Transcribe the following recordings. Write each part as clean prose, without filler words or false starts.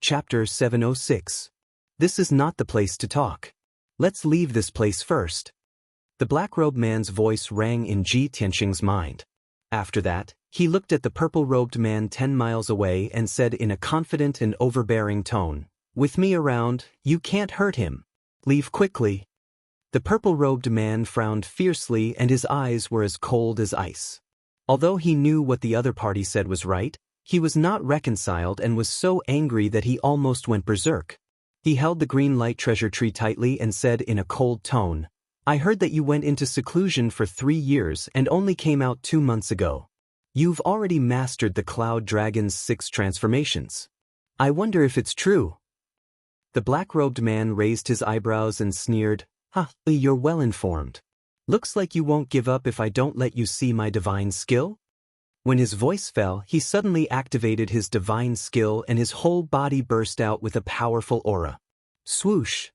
Chapter 706. This is not the place to talk. Let's leave this place first. The black-robed man's voice rang in Ji Tianxing's mind. After that, he looked at the purple-robed man 10 miles away and said in a confident and overbearing tone, "With me around, you can't hurt him. Leave quickly." The purple-robed man frowned fiercely and his eyes were as cold as ice. Although he knew what the other party said was right, he was not reconciled and was so angry that he almost went berserk. He held the green light treasure tree tightly and said in a cold tone, "I heard that you went into seclusion for 3 years and only came out 2 months ago. You've already mastered the Cloud Dragon's 6 transformations. I wonder if it's true." The black-robed man raised his eyebrows and sneered, "Ha, you're well informed. Looks like you won't give up if I don't let you see my divine skill?" When his voice fell, he suddenly activated his divine skill and his whole body burst out with a powerful aura. Swoosh!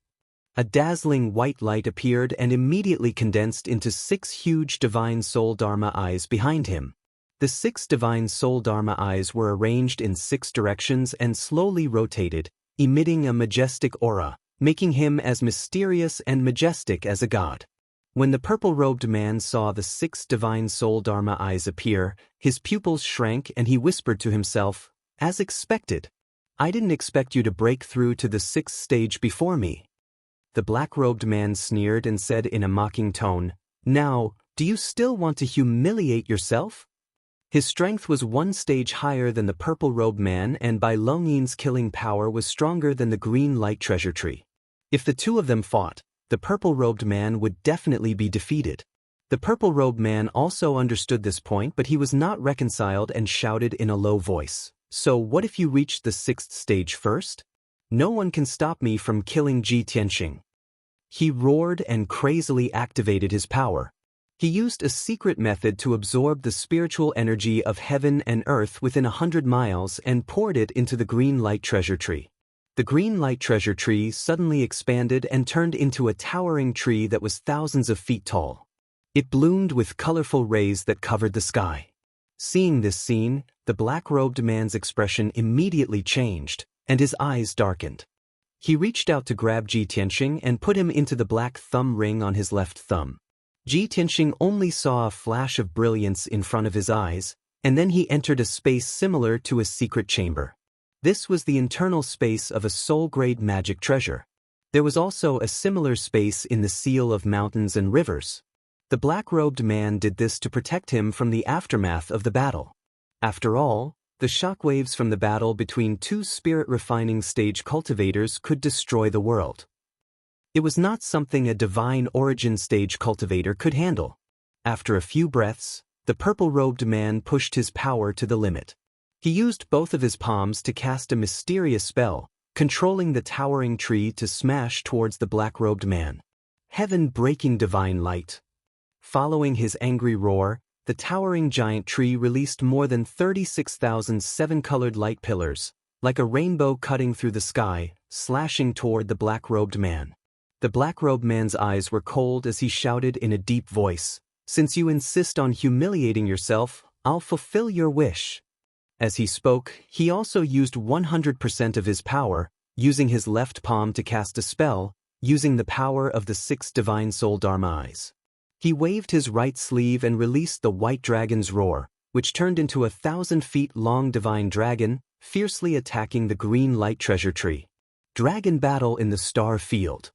A dazzling white light appeared and immediately condensed into 6 huge divine soul dharma eyes behind him. The 6 divine soul dharma eyes were arranged in 6 directions and slowly rotated, emitting a majestic aura, making him as mysterious and majestic as a god. When the purple-robed man saw the 6 divine soul dharma eyes appear, his pupils shrank and he whispered to himself, "As expected. I didn't expect you to break through to the 6th stage before me." The black-robed man sneered and said in a mocking tone, "Now, do you still want to humiliate yourself?" His strength was 1 stage higher than the purple-robed man and by Longyin's killing power was stronger than the green light treasure tree. If the 2 of them fought, the purple-robed man would definitely be defeated. The purple-robed man also understood this point, but he was not reconciled and shouted in a low voice, "So what if you reached the 6th stage first? No one can stop me from killing Ji Tianxing." He roared and crazily activated his power. He used a secret method to absorb the spiritual energy of heaven and earth within 100 miles and poured it into the green light treasure tree. The green light treasure tree suddenly expanded and turned into a towering tree that was thousands of feet tall. It bloomed with colorful rays that covered the sky. Seeing this scene, the black-robed man's expression immediately changed, and his eyes darkened. He reached out to grab Ji Tianxing and put him into the black thumb ring on his left thumb. Ji Tianxing only saw a flash of brilliance in front of his eyes, and then he entered a space similar to a secret chamber. This was the internal space of a soul-grade magic treasure. There was also a similar space in the seal of mountains and rivers. The black-robed man did this to protect him from the aftermath of the battle. After all, the shockwaves from the battle between 2 spirit-refining stage cultivators could destroy the world. It was not something a divine origin stage cultivator could handle. After a few breaths, the purple-robed man pushed his power to the limit. He used both of his palms to cast a mysterious spell, controlling the towering tree to smash towards the black-robed man. Heaven-breaking divine light. Following his angry roar, the towering giant tree released more than 36,000 7-colored light pillars, like a rainbow cutting through the sky, slashing toward the black-robed man. The black-robed man's eyes were cold as he shouted in a deep voice, "Since you insist on humiliating yourself, I'll fulfill your wish." As he spoke, he also used 100% of his power, using his left palm to cast a spell, using the power of the 6 divine soul dharma eyes. He waved his right sleeve and released the white dragon's roar, which turned into a 1,000 feet long divine dragon, fiercely attacking the green light treasure tree. Dragon battle in the star field.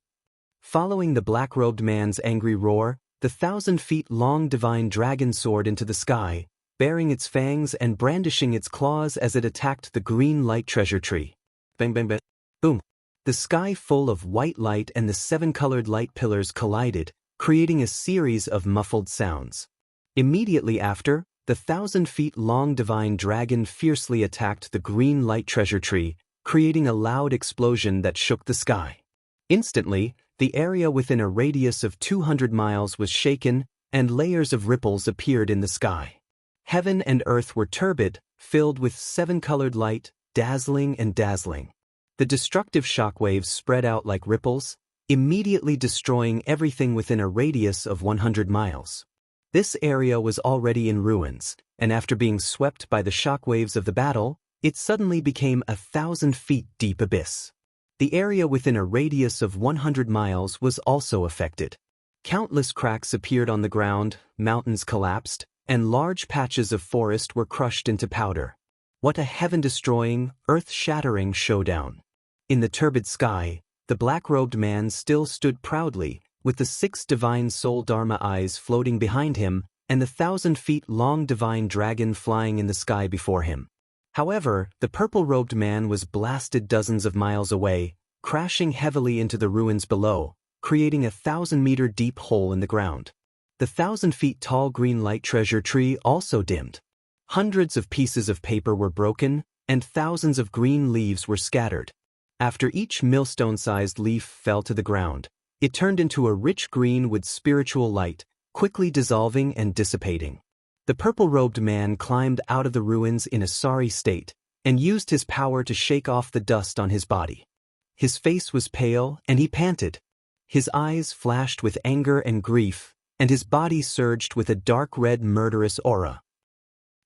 Following the black-robed man's angry roar, the 1,000 feet long divine dragon soared into the sky, baring its fangs and brandishing its claws as it attacked the green light treasure tree. Bang bang bang. Boom. The sky full of white light and the 7-colored light pillars collided, creating a series of muffled sounds. Immediately after, the 1,000 feet long divine dragon fiercely attacked the green light treasure tree, creating a loud explosion that shook the sky. Instantly, the area within a radius of 200 miles was shaken, and layers of ripples appeared in the sky. Heaven and earth were turbid, filled with 7-colored light, dazzling and dazzling. The destructive shockwaves spread out like ripples, immediately destroying everything within a radius of 100 miles. This area was already in ruins, and after being swept by the shockwaves of the battle, it suddenly became 1,000 feet deep abyss. The area within a radius of 100 miles was also affected. Countless cracks appeared on the ground, mountains collapsed, and large patches of forest were crushed into powder. What a heaven-destroying, earth-shattering showdown. In the turbid sky, the black-robed man still stood proudly, with the 6 divine soul Dharma eyes floating behind him, and the 1,000-feet-long divine dragon flying in the sky before him. However, the purple-robed man was blasted dozens of miles away, crashing heavily into the ruins below, creating a 1,000-meter deep hole in the ground. The 1,000-feet-tall green light treasure tree also dimmed. Hundreds of pieces of paper were broken, and thousands of green leaves were scattered. After each millstone-sized leaf fell to the ground, it turned into a rich green with spiritual light, quickly dissolving and dissipating. The purple-robed man climbed out of the ruins in a sorry state, and used his power to shake off the dust on his body. His face was pale, and he panted. His eyes flashed with anger and grief, and his body surged with a dark red murderous aura.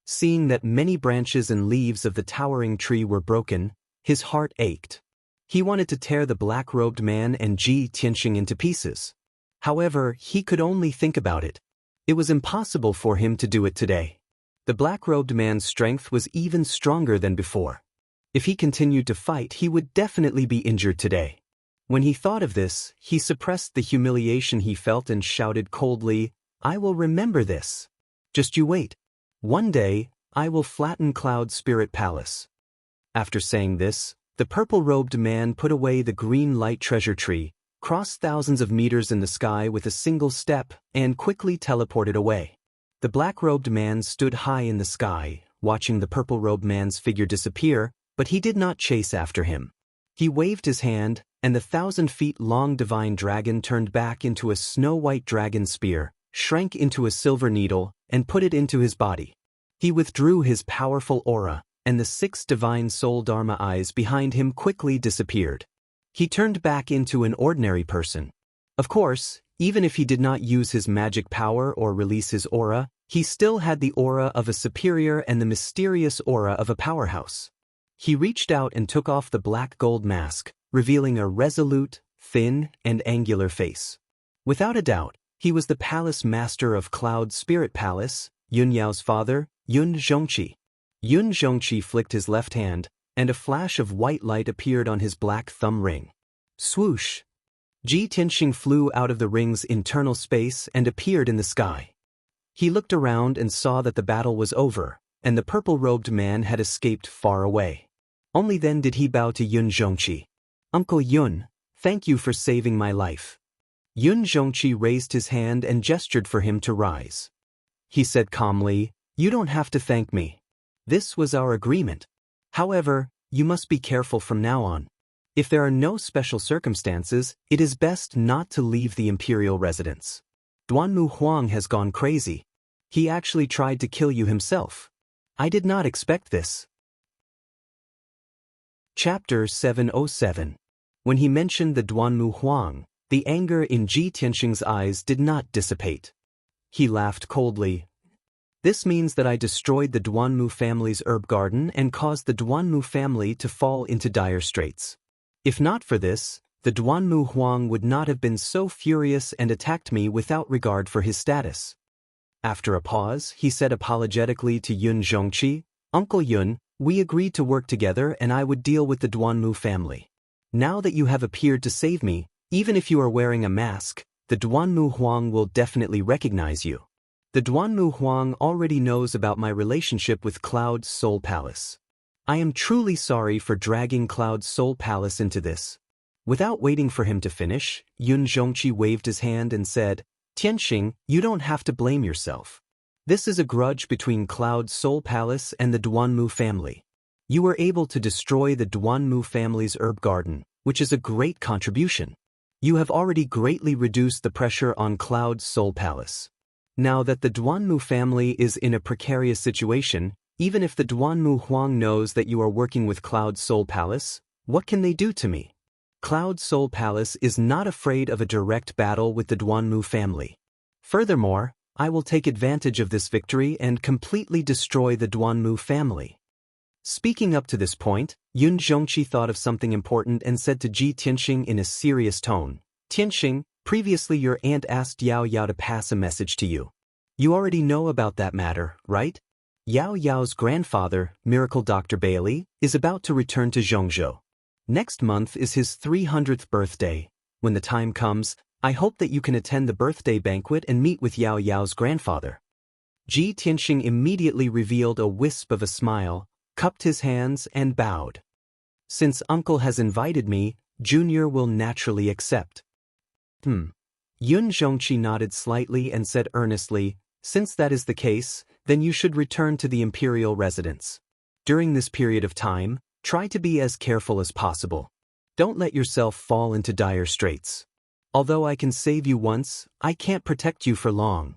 Seeing that many branches and leaves of the towering tree were broken, his heart ached. He wanted to tear the black-robed man and Ji Tianxing into pieces. However, he could only think about it. It was impossible for him to do it today. The black-robed man's strength was even stronger than before. If he continued to fight, he would definitely be injured today. When he thought of this, he suppressed the humiliation he felt and shouted coldly, "I will remember this. Just you wait. One day, I will flatten Cloud Spirit Palace." After saying this, the purple-robed man put away the green light treasure tree, crossed thousands of meters in the sky with a single step, and quickly teleported away. The black-robed man stood high in the sky, watching the purple-robed man's figure disappear, but he did not chase after him. He waved his hand, and the 1,000-feet-long divine dragon turned back into a snow-white dragon spear, shrank into a silver needle, and put it into his body. He withdrew his powerful aura, and the 6 divine soul Dharma eyes behind him quickly disappeared. He turned back into an ordinary person. Of course, even if he did not use his magic power or release his aura, he still had the aura of a superior and the mysterious aura of a powerhouse. He reached out and took off the black gold mask, revealing a resolute, thin, and angular face. Without a doubt, he was the palace master of Cloud Spirit Palace, Yun Yao's father, Yun Zhongqi. Yun Zhongqi flicked his left hand, and a flash of white light appeared on his black thumb ring. Swoosh! Ji Tianxing flew out of the ring's internal space and appeared in the sky. He looked around and saw that the battle was over, and the purple-robed man had escaped far away. Only then did he bow to Yun Zhongqi. "Uncle Yun, thank you for saving my life." Yun Zhongqi raised his hand and gestured for him to rise. He said calmly, "You don't have to thank me. This was our agreement. However, you must be careful from now on. If there are no special circumstances, it is best not to leave the imperial residence. Duanmu Huang has gone crazy. He actually tried to kill you himself. I did not expect this." Chapter 707. When he mentioned the Duanmu Huang, the anger in Ji Tianxing's eyes did not dissipate. He laughed coldly. "This means that I destroyed the Duanmu family's herb garden and caused the Duanmu family to fall into dire straits. If not for this, the Duanmu Huang would not have been so furious and attacked me without regard for his status." After a pause, he said apologetically to Yun Zhongqi, "Uncle Yun, we agreed to work together and I would deal with the Duanmu family. Now that you have appeared to save me, even if you are wearing a mask, the Duanmu Huang will definitely recognize you. The Duanmu Huang already knows about my relationship with Cloud Soul Palace. I am truly sorry for dragging Cloud Soul Palace into this." Without waiting for him to finish, Yun Zhongqi waved his hand and said, "Tianxing, you don't have to blame yourself. This is a grudge between Cloud Soul Palace and the Duanmu family. You were able to destroy the Duanmu family's herb garden, which is a great contribution. You have already greatly reduced the pressure on Cloud Soul Palace. Now that the Duanmu family is in a precarious situation, even if the Duanmu Huang knows that you are working with Cloud Soul Palace, what can they do to me? Cloud Soul Palace is not afraid of a direct battle with the Duanmu family. Furthermore, I will take advantage of this victory and completely destroy the Duanmu family." Speaking up to this point, Yun Zhongqi thought of something important and said to Ji Tianxing in a serious tone, Tianxing, previously your aunt asked Yao Yao to pass a message to you. You already know about that matter, right? Yao Yao's grandfather, Miracle Dr. Bailey, is about to return to Zhongzhou. Next month is his 300th birthday. When the time comes, I hope that you can attend the birthday banquet and meet with Yao Yao's grandfather. Ji Tianxing immediately revealed a wisp of a smile, cupped his hands and bowed. Since uncle has invited me, Junior will naturally accept. Yun Zhongqi nodded slightly and said earnestly, since that is the case, then you should return to the imperial residence. During this period of time, try to be as careful as possible. Don't let yourself fall into dire straits. Although I can save you once, I can't protect you for long.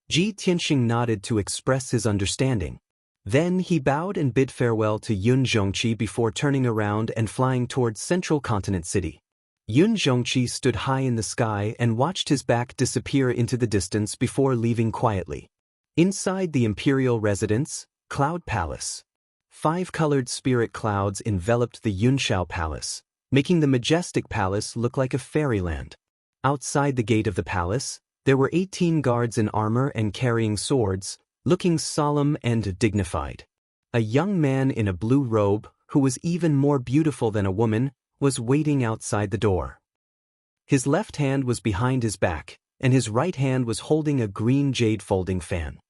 Ji Tianxing nodded to express his understanding. Then he bowed and bid farewell to Yun Zhongqi before turning around and flying towards Central Continent City. Yun Zhongqi stood high in the sky and watched his back disappear into the distance before leaving quietly. Inside the imperial residence, Cloud Palace. 5 colored spirit clouds enveloped the Yunshao Palace, making the majestic palace look like a fairyland. Outside the gate of the palace, there were 18 guards in armor and carrying swords, looking solemn and dignified. A young man in a blue robe, who was even more beautiful than a woman, was waiting outside the door. His left hand was behind his back, and his right hand was holding a green jade folding fan.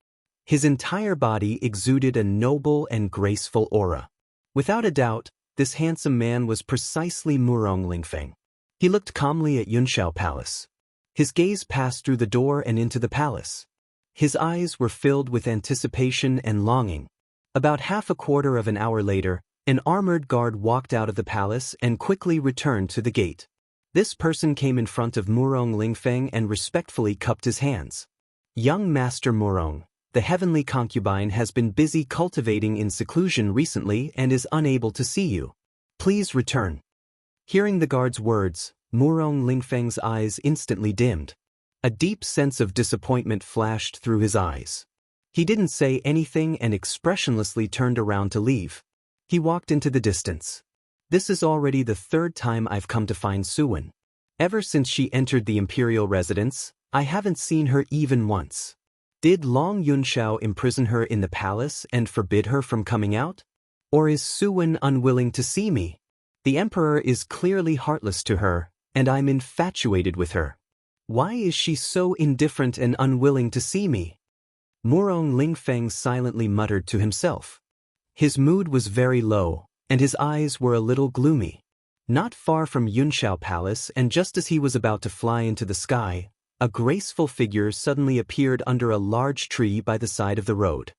His entire body exuded a noble and graceful aura. Without a doubt, this handsome man was precisely Murong Lingfeng. He looked calmly at Yunshao Palace. His gaze passed through the door and into the palace. His eyes were filled with anticipation and longing. About half a quarter of an hour later, an armored guard walked out of the palace and quickly returned to the gate. This person came in front of Murong Lingfeng and respectfully cupped his hands. Young Master Murong, the heavenly concubine has been busy cultivating in seclusion recently and is unable to see you. Please return. Hearing the guard's words, Murong Lingfeng's eyes instantly dimmed. A deep sense of disappointment flashed through his eyes. He didn't say anything and expressionlessly turned around to leave. He walked into the distance. This is already the 3rd time I've come to find Suwen. Ever since she entered the imperial residence, I haven't seen her even once. Did Long Yunshao imprison her in the palace and forbid her from coming out? Or is Suwen unwilling to see me? The emperor is clearly heartless to her, and I'm infatuated with her. Why is she so indifferent and unwilling to see me? Murong Lingfeng silently muttered to himself. His mood was very low, and his eyes were a little gloomy. Not far from Yunshao Palace, and just as he was about to fly into the sky, a graceful figure suddenly appeared under a large tree by the side of the road.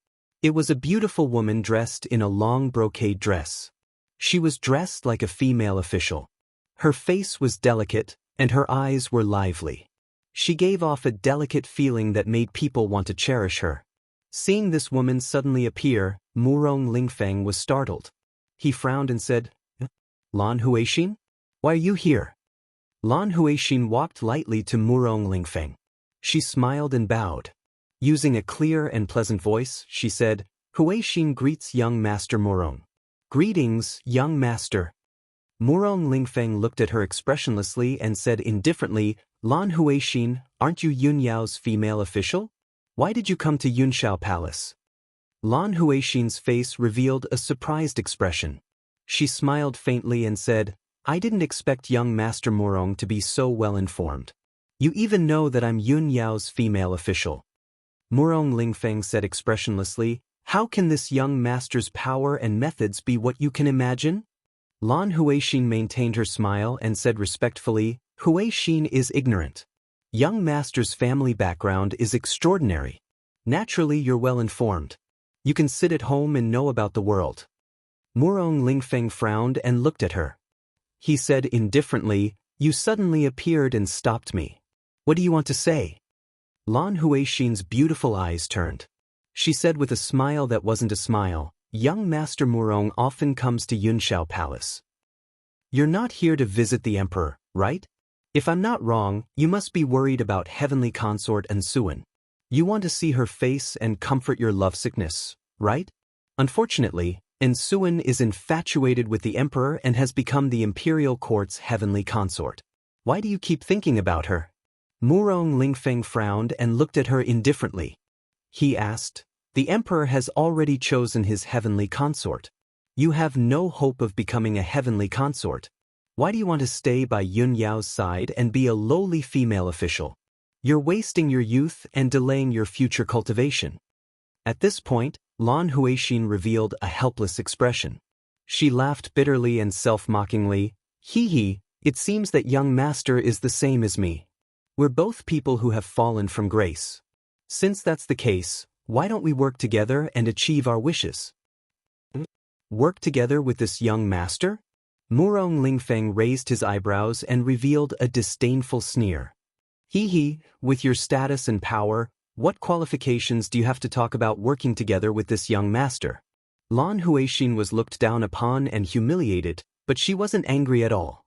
It was a beautiful woman dressed in a long brocade dress. She was dressed like a female official. Her face was delicate, and her eyes were lively. She gave off a delicate feeling that made people want to cherish her. Seeing this woman suddenly appear, Murong Lingfeng was startled. He frowned and said, Lan Huixin? Why are you here? Lan Huixin walked lightly to Murong Lingfeng. She smiled and bowed. Using a clear and pleasant voice, she said, Huixin greets young Master Murong. Greetings, young master. Murong Lingfeng looked at her expressionlessly and said indifferently, Lan Huixin, aren't you Yun Yao's female official? Why did you come to Yunshao Palace? Lan Huixin's face revealed a surprised expression. She smiled faintly and said, I didn't expect young Master Murong to be so well informed. You even know that I'm Yun Yao's female official. Murong Lingfeng said expressionlessly, How can this young master's power and methods be what you can imagine? Lan Huixin maintained her smile and said respectfully, Huixin is ignorant. Young master's family background is extraordinary. Naturally, you're well informed. You can sit at home and know about the world. Murong Lingfeng frowned and looked at her. He said indifferently, You suddenly appeared and stopped me. What do you want to say? Lan Huixin's beautiful eyes turned. She said with a smile that wasn't a smile, Young Master Murong often comes to Yunshao Palace. You're not here to visit the emperor, right? If I'm not wrong, you must be worried about heavenly consort and Suwen. You want to see her face and comfort your lovesickness, right? Unfortunately, and Suan is infatuated with the emperor and has become the imperial court's heavenly consort. Why do you keep thinking about her? Murong Lingfeng frowned and looked at her indifferently. He asked, the emperor has already chosen his heavenly consort. You have no hope of becoming a heavenly consort. Why do you want to stay by Yun Yao's side and be a lowly female official? You're wasting your youth and delaying your future cultivation. At this point, Lan Huixin revealed a helpless expression. She laughed bitterly and self-mockingly. Hee hee, it seems that young master is the same as me. We're both people who have fallen from grace. Since that's the case, why don't we work together and achieve our wishes? Work together with this young master? Murong Lingfeng raised his eyebrows and revealed a disdainful sneer. Hee hee, with your status and power, what qualifications do you have to talk about working together with this young master? Lan Huixin was looked down upon and humiliated, but she wasn't angry at all.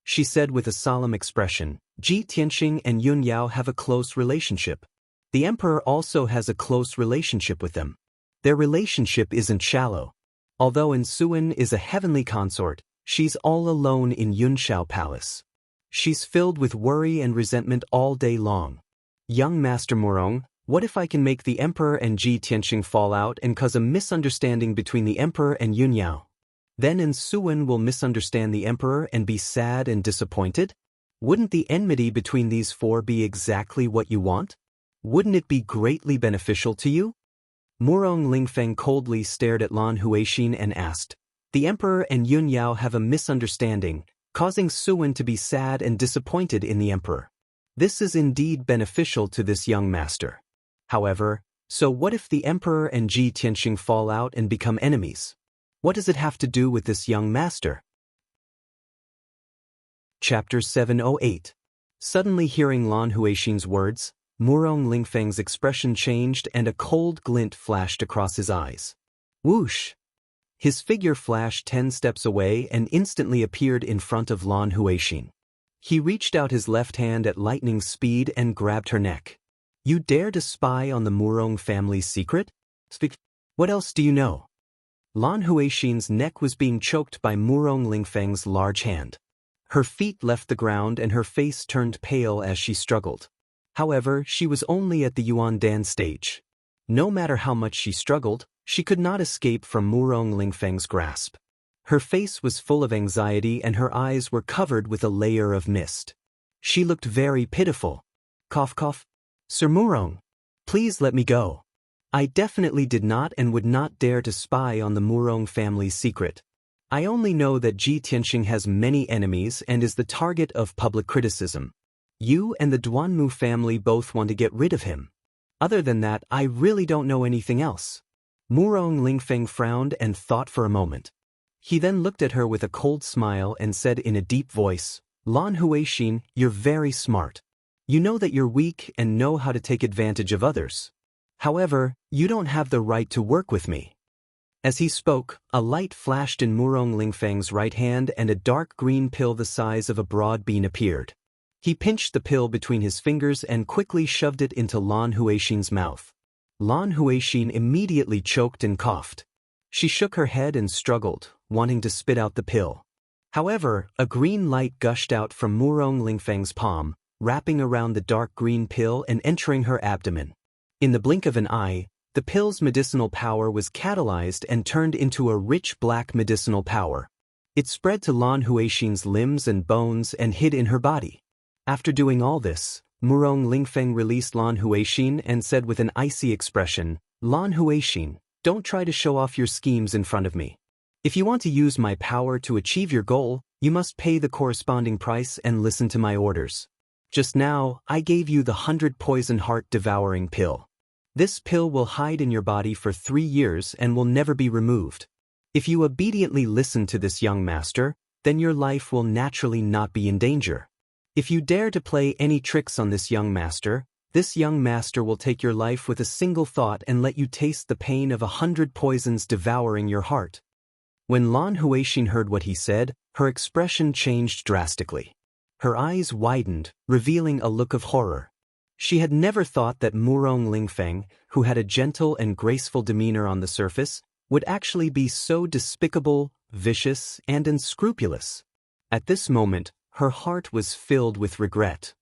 She said with a solemn expression, Ji Tianxing and Yun Yao have a close relationship. The emperor also has a close relationship with them. Their relationship isn't shallow. Although Suan is a heavenly consort, she's all alone in Yunshao Palace. She's filled with worry and resentment all day long. Young Master Murong, what if I can make the emperor and Ji Tianxing fall out and cause a misunderstanding between the emperor and Yun Yao? Then Suan will misunderstand the emperor and be sad and disappointed? Wouldn't the enmity between these four be exactly what you want? Wouldn't it be greatly beneficial to you? Murong Lingfeng coldly stared at Lan Huixin and asked, the emperor and Yun Yao have a misunderstanding, causing Suan to be sad and disappointed in the emperor. This is indeed beneficial to this young master. However, so what if the emperor and Ji Tianxing fall out and become enemies? What does it have to do with this young master? Chapter 708. Suddenly hearing Lan Huixin's words, Murong Lingfeng's expression changed and a cold glint flashed across his eyes. Whoosh! His figure flashed 10 steps away and instantly appeared in front of Lan Huixin. He reached out his left hand at lightning speed and grabbed her neck. You dare to spy on the Murong family's secret? Speak. What else do you know? Lan Huixin's neck was being choked by Murong Lingfeng's large hand. Her feet left the ground and her face turned pale as she struggled. However, she was only at the Yuan Dan stage. No matter how much she struggled, she could not escape from Murong Lingfeng's grasp. Her face was full of anxiety and her eyes were covered with a layer of mist. She looked very pitiful. Cough cough. Sir Murong, please let me go. I definitely did not and would not dare to spy on the Murong family's secret. I only know that Ji Tianxing has many enemies and is the target of public criticism. You and the Duanmu family both want to get rid of him. Other than that, I really don't know anything else. Murong Lingfeng frowned and thought for a moment. He then looked at her with a cold smile and said in a deep voice, Lan Huixin, you're very smart. You know that you're weak and know how to take advantage of others. However, you don't have the right to work with me. As he spoke, a light flashed in Murong Lingfeng's right hand and a dark green pill the size of a broad bean appeared. He pinched the pill between his fingers and quickly shoved it into Lan Huixin's mouth. Lan Huixin immediately choked and coughed. She shook her head and struggled, wanting to spit out the pill. However, a green light gushed out from Murong Lingfeng's palm, wrapping around the dark green pill and entering her abdomen. In the blink of an eye, the pill's medicinal power was catalyzed and turned into a rich black medicinal power. It spread to Lan Huixin's limbs and bones and hid in her body. After doing all this, Murong Lingfeng released Lan Huixin and said with an icy expression, Lan Huixin, don't try to show off your schemes in front of me. If you want to use my power to achieve your goal, you must pay the corresponding price and listen to my orders. Just now, I gave you the 100 poison heart devouring pill. This pill will hide in your body for 3 years and will never be removed. If you obediently listen to this young master, then your life will naturally not be in danger. If you dare to play any tricks on this young master will take your life with a single thought and let you taste the pain of 100 poisons devouring your heart. When Lan Huixin heard what he said, her expression changed drastically. Her eyes widened, revealing a look of horror. She had never thought that Murong Lingfeng, who had a gentle and graceful demeanor on the surface, would actually be so despicable, vicious, and unscrupulous. At this moment, her heart was filled with regret.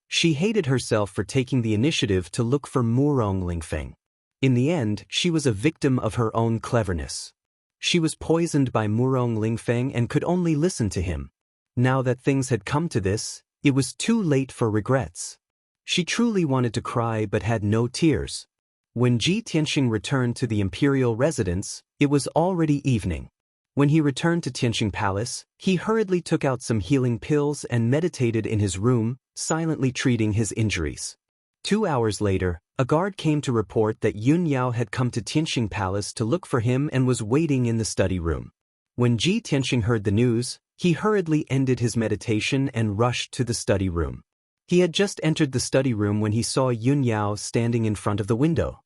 She hated herself for taking the initiative to look for Murong Lingfeng. In the end, she was a victim of her own cleverness. She was poisoned by Murong Lingfeng and could only listen to him. Now that things had come to this, it was too late for regrets. She truly wanted to cry but had no tears. When Ji Tianxing returned to the imperial residence, it was already evening. When he returned to Tianxing Palace, he hurriedly took out some healing pills and meditated in his room, silently treating his injuries. 2 hours later, a guard came to report that Yun Yao had come to Tianxing Palace to look for him and was waiting in the study room. When Ji Tianxing heard the news, he hurriedly ended his meditation and rushed to the study room. He had just entered the study room when he saw Yun Yao standing in front of the window.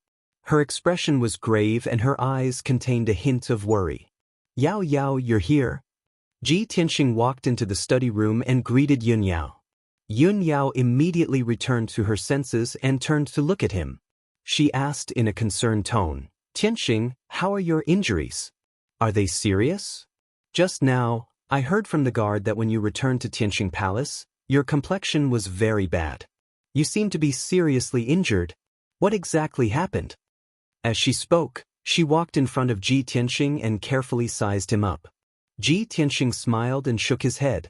Her expression was grave and her eyes contained a hint of worry. "Yao Yao, you're here?" Ji Tianxing walked into the study room and greeted Yun Yao. Yun Yao immediately returned to her senses and turned to look at him. She asked in a concerned tone, "Tianxing, how are your injuries? Are they serious? Just now, I heard from the guard that when you returned to Tianxing Palace, your complexion was very bad. You seem to be seriously injured. What exactly happened?" As she spoke, she walked in front of Ji Tianxing and carefully sized him up. Ji Tianxing smiled and shook his head.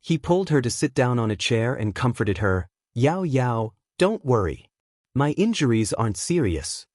He pulled her to sit down on a chair and comforted her. "Yao Yao, don't worry. My injuries aren't serious.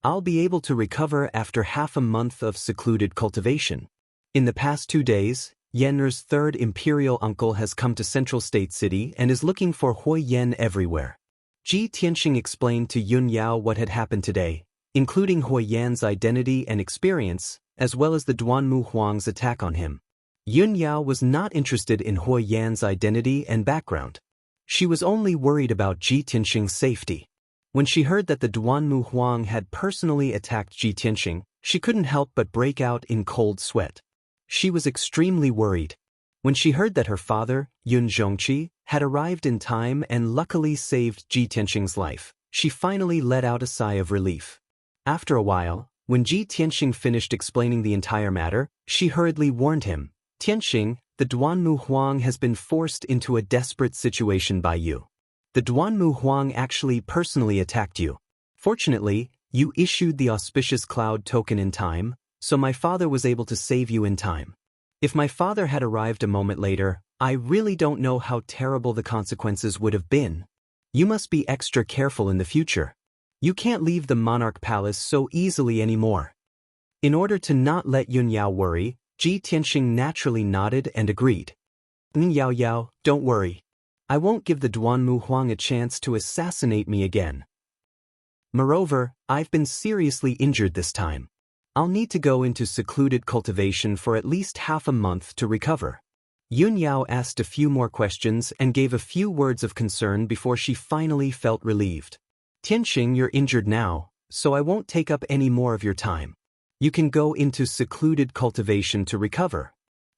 I'll be able to recover after half a month of secluded cultivation. In the past 2 days, Yenner's third imperial uncle has come to Central State City and is looking for Hui Yen everywhere." Ji Tianxing explained to Yun Yao what had happened today, including Hui Yan's identity and experience, as well as the Duanmu Huang's attack on him. Yun Yao was not interested in Hui Yan's identity and background. She was only worried about Ji Tianxing's safety. When she heard that the Duanmu Huang had personally attacked Ji Tianxing, she couldn't help but break out in cold sweat. She was extremely worried. When she heard that her father, Yun Zhongqi, had arrived in time and luckily saved Ji Tianxing's life, she finally let out a sigh of relief. After a while, when Ji Tianxing finished explaining the entire matter, she hurriedly warned him, "Tianxing, the Duanmu Huang has been forced into a desperate situation by you. The Duanmu Huang actually personally attacked you. Fortunately, you issued the auspicious cloud token in time, so my father was able to save you in time. If my father had arrived a moment later, I really don't know how terrible the consequences would have been. You must be extra careful in the future. You can't leave the monarch palace so easily anymore." In order to not let Yun Yao worry, Ji Tianxing naturally nodded and agreed. "Yao Yao, don't worry. I won't give the Duanmu Huang a chance to assassinate me again. Moreover, I've been seriously injured this time. I'll need to go into secluded cultivation for at least half a month to recover." Yun Yao asked a few more questions and gave a few words of concern before she finally felt relieved. "Tianxing, you're injured now, so I won't take up any more of your time. You can go into secluded cultivation to recover.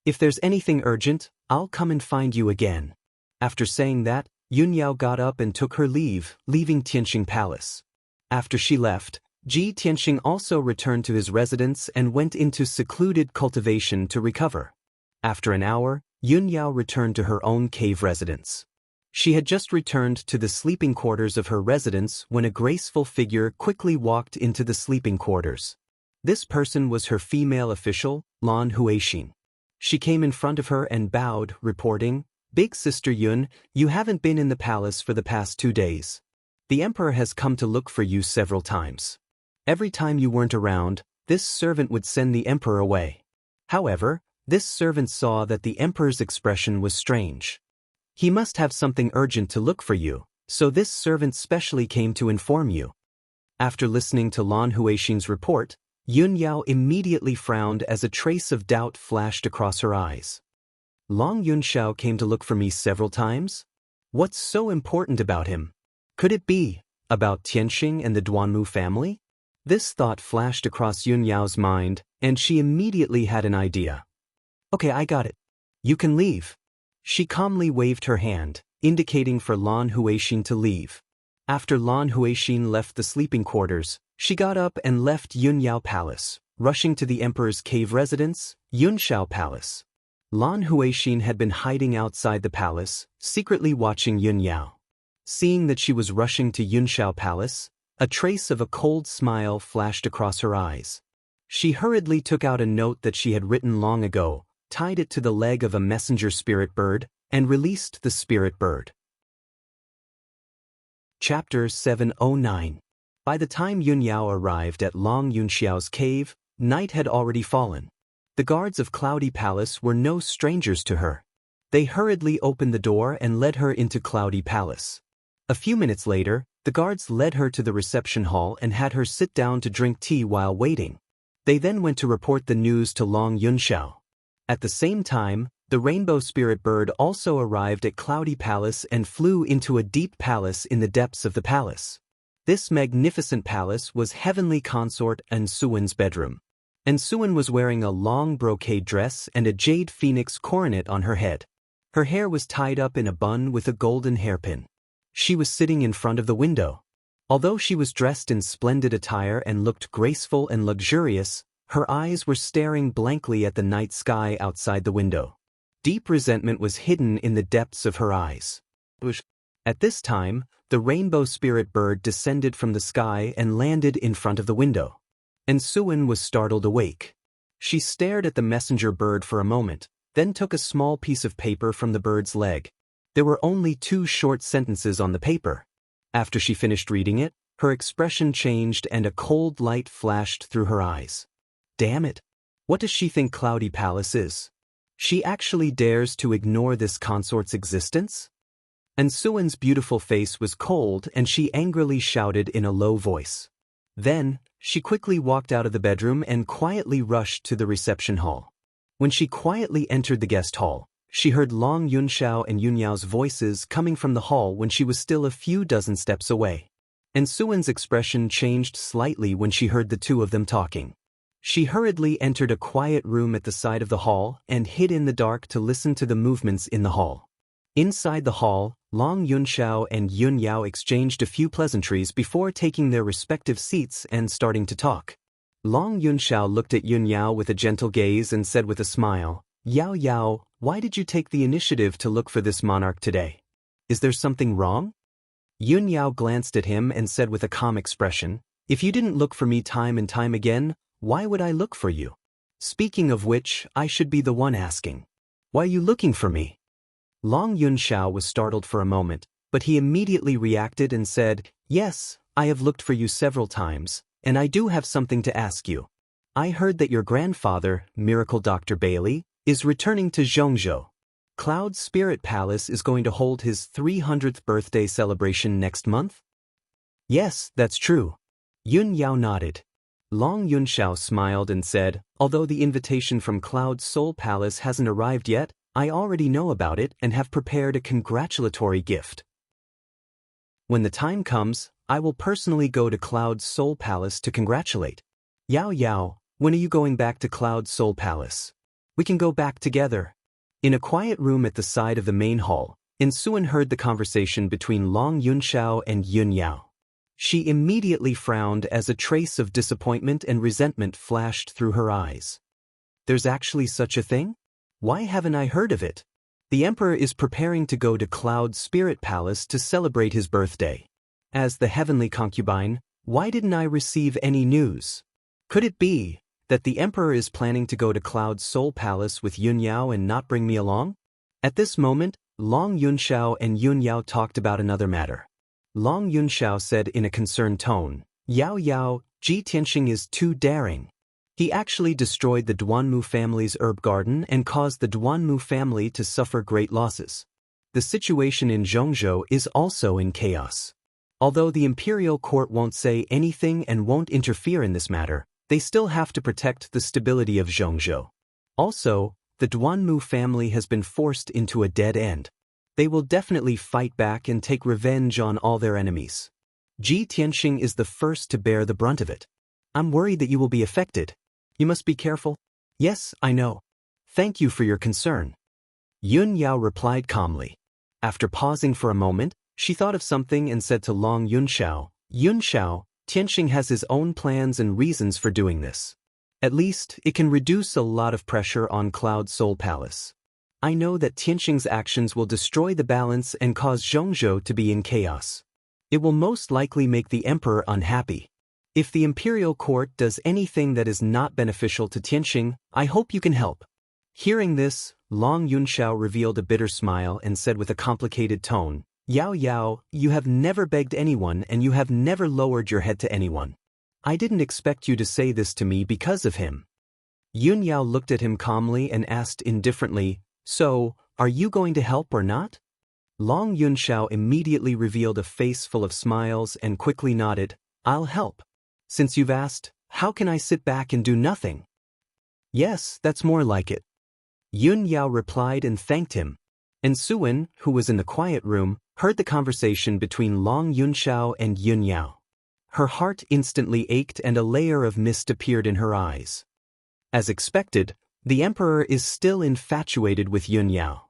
If there's anything urgent, I'll come and find you again." After saying that, Yun Yao got up and took her leave, leaving Tianxing Palace. After she left, Ji Tianxing also returned to his residence and went into secluded cultivation to recover. After an hour, Yun Yao returned to her own cave residence. She had just returned to the sleeping quarters of her residence when a graceful figure quickly walked into the sleeping quarters. This person was her female official, Lan Huixin. She came in front of her and bowed, reporting, "Big Sister Yun, you haven't been in the palace for the past 2 days. The emperor has come to look for you several times. Every time you weren't around, this servant would send the emperor away. However, this servant saw that the emperor's expression was strange. He must have something urgent to look for you, so this servant specially came to inform you." After listening to Lan Huixin's report, Yun Yao immediately frowned as a trace of doubt flashed across her eyes. "Long Yunxiao came to look for me several times? What's so important about him? Could it be about Tianxing and the Duanmu family?" This thought flashed across Yun Yao's mind, and she immediately had an idea. "Okay, I got it. You can leave." She calmly waved her hand, indicating for Lan Huixin to leave. After Lan Huixin left the sleeping quarters, She got up and left Yunyao Palace, rushing to the emperor's cave residence, Yunshao Palace. Lan Huixin had been hiding outside the palace, secretly watching Yunyao. Seeing that she was rushing to Yunshao Palace, a trace of a cold smile flashed across her eyes. She hurriedly took out a note that she had written long ago, tied it to the leg of a messenger spirit bird, and released the spirit bird. Chapter 709. By the time Yunyao arrived at Long Yunxiao's cave, night had already fallen. The guards of Cloudy Palace were no strangers to her. They hurriedly opened the door and led her into Cloudy Palace. A few minutes later, the guards led her to the reception hall and had her sit down to drink tea while waiting. They then went to report the news to Long Yunxiao. At the same time, the rainbow spirit bird also arrived at Cloudy Palace and flew into a deep palace in the depths of the palace. This magnificent palace was heavenly consort Ansuan's bedroom. Ansuan was wearing a long brocade dress and a jade phoenix coronet on her head. Her hair was tied up in a bun with a golden hairpin. She was sitting in front of the window. Although she was dressed in splendid attire and looked graceful and luxurious, her eyes were staring blankly at the night sky outside the window. Deep resentment was hidden in the depths of her eyes. At this time, the rainbow spirit bird descended from the sky and landed in front of the window. Ansuan was startled awake. She stared at the messenger bird for a moment, then took a small piece of paper from the bird's leg. There were only 2 short sentences on the paper. After she finished reading it, her expression changed and a cold light flashed through her eyes. Damn it! What does she think Cloudy Palace is? She actually dares to ignore this consort's existence? Ansuan's beautiful face was cold and she angrily shouted in a low voice. Then, she quickly walked out of the bedroom and quietly rushed to the reception hall. When she quietly entered the guest hall, she heard Long Yunxiao and Yunyao's voices coming from the hall when she was still a few dozen steps away. Ansuan's expression changed slightly when she heard the 2 of them talking. She hurriedly entered a quiet room at the side of the hall and hid in the dark to listen to the movements in the hall. Inside the hall, Long Yunxiao and Yunyao exchanged a few pleasantries before taking their respective seats and starting to talk. Long Yunxiao looked at Yunyao with a gentle gaze and said with a smile, "Yao Yao, why did you take the initiative to look for this monarch today? Is there something wrong?" Yunyao glanced at him and said with a calm expression, "If you didn't look for me time and time again, why would I look for you? Speaking of which, I should be the one asking. Why are you looking for me?" Long Yunxiao was startled for a moment, but he immediately reacted and said, "Yes, I have looked for you several times, and I do have something to ask you. I heard that your grandfather, Miracle Dr. Bailey, is returning to Zhongzhou. Cloud Spirit Palace is going to hold his 300th birthday celebration next month?" "Yes, that's true." Yunyao nodded. Long Yunxiao smiled and said, "Although the invitation from Cloud Soul Palace hasn't arrived yet, I already know about it and have prepared a congratulatory gift. When the time comes, I will personally go to Cloud Soul Palace to congratulate. Yao Yao, when are you going back to Cloud Soul Palace? We can go back together." In a quiet room at the side of the main hall, Ansuan heard the conversation between Long Yunxiao and Yunyao. She immediately frowned as a trace of disappointment and resentment flashed through her eyes. There's actually such a thing? Why haven't I heard of it? The emperor is preparing to go to Cloud Spirit Palace to celebrate his birthday. As the heavenly concubine, why didn't I receive any news? Could it be that the emperor is planning to go to Cloud Soul Palace with Yunyao and not bring me along? At this moment, Long Yunxiao and Yunyao talked about another matter. Long Yunxiao said in a concerned tone, "Yao Yao, Ji Tianxing is too daring. He actually destroyed the Duanmu family's herb garden and caused the Duanmu family to suffer great losses. The situation in Zhongzhou is also in chaos. Although the imperial court won't say anything and won't interfere in this matter, they still have to protect the stability of Zhongzhou. Also, the Duanmu family has been forced into a dead end. They will definitely fight back and take revenge on all their enemies. Ji Tianxing is the first to bear the brunt of it. I'm worried that you will be affected. You must be careful." "Yes, I know. Thank you for your concern." Yunyao replied calmly. After pausing for a moment, she thought of something and said to Long Yunxiao, "Yunxiao, Tianxing has his own plans and reasons for doing this. At least, it can reduce a lot of pressure on Cloud Soul Palace. I know that Tianxing's actions will destroy the balance and cause Zhongzhou to be in chaos. It will most likely make the emperor unhappy. If the imperial court does anything that is not beneficial to Tianxing, I hope you can help. Hearing this, Long Yunxiao revealed a bitter smile and said with a complicated tone, Yao Yao, you have never begged anyone and you have never lowered your head to anyone. I didn't expect you to say this to me because of him. Yun Yao looked at him calmly and asked indifferently, so, are you going to help or not? Long Yunxiao immediately revealed a face full of smiles and quickly nodded, I'll help. Since you've asked, how can I sit back and do nothing? Yes, that's more like it. Yun Yao replied and thanked him. And Suwen, who was in the quiet room, heard the conversation between Long Yunxiao and Yun Yao. Her heart instantly ached and a layer of mist appeared in her eyes. As expected, the emperor is still infatuated with Yun Yao.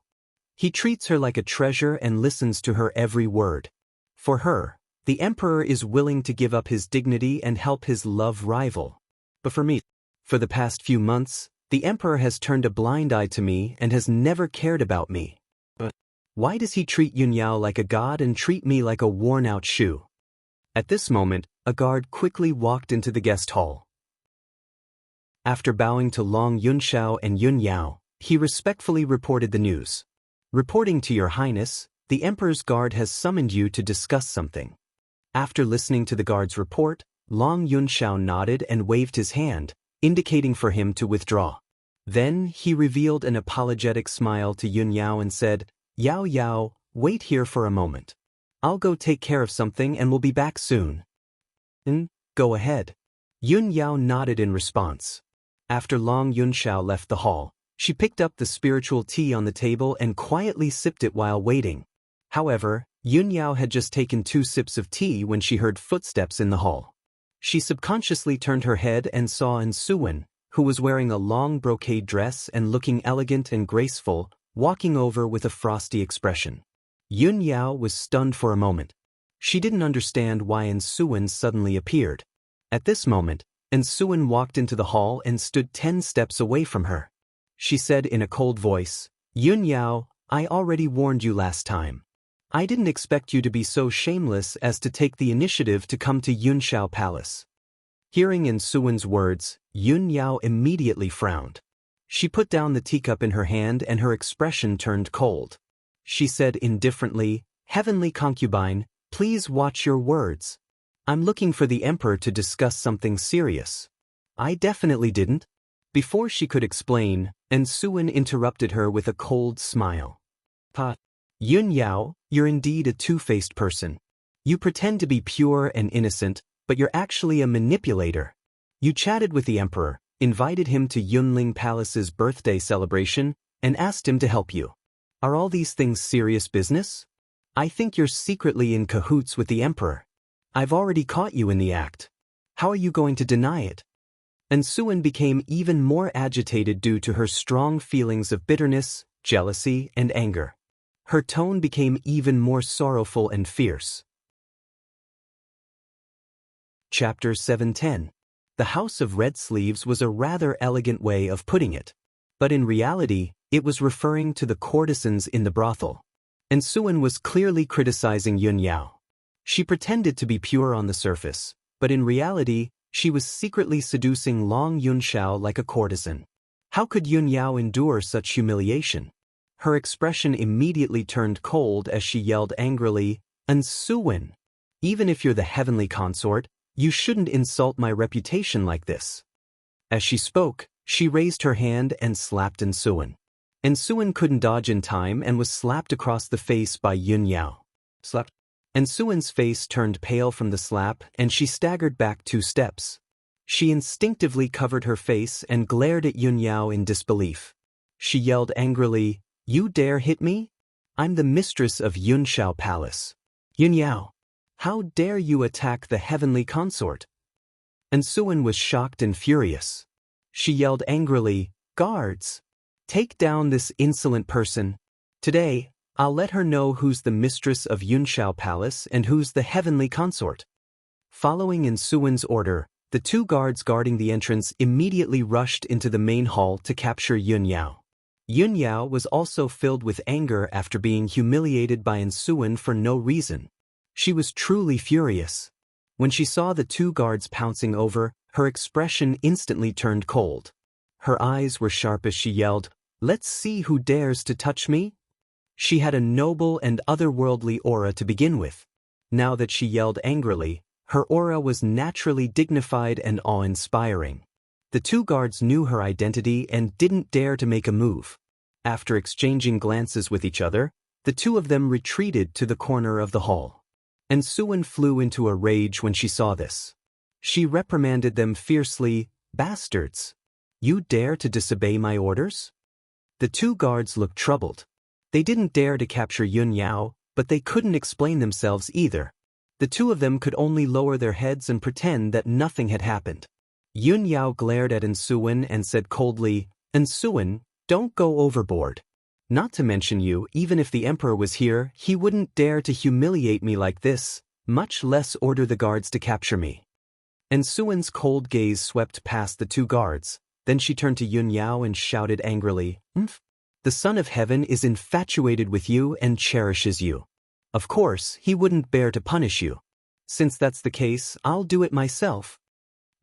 He treats her like a treasure and listens to her every word. For her, the emperor is willing to give up his dignity and help his love rival. But for me, for the past few months, the emperor has turned a blind eye to me and has never cared about me. But why does he treat Yun Yao like a god and treat me like a worn-out shoe? At this moment, a guard quickly walked into the guest hall. After bowing to Long Yunxiao and Yun Yao, he respectfully reported the news. Reporting to your highness, the emperor's guard has summoned you to discuss something. After listening to the guard's report, Long Yunxiao nodded and waved his hand, indicating for him to withdraw. Then he revealed an apologetic smile to Yun Yao and said, Yao Yao, wait here for a moment. I'll go take care of something and will be back soon. Go ahead. Yun Yao nodded in response. After Long Yunxiao left the hall, she picked up the spiritual tea on the table and quietly sipped it while waiting. However, Yun Yao had just taken 2 sips of tea when she heard footsteps in the hall. She subconsciously turned her head and saw An Suwen, who was wearing a long brocade dress and looking elegant and graceful, walking over with a frosty expression. Yun Yao was stunned for a moment. She didn't understand why An Suwen suddenly appeared. At this moment, An Suwen walked into the hall and stood 10 steps away from her. She said in a cold voice, Yun Yao, I already warned you last time. I didn't expect you to be so shameless as to take the initiative to come to Yunxiao Palace. Hearing An Suwen's words, Yun Yao immediately frowned. She put down the teacup in her hand and her expression turned cold. She said indifferently, Heavenly concubine, please watch your words. I'm looking for the emperor to discuss something serious. I definitely didn't. Before she could explain, An Suwen interrupted her with a cold smile. Yun Yao, you're indeed a two-faced person. You pretend to be pure and innocent, but you're actually a manipulator. You chatted with the emperor, invited him to Yunling Palace's birthday celebration, and asked him to help you. Are all these things serious business? I think you're secretly in cahoots with the emperor. I've already caught you in the act. How are you going to deny it? An Suwen became even more agitated due to her strong feelings of bitterness, jealousy, and anger. Her tone became even more sorrowful and fierce. Chapter 710. The House of Red Sleeves was a rather elegant way of putting it. But in reality, it was referring to the courtesans in the brothel. An Suwen was clearly criticizing Yun Yao. She pretended to be pure on the surface, but in reality, she was secretly seducing Long Yunxiao like a courtesan. How could Yun Yao endure such humiliation? Her expression immediately turned cold as she yelled angrily, An Suwen! Even if you're the heavenly consort, you shouldn't insult my reputation like this. As she spoke, she raised her hand and slapped An Suwen. An Suwen couldn't dodge in time and was slapped across the face by Yun Yao. Slapped. An Suwen's face turned pale from the slap and she staggered back 2 steps. She instinctively covered her face and glared at Yun Yao in disbelief. She yelled angrily, You dare hit me? I'm the mistress of Yunxiao Palace. Yun Yao, how dare you attack the heavenly consort? An Suwen was shocked and furious. She yelled angrily, Guards! Take down this insolent person. Today, I'll let her know who's the mistress of Yunxiao Palace and who's the heavenly consort. Following Insuin's order, the two guards guarding the entrance immediately rushed into the main hall to capture Yun Yao. Yun Yao was also filled with anger after being humiliated by Insuin for no reason. She was truly furious. When she saw the two guards pouncing over, her expression instantly turned cold. Her eyes were sharp as she yelled, "Let's see who dares to touch me?" She had a noble and otherworldly aura to begin with. Now that she yelled angrily, her aura was naturally dignified and awe-inspiring. The two guards knew her identity and didn't dare to make a move. After exchanging glances with each other, the two of them retreated to the corner of the hall. And Suin flew into a rage when she saw this. She reprimanded them fiercely, "Bastards! You dare to disobey my orders?" The two guards looked troubled. They didn't dare to capture Yun Yao, but they couldn't explain themselves either. The two of them could only lower their heads and pretend that nothing had happened. Yun Yao glared at Insuin and said coldly, "Insuin, don't go overboard. Not to mention you, even if the emperor was here, he wouldn't dare to humiliate me like this, much less order the guards to capture me." Insuin's cold gaze swept past the two guards, then she turned to Yun Yao and shouted angrily, "The Son of Heaven is infatuated with you and cherishes you. Of course, he wouldn't bear to punish you. Since that's the case, I'll do it myself."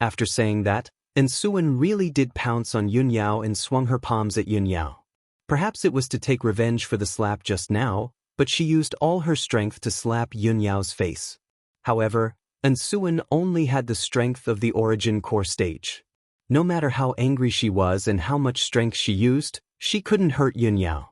After saying that, Insuin really did pounce on Yun Yao and swung her palms at Yun Yao. Perhaps it was to take revenge for the slap just now, but she used all her strength to slap Yun Yao's face. However, Insuin only had the strength of the origin core stage. No matter how angry she was and how much strength she used, she couldn't hurt Yun Yao.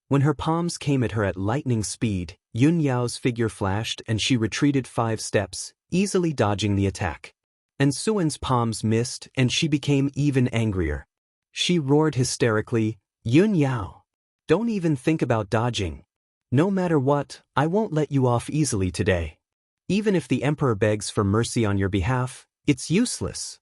When her palms came at her at lightning speed, Yun Yao's figure flashed and she retreated 5 steps, easily dodging the attack. Insuin's palms missed and she became even angrier. She roared hysterically, "Yun Yao! Don't even think about dodging. No matter what, I won't let you off easily today. Even if the emperor begs for mercy on your behalf, it's useless."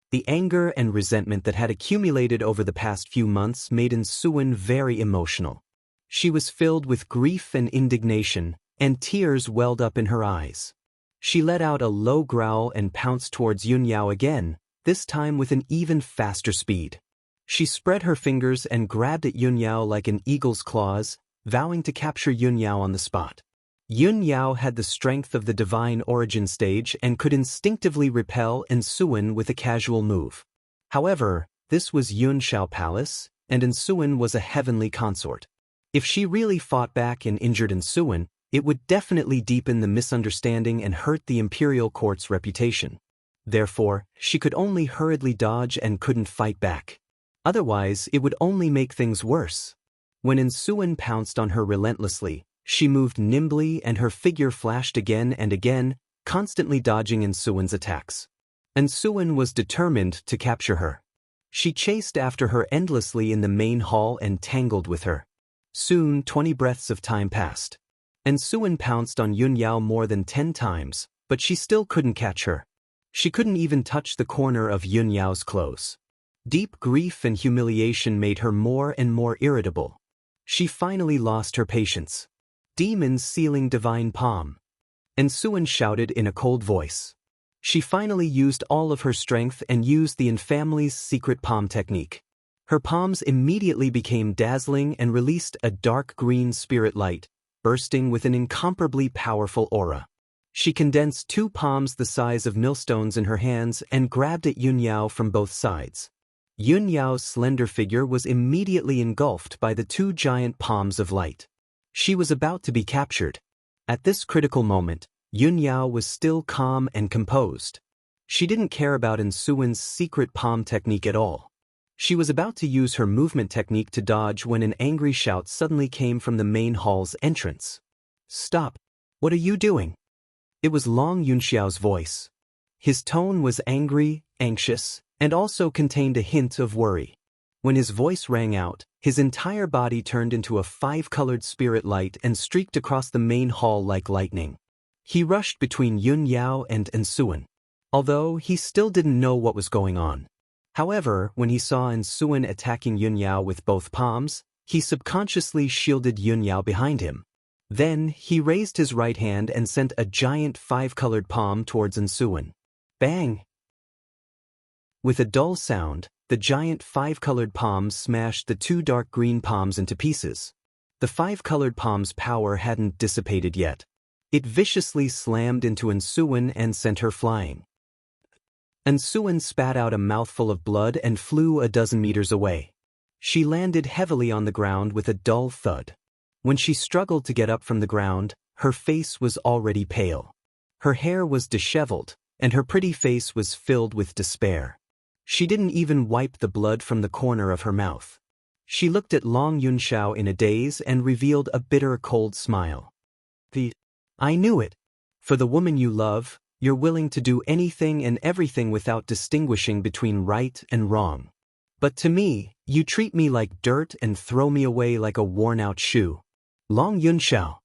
The anger and resentment that had accumulated over the past few months made Insuin very emotional. She was filled with grief and indignation, and tears welled up in her eyes. She let out a low growl and pounced towards Yun Yao again, this time with an even faster speed. She spread her fingers and grabbed at Yun Yao like an eagle's claws, vowing to capture Yun Yao on the spot. Yun Yao had the strength of the divine origin stage and could instinctively repel Insuin with a casual move. However, this was Yun Shao Palace, and Insuin was a heavenly consort. If she really fought back and injured Insuin, it would definitely deepen the misunderstanding and hurt the imperial court's reputation. Therefore, she could only hurriedly dodge and couldn't fight back. Otherwise, it would only make things worse. When Insuin pounced on her relentlessly, she moved nimbly and her figure flashed again and again, constantly dodging Insuin's attacks. Insuin was determined to capture her. She chased after her endlessly in the main hall and tangled with her. Soon, 20 breaths of time passed. Insuin pounced on Yun Yao more than 10 times, but she still couldn't catch her. She couldn't even touch the corner of Yun Yao's clothes. Deep grief and humiliation made her more and more irritable. She finally lost her patience. "Demons sealing divine palm." Insuin shouted in a cold voice. She finally used all of her strength and used the infamily's secret palm technique. Her palms immediately became dazzling and released a dark green spirit light, bursting with an incomparably powerful aura. She condensed 2 palms the size of millstones in her hands and grabbed at Yun Yao from both sides. Yun Yao's slender figure was immediately engulfed by the 2 giant palms of light. She was about to be captured. At this critical moment, Yun Yao was still calm and composed. She didn't care about Insuin's secret palm technique at all. She was about to use her movement technique to dodge when an angry shout suddenly came from the main hall's entrance. "Stop! What are you doing?" It was Long Yunxiao's voice. His tone was angry, anxious, and also contained a hint of worry. When his voice rang out, his entire body turned into a 5-colored spirit light and streaked across the main hall like lightning. He rushed between Yun Yao and Insuin, although he still didn't know what was going on. However, when he saw Insuin attacking Yun Yao with both palms, he subconsciously shielded Yun Yao behind him. Then, he raised his right hand and sent a giant five-colored palm towards Ensuan. Bang! With a dull sound, the giant five-colored palms smashed the two dark green palms into pieces. The five-colored palm's power hadn't dissipated yet. It viciously slammed into Ensuan and sent her flying. Ensuan spat out a mouthful of blood and flew a dozen meters away. She landed heavily on the ground with a dull thud. When she struggled to get up from the ground, her face was already pale. Her hair was disheveled, and her pretty face was filled with despair. She didn't even wipe the blood from the corner of her mouth. She looked at Long Yunxiao in a daze and revealed a bitter, cold smile. I knew it. For the woman you love, you're willing to do anything and everything without distinguishing between right and wrong. But to me, you treat me like dirt and throw me away like a worn-out shoe. Long Yunxiao,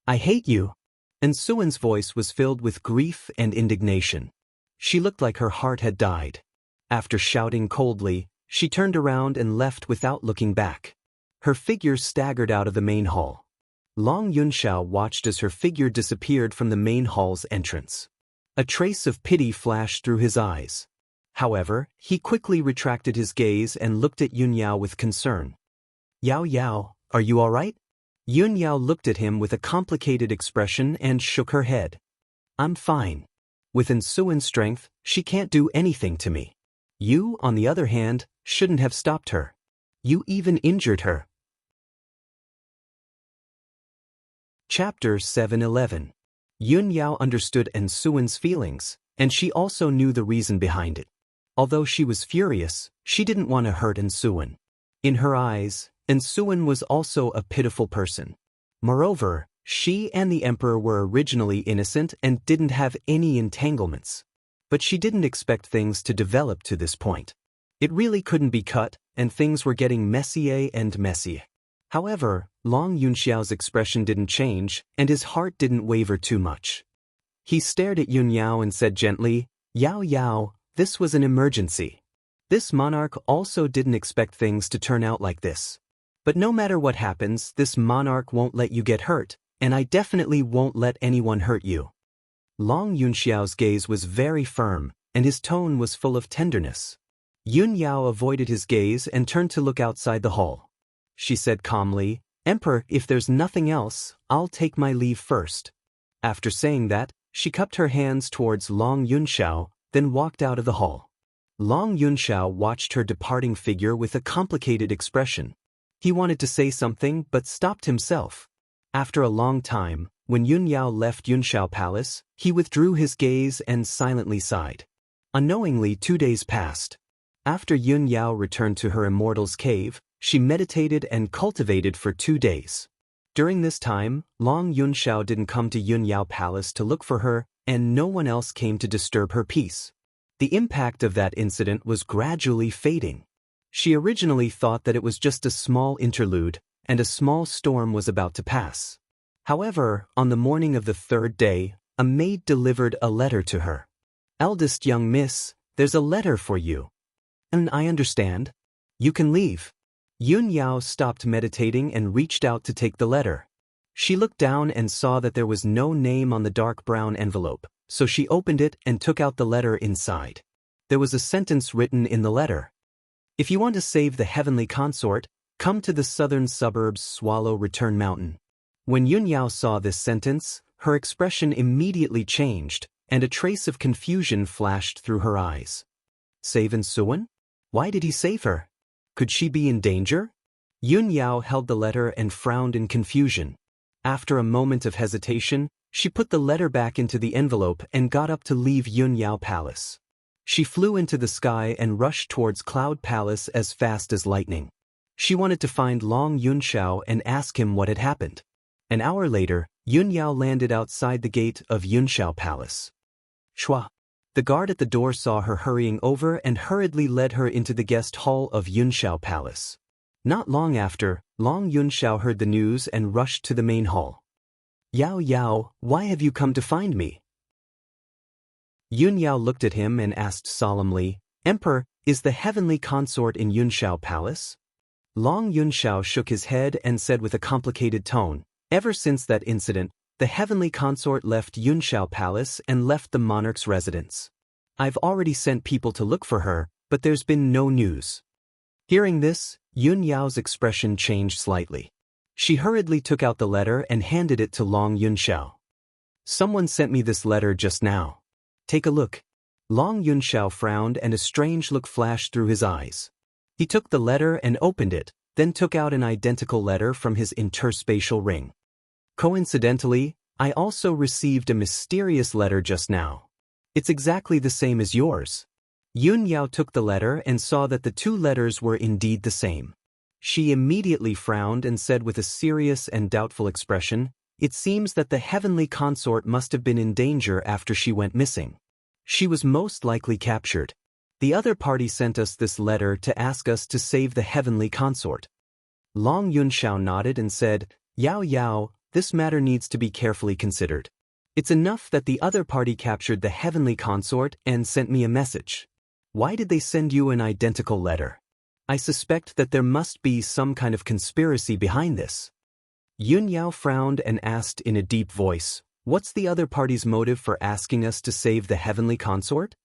I hate you. Ensuan's voice was filled with grief and indignation. She looked like her heart had died. After shouting coldly, she turned around and left without looking back. Her figure staggered out of the main hall. Long Yunxiao watched as her figure disappeared from the main hall's entrance. A trace of pity flashed through his eyes. However, he quickly retracted his gaze and looked at Yunyao with concern. Yao Yao, are you all right? Yunyao looked at him with a complicated expression and shook her head. I'm fine. With Ensuan's strength, she can't do anything to me. You, on the other hand, shouldn't have stopped her. You even injured her. Chapter 7:11. Yunyao understood Ensuan's feelings, and she also knew the reason behind it. Although she was furious, she didn't want to hurt Ensuan. In her eyes, Ensuan was also a pitiful person. Moreover, she and the emperor were originally innocent and didn't have any entanglements. But she didn't expect things to develop to this point. It really couldn't be cut, and things were getting messier and messier. However, Long Yunxiao's expression didn't change, and his heart didn't waver too much. He stared at Yunyao and said gently, Yao Yao, this was an emergency. This monarch also didn't expect things to turn out like this. But no matter what happens, this monarch won't let you get hurt, and I definitely won't let anyone hurt you. Long Yunxiao's gaze was very firm, and his tone was full of tenderness. Yunyao avoided his gaze and turned to look outside the hall. She said calmly, Emperor, if there's nothing else, I'll take my leave first. After saying that, she cupped her hands towards Long Yunxiao, then walked out of the hall. Long Yunxiao watched her departing figure with a complicated expression. He wanted to say something but stopped himself. After a long time, when Yunyao left Yunxiao Palace, he withdrew his gaze and silently sighed. Unknowingly, 2 days passed. After Yunyao returned to her immortal's cave, she meditated and cultivated for 2 days. During this time, Long Yunxiao didn't come to Yunyao Palace to look for her, and no one else came to disturb her peace. The impact of that incident was gradually fading. She originally thought that it was just a small interlude, and a small storm was about to pass. However, on the morning of the 3rd day, a maid delivered a letter to her. Eldest young miss, there's a letter for you. And I understand. You can leave. Yunyao stopped meditating and reached out to take the letter. She looked down and saw that there was no name on the dark brown envelope, so she opened it and took out the letter inside. There was a sentence written in the letter. If you want to save the heavenly consort, come to the southern suburbs Swallow Return Mountain. When Yunyao saw this sentence, her expression immediately changed, and a trace of confusion flashed through her eyes. Save Ensuan? Why did he save her? Could she be in danger? Yunyao held the letter and frowned in confusion. After a moment of hesitation, she put the letter back into the envelope and got up to leave Yunyao Palace. She flew into the sky and rushed towards Cloud Palace as fast as lightning. She wanted to find Long Yunxiao and ask him what had happened. An hour later, Yunyao landed outside the gate of Yunxiao Palace. Shua! The guard at the door saw her hurrying over and hurriedly led her into the guest hall of Yunxiao Palace. Not long after, Long Yunxiao heard the news and rushed to the main hall. Yao Yao, why have you come to find me? Yunyao looked at him and asked solemnly, Emperor, is the heavenly consort in Yunxiao Palace? Long Yunxiao shook his head and said with a complicated tone, Ever since that incident, the heavenly consort left Yunxiao Palace and left the monarch's residence. I've already sent people to look for her, but there's been no news. Hearing this, Yun Yao's expression changed slightly. She hurriedly took out the letter and handed it to Long Yunxiao. Someone sent me this letter just now. Take a look. Long Yunxiao frowned and a strange look flashed through his eyes. He took the letter and opened it, then took out an identical letter from his interspatial ring. Coincidentally, I also received a mysterious letter just now. It's exactly the same as yours. Yun Yao took the letter and saw that the two letters were indeed the same. She immediately frowned and said with a serious and doubtful expression, "It seems that the heavenly consort must have been in danger after she went missing. She was most likely captured. The other party sent us this letter to ask us to save the heavenly consort." Long Yunxiao nodded and said, "Yao Yao, this matter needs to be carefully considered. It's enough that the other party captured the heavenly consort and sent me a message. Why did they send you an identical letter? I suspect that there must be some kind of conspiracy behind this." Yun Yao frowned and asked in a deep voice, "What's the other party's motive for asking us to save the heavenly consort?"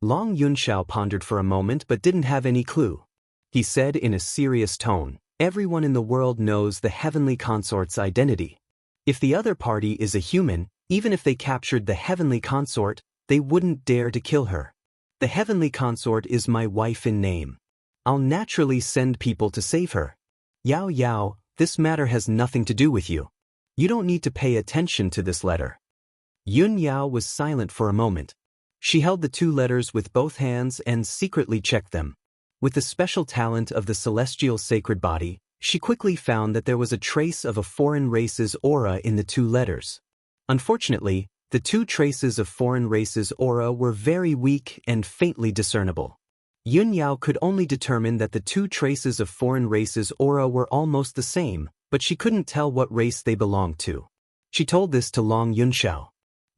Long Yunxiao pondered for a moment but didn't have any clue. He said in a serious tone, "Everyone in the world knows the heavenly consort's identity. If the other party is a human, even if they captured the heavenly consort, they wouldn't dare to kill her. The heavenly consort is my wife in name. I'll naturally send people to save her. Yao Yao, this matter has nothing to do with you. You don't need to pay attention to this letter." Yun Yao was silent for a moment. She held the two letters with both hands and secretly checked them. With the special talent of the celestial sacred body, she quickly found that there was a trace of a foreign race's aura in the two letters. Unfortunately, the two traces of foreign race's aura were very weak and faintly discernible. Yun Yao could only determine that the two traces of foreign race's aura were almost the same, but she couldn't tell what race they belonged to. She told this to Long Yunxiao.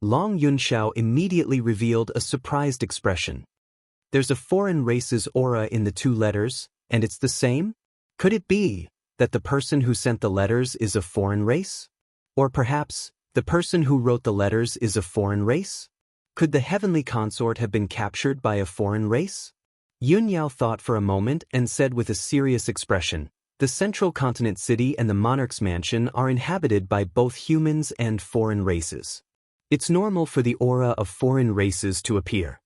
Long Yunxiao immediately revealed a surprised expression. "There's a foreign race's aura in the two letters, and it's the same? Could it be that the person who sent the letters is a foreign race? Or perhaps, the person who wrote the letters is a foreign race? Could the heavenly consort have been captured by a foreign race?" Yun Yao thought for a moment and said with a serious expression, "The central continent city and the monarch's mansion are inhabited by both humans and foreign races. It's normal for the aura of foreign races to appear.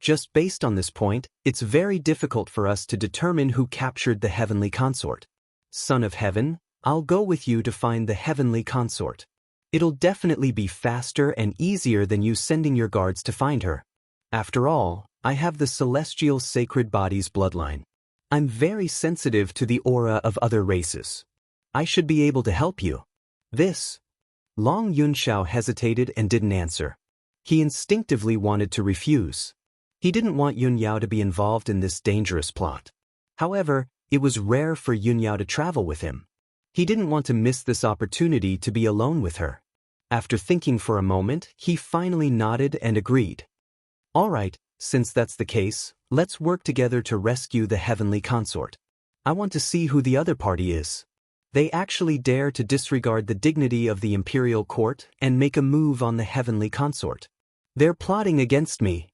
Just based on this point, it's very difficult for us to determine who captured the heavenly consort. Son of Heaven, I'll go with you to find the heavenly consort. It'll definitely be faster and easier than you sending your guards to find her. After all, I have the celestial sacred body's bloodline. I'm very sensitive to the aura of other races. I should be able to help you." This. Long Yunxiao hesitated and didn't answer. He instinctively wanted to refuse. He didn't want Yun Yao to be involved in this dangerous plot. However, it was rare for Yun Yao to travel with him. He didn't want to miss this opportunity to be alone with her. After thinking for a moment, he finally nodded and agreed. "All right, since that's the case, let's work together to rescue the heavenly consort. I want to see who the other party is. They actually dare to disregard the dignity of the imperial court and make a move on the heavenly consort. They're plotting against me."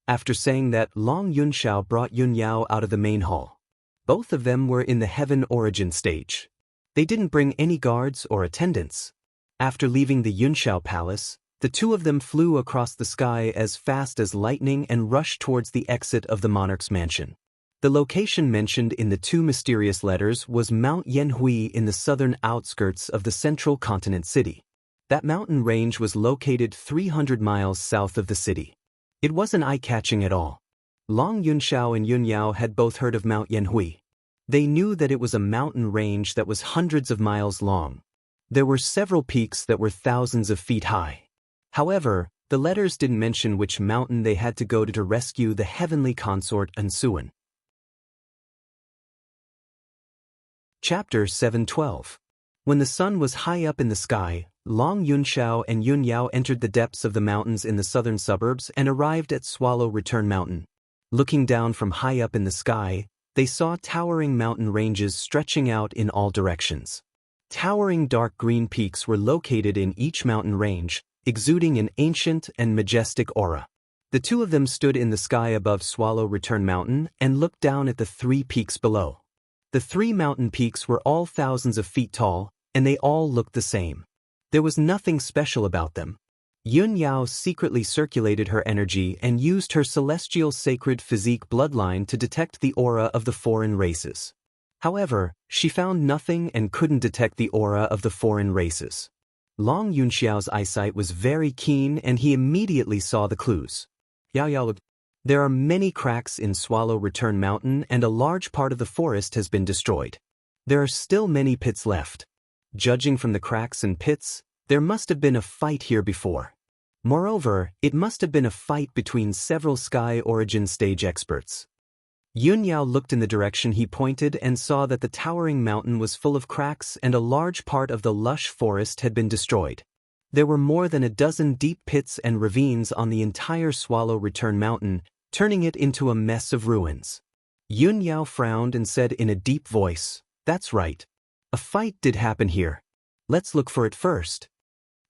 After saying that, Long Yunxiao brought Yun Yao out of the main hall. Both of them were in the heaven origin stage. They didn't bring any guards or attendants. After leaving the Yunxiao palace, the two of them flew across the sky as fast as lightning and rushed towards the exit of the monarch's mansion. The location mentioned in the two mysterious letters was Mount Yanhui in the southern outskirts of the central continent city. That mountain range was located 300 miles south of the city. It wasn't eye-catching at all. Long Yunxiao and Yun Yao had both heard of Mount Yanhui. They knew that it was a mountain range that was hundreds of miles long. There were several peaks that were thousands of feet high. However, the letters didn't mention which mountain they had to go to rescue the heavenly consort Ansuan. Chapter 7:12. When the sun was high up in the sky, Long Yunxiao and Yun Yao entered the depths of the mountains in the southern suburbs and arrived at Swallow Return Mountain. Looking down from high up in the sky, they saw towering mountain ranges stretching out in all directions. Towering dark green peaks were located in each mountain range, exuding an ancient and majestic aura. The two of them stood in the sky above Swallow Return Mountain and looked down at the three peaks below. The three mountain peaks were all thousands of feet tall, and they all looked the same. There was nothing special about them. Yun Yao secretly circulated her energy and used her celestial sacred physique bloodline to detect the aura of the foreign races. However, she found nothing and couldn't detect the aura of the foreign races. Long Yunxiao's eyesight was very keen and he immediately saw the clues. There are many cracks in Swallow Return Mountain and a large part of the forest has been destroyed. There are still many pits left. Judging from the cracks and pits, there must have been a fight here before. Moreover, it must have been a fight between several Sky Origin stage experts. Yun Yao looked in the direction he pointed and saw that the towering mountain was full of cracks and a large part of the lush forest had been destroyed. There were more than a dozen deep pits and ravines on the entire Swallow Return Mountain, turning it into a mess of ruins. Yun Yao frowned and said in a deep voice, "That's right. A fight did happen here. Let's look for it first."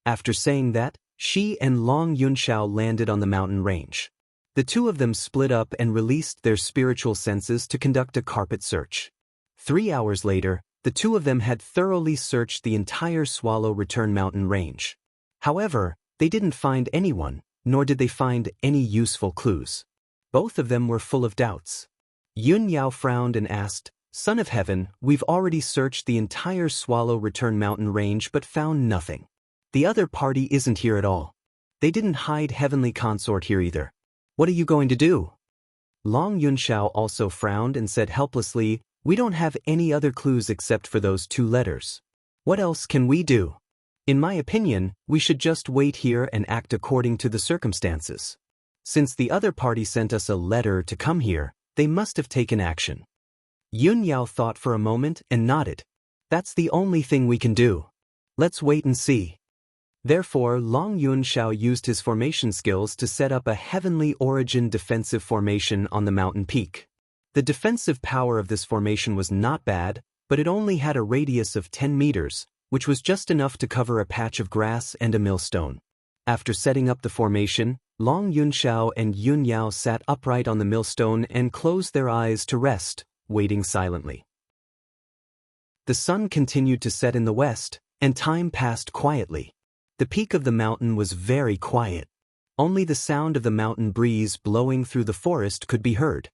After saying that, she and Long Yunxiao landed on the mountain range. The two of them split up and released their spiritual senses to conduct a carpet search. 3 hours later, the two of them had thoroughly searched the entire Swallow Return Mountain range. However, they didn't find anyone, nor did they find any useful clues. Both of them were full of doubts. Yun Yao frowned and asked, "Son of Heaven, we've already searched the entire Swallow Return Mountain range but found nothing. The other party isn't here at all. They didn't hide Heavenly Consort here either. What are you going to do?" Long Yunxiao also frowned and said helplessly, "We don't have any other clues except for those 2 letters. What else can we do? In my opinion, we should just wait here and act according to the circumstances. Since the other party sent us a letter to come here, they must have taken action." Yun Yao thought for a moment and nodded. "That's the only thing we can do. Let's wait and see." Therefore, Long Yunxiao used his formation skills to set up a Heavenly Origin defensive formation on the mountain peak. The defensive power of this formation was not bad, but it only had a radius of 10 meters, which was just enough to cover a patch of grass and a millstone. After setting up the formation, Long Yunxiao and Yun Yao sat upright on the millstone and closed their eyes to rest, waiting silently. The sun continued to set in the west, and time passed quietly. The peak of the mountain was very quiet. Only the sound of the mountain breeze blowing through the forest could be heard.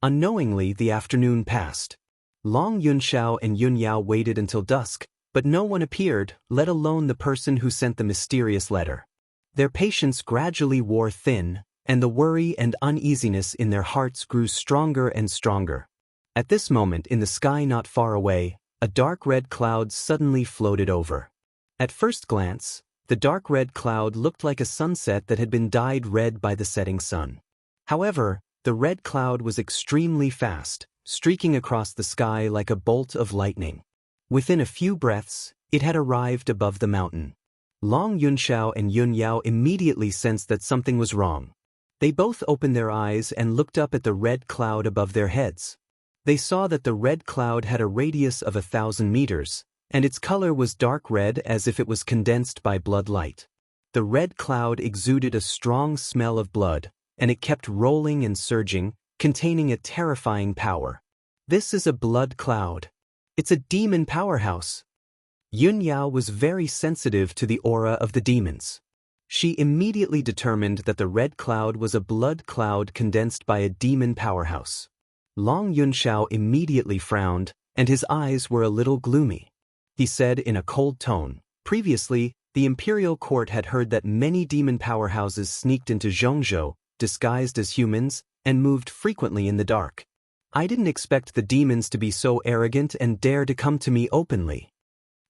Unknowingly, the afternoon passed. Long Yunxiao and Yun Yao waited until dusk, but no one appeared, let alone the person who sent the mysterious letter. Their patience gradually wore thin, and the worry and uneasiness in their hearts grew stronger and stronger. At this moment, in the sky not far away, a dark red cloud suddenly floated over. At first glance, the dark red cloud looked like a sunset that had been dyed red by the setting sun. However, the red cloud was extremely fast, streaking across the sky like a bolt of lightning. Within a few breaths, it had arrived above the mountain. Long Yunxiao and Yun Yao immediately sensed that something was wrong. They both opened their eyes and looked up at the red cloud above their heads. They saw that the red cloud had a radius of 1,000 meters, and its color was dark red as if it was condensed by blood light. The red cloud exuded a strong smell of blood, and it kept rolling and surging, containing a terrifying power. "This is a blood cloud. It's a demon powerhouse." Yun Yao was very sensitive to the aura of the demons. She immediately determined that the red cloud was a blood cloud condensed by a demon powerhouse. Long Yunxiao immediately frowned, and his eyes were a little gloomy. He said in a cold tone, "Previously, the imperial court had heard that many demon powerhouses sneaked into Zhongzhou, disguised as humans, and moved frequently in the dark. I didn't expect the demons to be so arrogant and dare to come to me openly."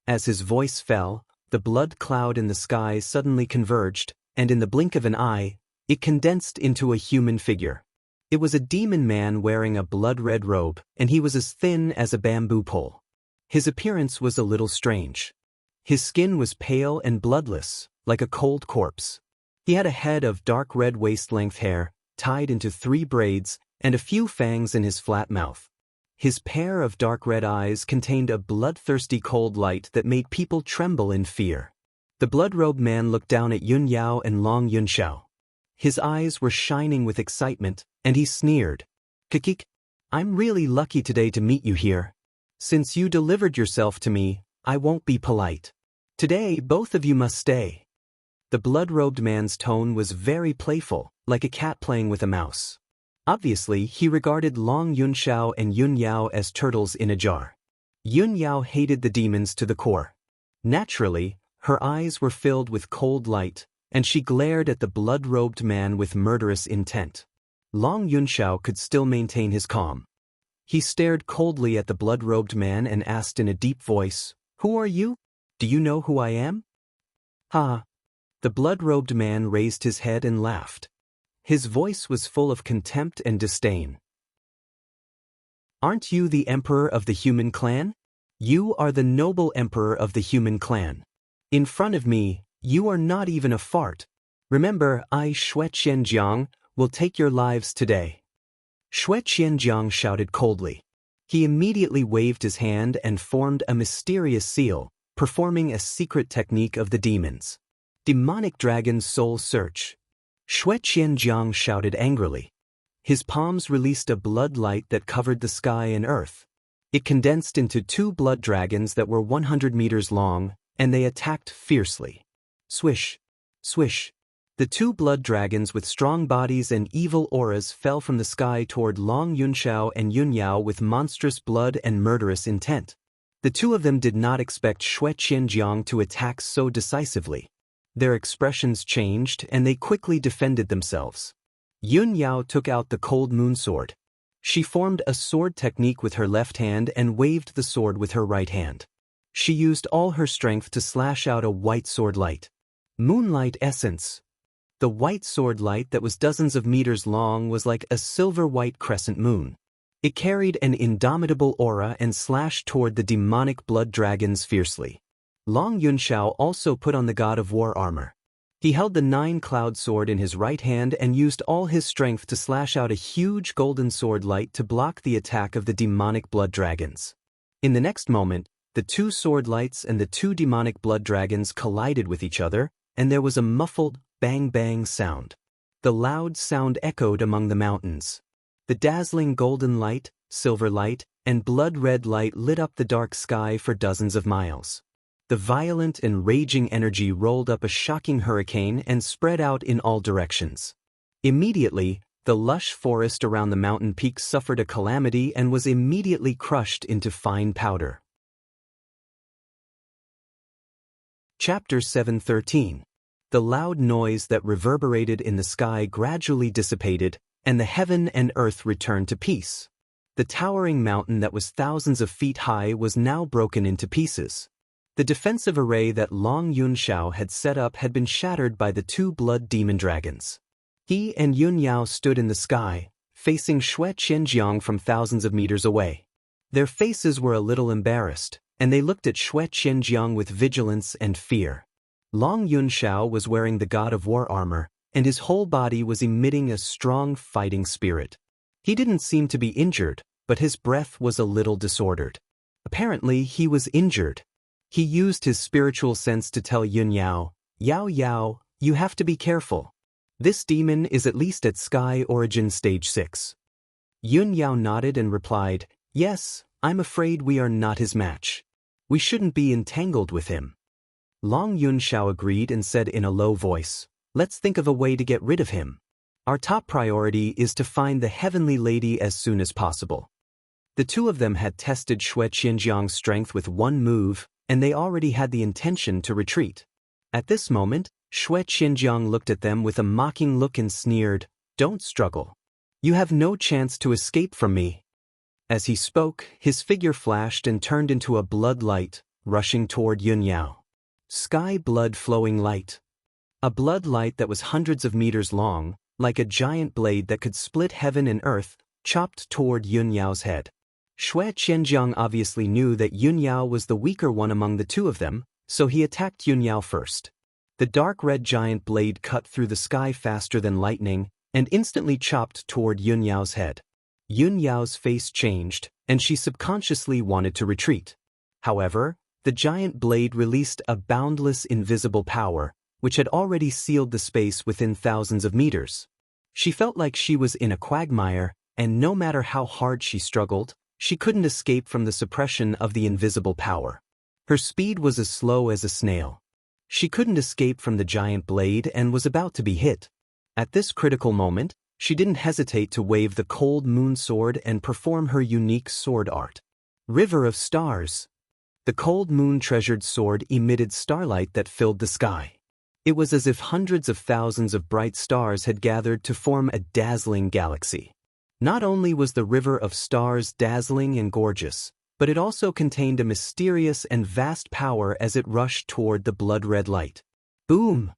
As his voice fell, the blood cloud in the sky suddenly converged, and in the blink of an eye, it condensed into a human figure. It was a demon man wearing a blood-red robe, and he was as thin as a bamboo pole. His appearance was a little strange. His skin was pale and bloodless, like a cold corpse. He had a head of dark red waist-length hair, tied into 3 braids, and a few fangs in his flat mouth. His pair of dark red eyes contained a bloodthirsty cold light that made people tremble in fear. The blood-robed man looked down at Yun Yao and Long Yunxiao. His eyes were shining with excitement, and he sneered. "Kikik, I'm really lucky today to meet you here. Since you delivered yourself to me, I won't be polite. Today, both of you must stay." The blood-robed man's tone was very playful, like a cat playing with a mouse. Obviously, he regarded Long Yunxiao and Yun Yao as turtles in a jar. Yun Yao hated the demons to the core. Naturally, her eyes were filled with cold light, and she glared at the blood-robed man with murderous intent. Long Yunxiao could still maintain his calm. He stared coldly at the blood-robed man and asked in a deep voice, "Who are you? Do you know who I am?" "Ha!" The blood-robed man raised his head and laughed. His voice was full of contempt and disdain. "Aren't you the emperor of the human clan? You are the noble emperor of the human clan. In front of me, you are not even a fart. Remember, I, Xue Qianjiang, will take your lives today." Xue Qianjiang shouted coldly. He immediately waved his hand and formed a mysterious seal, performing a secret technique of the demons. Demonic Dragon's Soul Search. Xue Qianjiang shouted angrily. His palms released a blood light that covered the sky and earth. It condensed into 2 blood dragons that were 100 meters long, and they attacked fiercely. Swish, swish. The 2 blood dragons with strong bodies and evil auras fell from the sky toward Long Yunxiao and Yun Yao with monstrous blood and murderous intent. The 2 of them did not expect Xue Qianjiang to attack so decisively. Their expressions changed, and they quickly defended themselves. Yun Yao took out the cold moon sword. She formed a sword technique with her left hand and waved the sword with her right hand. She used all her strength to slash out a white sword light. Moonlight essence. The white sword light that was dozens of meters long was like a silver-white crescent moon. It carried an indomitable aura and slashed toward the demonic blood dragons fiercely. Long Yunxiao also put on the God of War armor. He held the 9-cloud sword in his right hand and used all his strength to slash out a huge golden sword light to block the attack of the demonic blood dragons. In the next moment, the 2 sword lights and the 2 demonic blood dragons collided with each other, and there was a muffled bang-bang sound. The loud sound echoed among the mountains. The dazzling golden light, silver light, and blood-red light lit up the dark sky for dozens of miles. The violent and raging energy rolled up a shocking hurricane and spread out in all directions. Immediately, the lush forest around the mountain peaks suffered a calamity and was immediately crushed into fine powder. Chapter 7:13. The loud noise that reverberated in the sky gradually dissipated, and the heaven and earth returned to peace. The towering mountain that was thousands of feet high was now broken into pieces. The defensive array that Long Yunxiao had set up had been shattered by the 2 blood demon dragons. He and Yun Yao stood in the sky, facing Xue Qianjiang from thousands of meters away. Their faces were a little embarrassed, and they looked at Xue Qianjiang with vigilance and fear. Long Yunxiao was wearing the God of War armor, and his whole body was emitting a strong fighting spirit. He didn't seem to be injured, but his breath was a little disordered. Apparently, he was injured. He used his spiritual sense to tell Yun Yao, "Yao Yao, you have to be careful. This demon is at least at Sky Origin Stage 6. Yun Yao nodded and replied, "Yes, I'm afraid we are not his match. We shouldn't be entangled with him." Long Yunxiao agreed and said in a low voice, "Let's think of a way to get rid of him. Our top priority is to find the Heavenly Lady as soon as possible." The 2 of them had tested Xue Qianjiang's strength with 1 move, and they already had the intention to retreat. At this moment, Xue Qianjiang looked at them with a mocking look and sneered, "Don't struggle. You have no chance to escape from me." As he spoke, his figure flashed and turned into a blood light, rushing toward Yun Yao. Sky blood flowing light. A blood light that was hundreds of meters long, like a giant blade that could split heaven and earth, chopped toward Yun Yao's head. Xue Qianjiang obviously knew that Yun Yao was the weaker one among the 2 of them, so he attacked Yun Yao first. The dark red giant blade cut through the sky faster than lightning and instantly chopped toward Yun Yao's head. Yun Yao's face changed, and she subconsciously wanted to retreat. However, the giant blade released a boundless invisible power, which had already sealed the space within thousands of meters. She felt like she was in a quagmire, and no matter how hard she struggled, she couldn't escape from the suppression of the invisible power. Her speed was as slow as a snail. She couldn't escape from the giant blade and was about to be hit. At this critical moment, she didn't hesitate to wave the cold moon sword and perform her unique sword art. River of Stars. The cold moon treasured sword emitted starlight that filled the sky. It was as if hundreds of thousands of bright stars had gathered to form a dazzling galaxy. Not only was the River of Stars dazzling and gorgeous, but it also contained a mysterious and vast power as it rushed toward the blood-red light. Boom!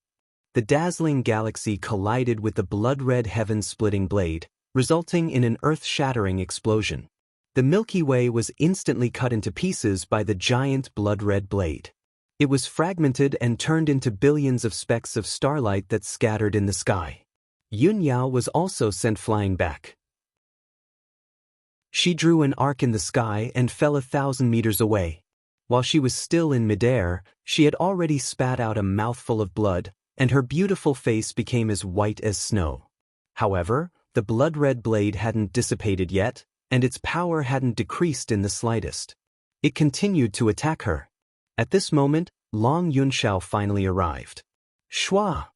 The dazzling galaxy collided with the blood-red heaven-splitting blade, resulting in an earth-shattering explosion. The Milky Way was instantly cut into pieces by the giant blood-red blade. It was fragmented and turned into billions of specks of starlight that scattered in the sky. Yun Yao was also sent flying back. She drew an arc in the sky and fell 1,000 meters away. While she was still in midair, she had already spat out a mouthful of blood, and her beautiful face became as white as snow. However, the blood-red blade hadn't dissipated yet, and its power hadn't decreased in the slightest. It continued to attack her. At this moment, Long Yunxiao finally arrived. Shua!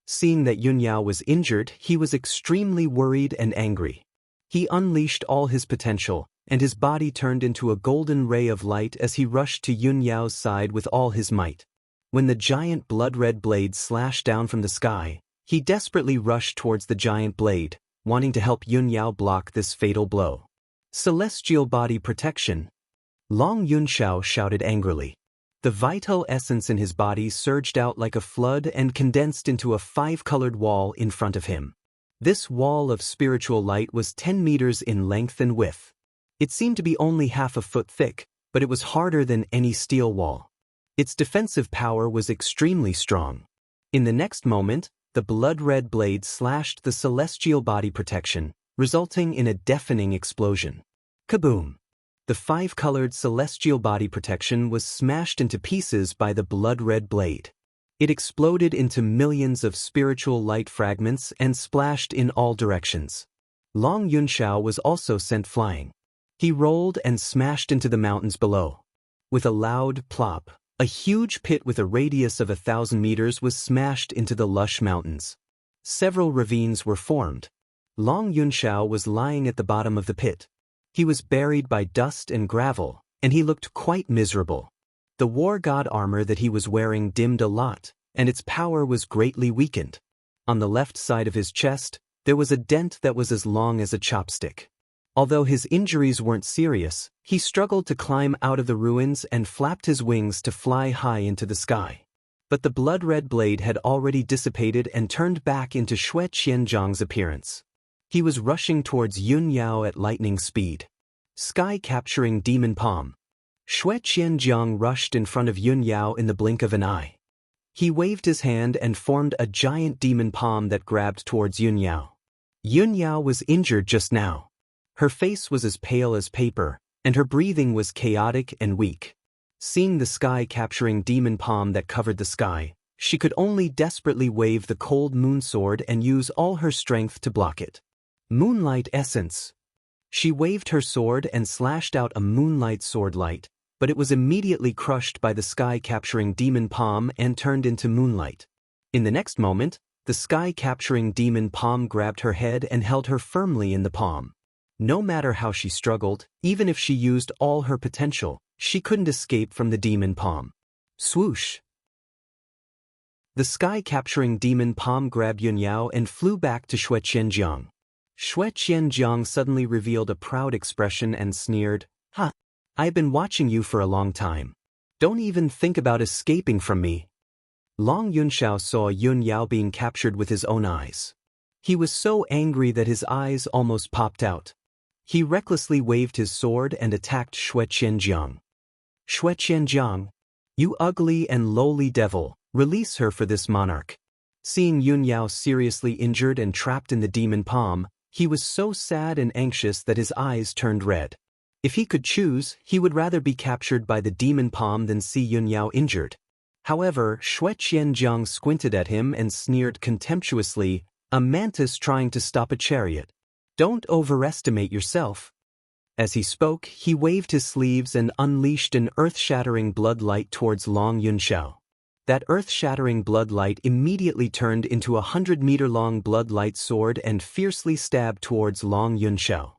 Seeing that Yun Yao was injured, he was extremely worried and angry. He unleashed all his potential, and his body turned into a golden ray of light as he rushed to Yun Yao's side with all his might. When the giant blood-red blade slashed down from the sky, he desperately rushed towards the giant blade, wanting to help Yun Yao block this fatal blow. Celestial body protection. Long Yunxiao shouted angrily. The vital essence in his body surged out like a flood and condensed into a 5-colored wall in front of him. This wall of spiritual light was 10 meters in length and width. It seemed to be only half a foot thick, but it was harder than any steel wall. Its defensive power was extremely strong. In the next moment, the blood-red blade slashed the celestial body protection, resulting in a deafening explosion. Kaboom! The 5-colored celestial body protection was smashed into pieces by the blood-red blade. It exploded into millions of spiritual light fragments and splashed in all directions. Long Yunxiao was also sent flying. He rolled and smashed into the mountains below. With a loud plop, a huge pit with a radius of 1,000 meters was smashed into the lush mountains. Several ravines were formed. Long Yunxiao was lying at the bottom of the pit. He was buried by dust and gravel, and he looked quite miserable. The war god armor that he was wearing dimmed a lot, and its power was greatly weakened. On the left side of his chest, there was a dent that was as long as a chopstick. Although his injuries weren't serious, he struggled to climb out of the ruins and flapped his wings to fly high into the sky. But the blood-red blade had already dissipated and turned back into Xue Qianzhang's appearance. He was rushing towards Yun Yao at lightning speed. Sky-capturing demon palm. Xue Qianzhang rushed in front of Yun Yao in the blink of an eye. He waved his hand and formed a giant demon palm that grabbed towards Yun Yao. Yun Yao was injured just now. Her face was as pale as paper, and her breathing was chaotic and weak. Seeing the sky-capturing demon palm that covered the sky, she could only desperately wave the cold moon sword and use all her strength to block it. Moonlight essence. She waved her sword and slashed out a moonlight sword light, but it was immediately crushed by the sky-capturing demon palm and turned into moonlight. In the next moment, the sky-capturing demon palm grabbed her head and held her firmly in the palm. No matter how she struggled, even if she used all her potential, she couldn't escape from the demon palm. Swoosh! The sky-capturing demon palm grabbed Yun Yao and flew back to Xue Qianzhang. Xue Qianzhang suddenly revealed a proud expression and sneered, "Ha! I've been watching you for a long time. Don't even think about escaping from me." Long Yunxiao saw Yun Yao being captured with his own eyes. He was so angry that his eyes almost popped out. He recklessly waved his sword and attacked Xue Qianzhang. "Xue Qianzhang, you ugly and lowly devil, release her for this monarch." Seeing Yun Yao seriously injured and trapped in the demon palm, He was so sad and anxious that his eyes turned red. If he could choose, he would rather be captured by the demon palm than see Yunyao injured. However, Xue Qianjiang squinted at him and sneered contemptuously, "A mantis trying to stop a chariot. Don't overestimate yourself." As he spoke, he waved his sleeves and unleashed an earth-shattering blood light towards Long Yunxiao. That earth-shattering blood light immediately turned into a 100-meter-long blood light sword and fiercely stabbed towards Long Yunxiao.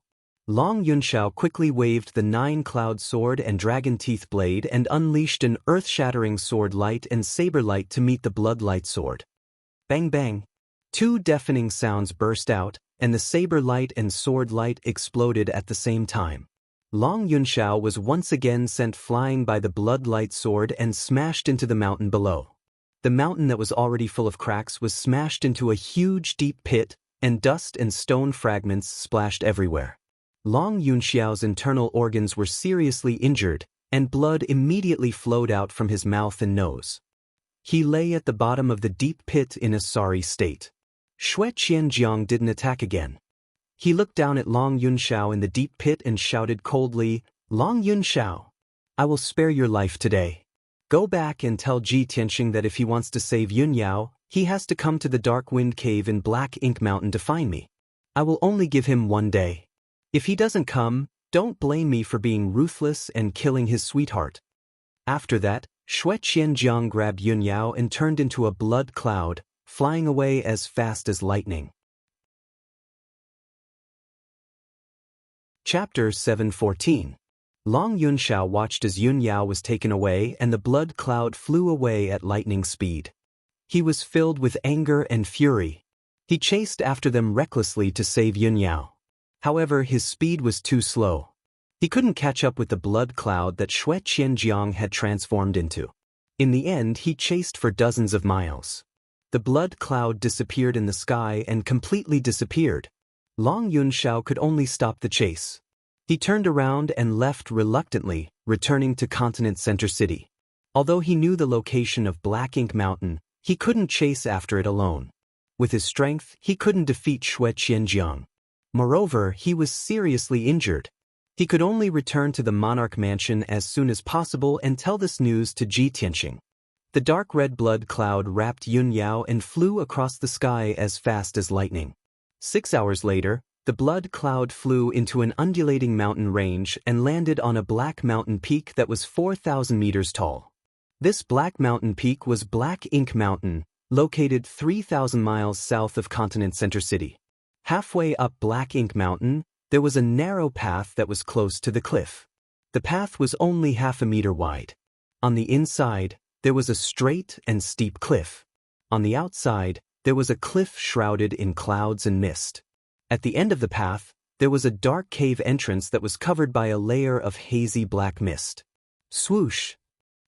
Long Yunxiao quickly waved the 9-cloud sword and dragon teeth blade and unleashed an earth-shattering sword light and saber light to meet the blood light sword. Bang bang! 2 deafening sounds burst out, and the saber light and sword light exploded at the same time. Long Yunxiao was once again sent flying by the blood light sword and smashed into the mountain below. The mountain that was already full of cracks was smashed into a huge deep pit, and dust and stone fragments splashed everywhere. Long Yunxiao's internal organs were seriously injured, and blood immediately flowed out from his mouth and nose. He lay at the bottom of the deep pit in a sorry state. Xue Qianjiang didn't attack again. He looked down at Long Yunxiao in the deep pit and shouted coldly, "Long Yunxiao, I will spare your life today. Go back and tell Ji Tianxing that if he wants to save Yunyao, he has to come to the Dark Wind Cave in Black Ink Mountain to find me. I will only give him 1 day. If he doesn't come, don't blame me for being ruthless and killing his sweetheart." After that, Xue Qianjiang grabbed Yunyao and turned into a blood cloud, flying away as fast as lightning. Chapter 714. Long Yunxiao watched as Yunyao was taken away and the blood cloud flew away at lightning speed. He was filled with anger and fury. He chased after them recklessly to save Yunyao. However, his speed was too slow. He couldn't catch up with the blood cloud that Xue Qianjiang had transformed into. In the end, he chased for dozens of miles. The blood cloud disappeared in the sky and completely disappeared. Long Yunxiao could only stop the chase. He turned around and left reluctantly, returning to Continent Center City. Although he knew the location of Black Ink Mountain, he couldn't chase after it alone. With his strength, he couldn't defeat Xue Qianjiang. Moreover, he was seriously injured. He could only return to the monarch mansion as soon as possible and tell this news to Ji Tianxing. The dark red blood cloud wrapped Yunyao and flew across the sky as fast as lightning. 6 hours later, the blood cloud flew into an undulating mountain range and landed on a black mountain peak that was 4,000 meters tall. This black mountain peak was Black Ink Mountain, located 3,000 miles south of Continent Center City. Halfway up Black Ink Mountain, there was a narrow path that was close to the cliff. The path was only half a meter wide. On the inside, there was a straight and steep cliff. On the outside, there was a cliff shrouded in clouds and mist. At the end of the path, there was a dark cave entrance that was covered by a layer of hazy black mist. Swoosh!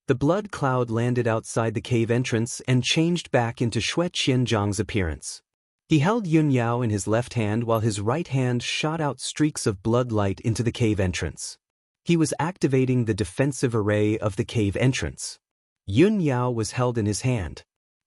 The blood cloud landed outside the cave entrance and changed back into Xue Qianjiang's appearance. He held Yunyao in his left hand while his right hand shot out streaks of blood light into the cave entrance. He was activating the defensive array of the cave entrance. Yunyao was held in his hand.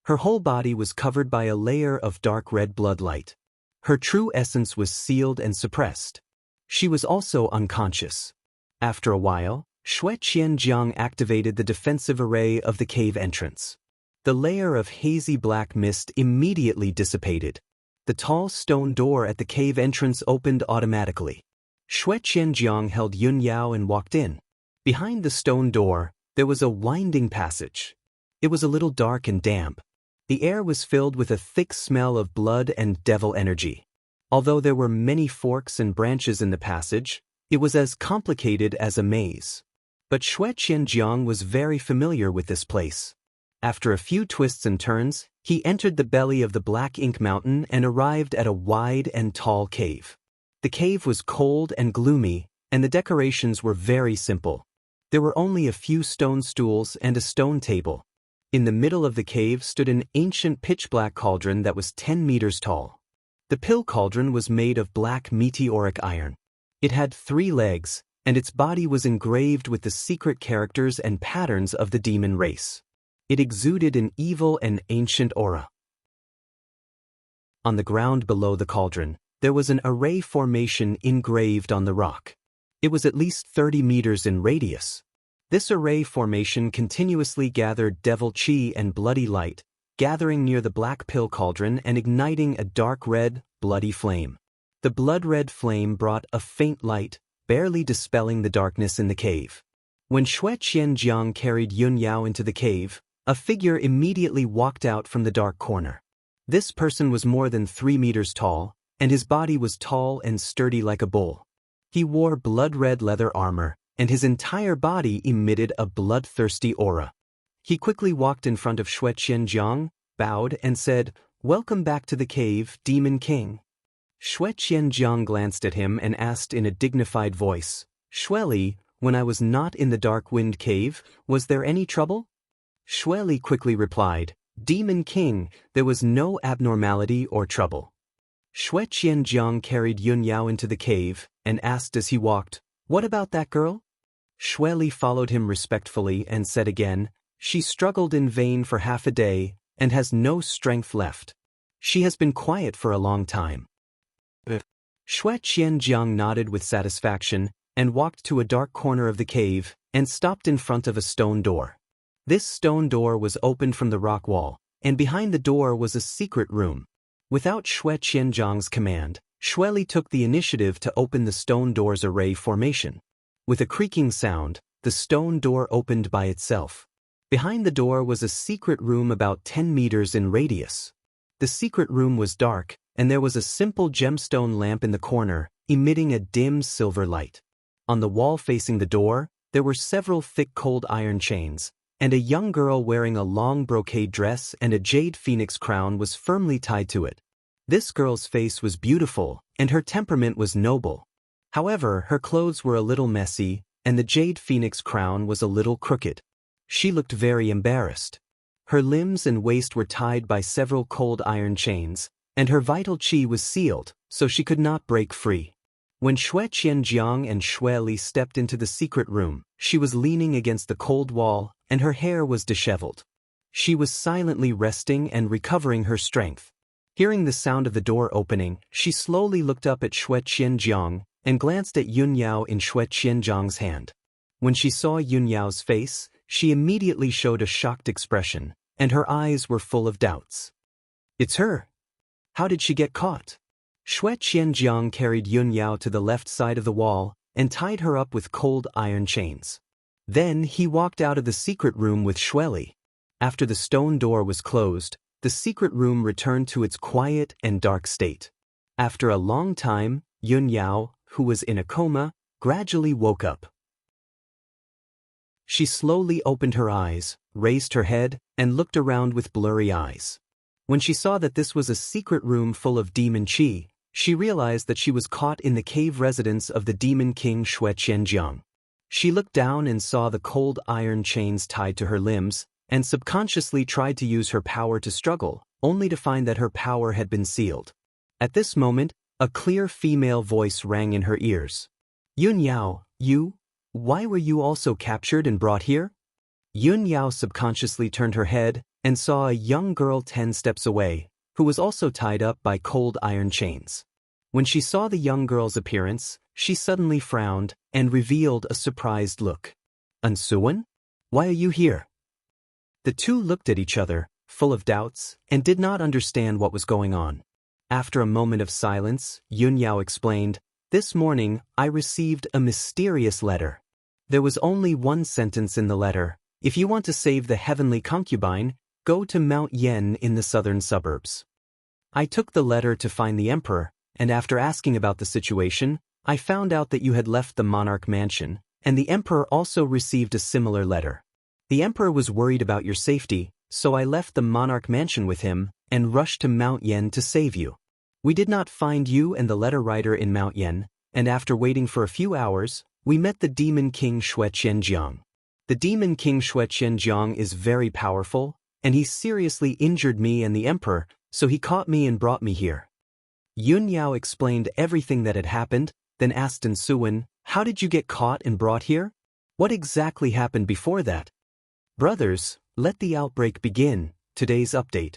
Her whole body was covered by a layer of dark red blood light. Her true essence was sealed and suppressed. She was also unconscious. After a while, Xue Qianjiang activated the defensive array of the cave entrance. The layer of hazy black mist immediately dissipated. The tall stone door at the cave entrance opened automatically. Xue Qianjiang held Yunyao and walked in. Behind the stone door, there was a winding passage. It was a little dark and damp. The air was filled with a thick smell of blood and devil energy. Although there were many forks and branches in the passage, it was as complicated as a maze. But Xue Qianjiang was very familiar with this place. After a few twists and turns, he entered the belly of the Black Ink Mountain and arrived at a wide and tall cave. The cave was cold and gloomy, and the decorations were very simple. There were only a few stone stools and a stone table. In the middle of the cave stood an ancient pitch-black cauldron that was 10 meters tall. The pill cauldron was made of black meteoric iron. It had 3 legs, and its body was engraved with the secret characters and patterns of the demon race. It exuded an evil and ancient aura. On the ground below the cauldron, there was an array formation engraved on the rock. It was at least 30 meters in radius. This array formation continuously gathered devil chi and bloody light, gathering near the black pill cauldron and igniting a dark red, bloody flame. The blood-red flame brought a faint light, barely dispelling the darkness in the cave. When Xue Qianjiang carried Yun Yao into the cave, a figure immediately walked out from the dark corner. This person was more than 3 meters tall, and his body was tall and sturdy like a bull. He wore blood-red leather armor, and his entire body emitted a bloodthirsty aura. He quickly walked in front of Xue Qianjiang, bowed, and said, "Welcome back to the cave, Demon King." Xue Qianjiang glanced at him and asked in a dignified voice, "Xueli, when I was not in the Dark Wind Cave, was there any trouble?" Xueli quickly replied, "Demon King, there was no abnormality or trouble." Xue Qianjiang carried Yun Yao into the cave and asked as he walked, "What about that girl?" Xueli followed him respectfully and said again, "She struggled in vain for half a day and has no strength left. She has been quiet for a long time." Xue Qianjiang nodded with satisfaction and walked to a dark corner of the cave and stopped in front of a stone door. This stone door was opened from the rock wall, and behind the door was a secret room. Without Xue Qianjiang's command, Xueli took the initiative to open the stone door's array formation. With a creaking sound, the stone door opened by itself. Behind the door was a secret room about 10 meters in radius. The secret room was dark, and there was a simple gemstone lamp in the corner, emitting a dim silver light. On the wall facing the door, there were several thick cold iron chains, and a young girl wearing a long brocade dress and a jade phoenix crown was firmly tied to it. This girl's face was beautiful, and her temperament was noble. However, her clothes were a little messy, and the jade phoenix crown was a little crooked. She looked very embarrassed. Her limbs and waist were tied by several cold iron chains, and her vital chi was sealed, so she could not break free. When Xue Qianjiang and Xueli stepped into the secret room, she was leaning against the cold wall, and her hair was disheveled. She was silently resting and recovering her strength. Hearing the sound of the door opening, she slowly looked up at Xue Qianjiang and glanced at Yun Yao in Xue Qianjiang's hand. When she saw Yun Yao's face, she immediately showed a shocked expression, and her eyes were full of doubts. "It's her. How did she get caught?" Xue Qianjiang carried Yun Yao to the left side of the wall and tied her up with cold iron chains. Then he walked out of the secret room with Xueli. After the stone door was closed, the secret room returned to its quiet and dark state. After a long time, Yun Yao, who was in a coma, gradually woke up. She slowly opened her eyes, raised her head, and looked around with blurry eyes. When she saw that this was a secret room full of demon chi, she realized that she was caught in the cave residence of the demon king Xue Qianjiang. She looked down and saw the cold iron chains tied to her limbs, and subconsciously tried to use her power to struggle, only to find that her power had been sealed. At this moment, a clear female voice rang in her ears. "Yun Yao, why were you also captured and brought here?" Yun Yao subconsciously turned her head and saw a young girl 10 steps away, who was also tied up by cold iron chains. When she saw the young girl's appearance, she suddenly frowned and revealed a surprised look. "Ansuan? Why are you here?" The two looked at each other, full of doubts, and did not understand what was going on. After a moment of silence, Yun Yao explained, "This morning, I received a mysterious letter. There was only one sentence in the letter: if you want to save the heavenly concubine, go to Mount Yen in the southern suburbs." I took the letter to find the emperor, and after asking about the situation, I found out that you had left the monarch mansion, and the emperor also received a similar letter. The emperor was worried about your safety, so I left the monarch mansion with him and rushed to Mount Yen to save you. We did not find you and the letter writer in Mount Yen, and after waiting for a few hours, we met the demon king Xue Qianjiang. The demon king Xue Qianjiang is very powerful, and he seriously injured me and the emperor, so he caught me and brought me here. Yun Yao explained everything that had happened, then asked Ansuan, "How did you get caught and brought here? What exactly happened before that?" Brothers, let the outbreak begin. Today's update.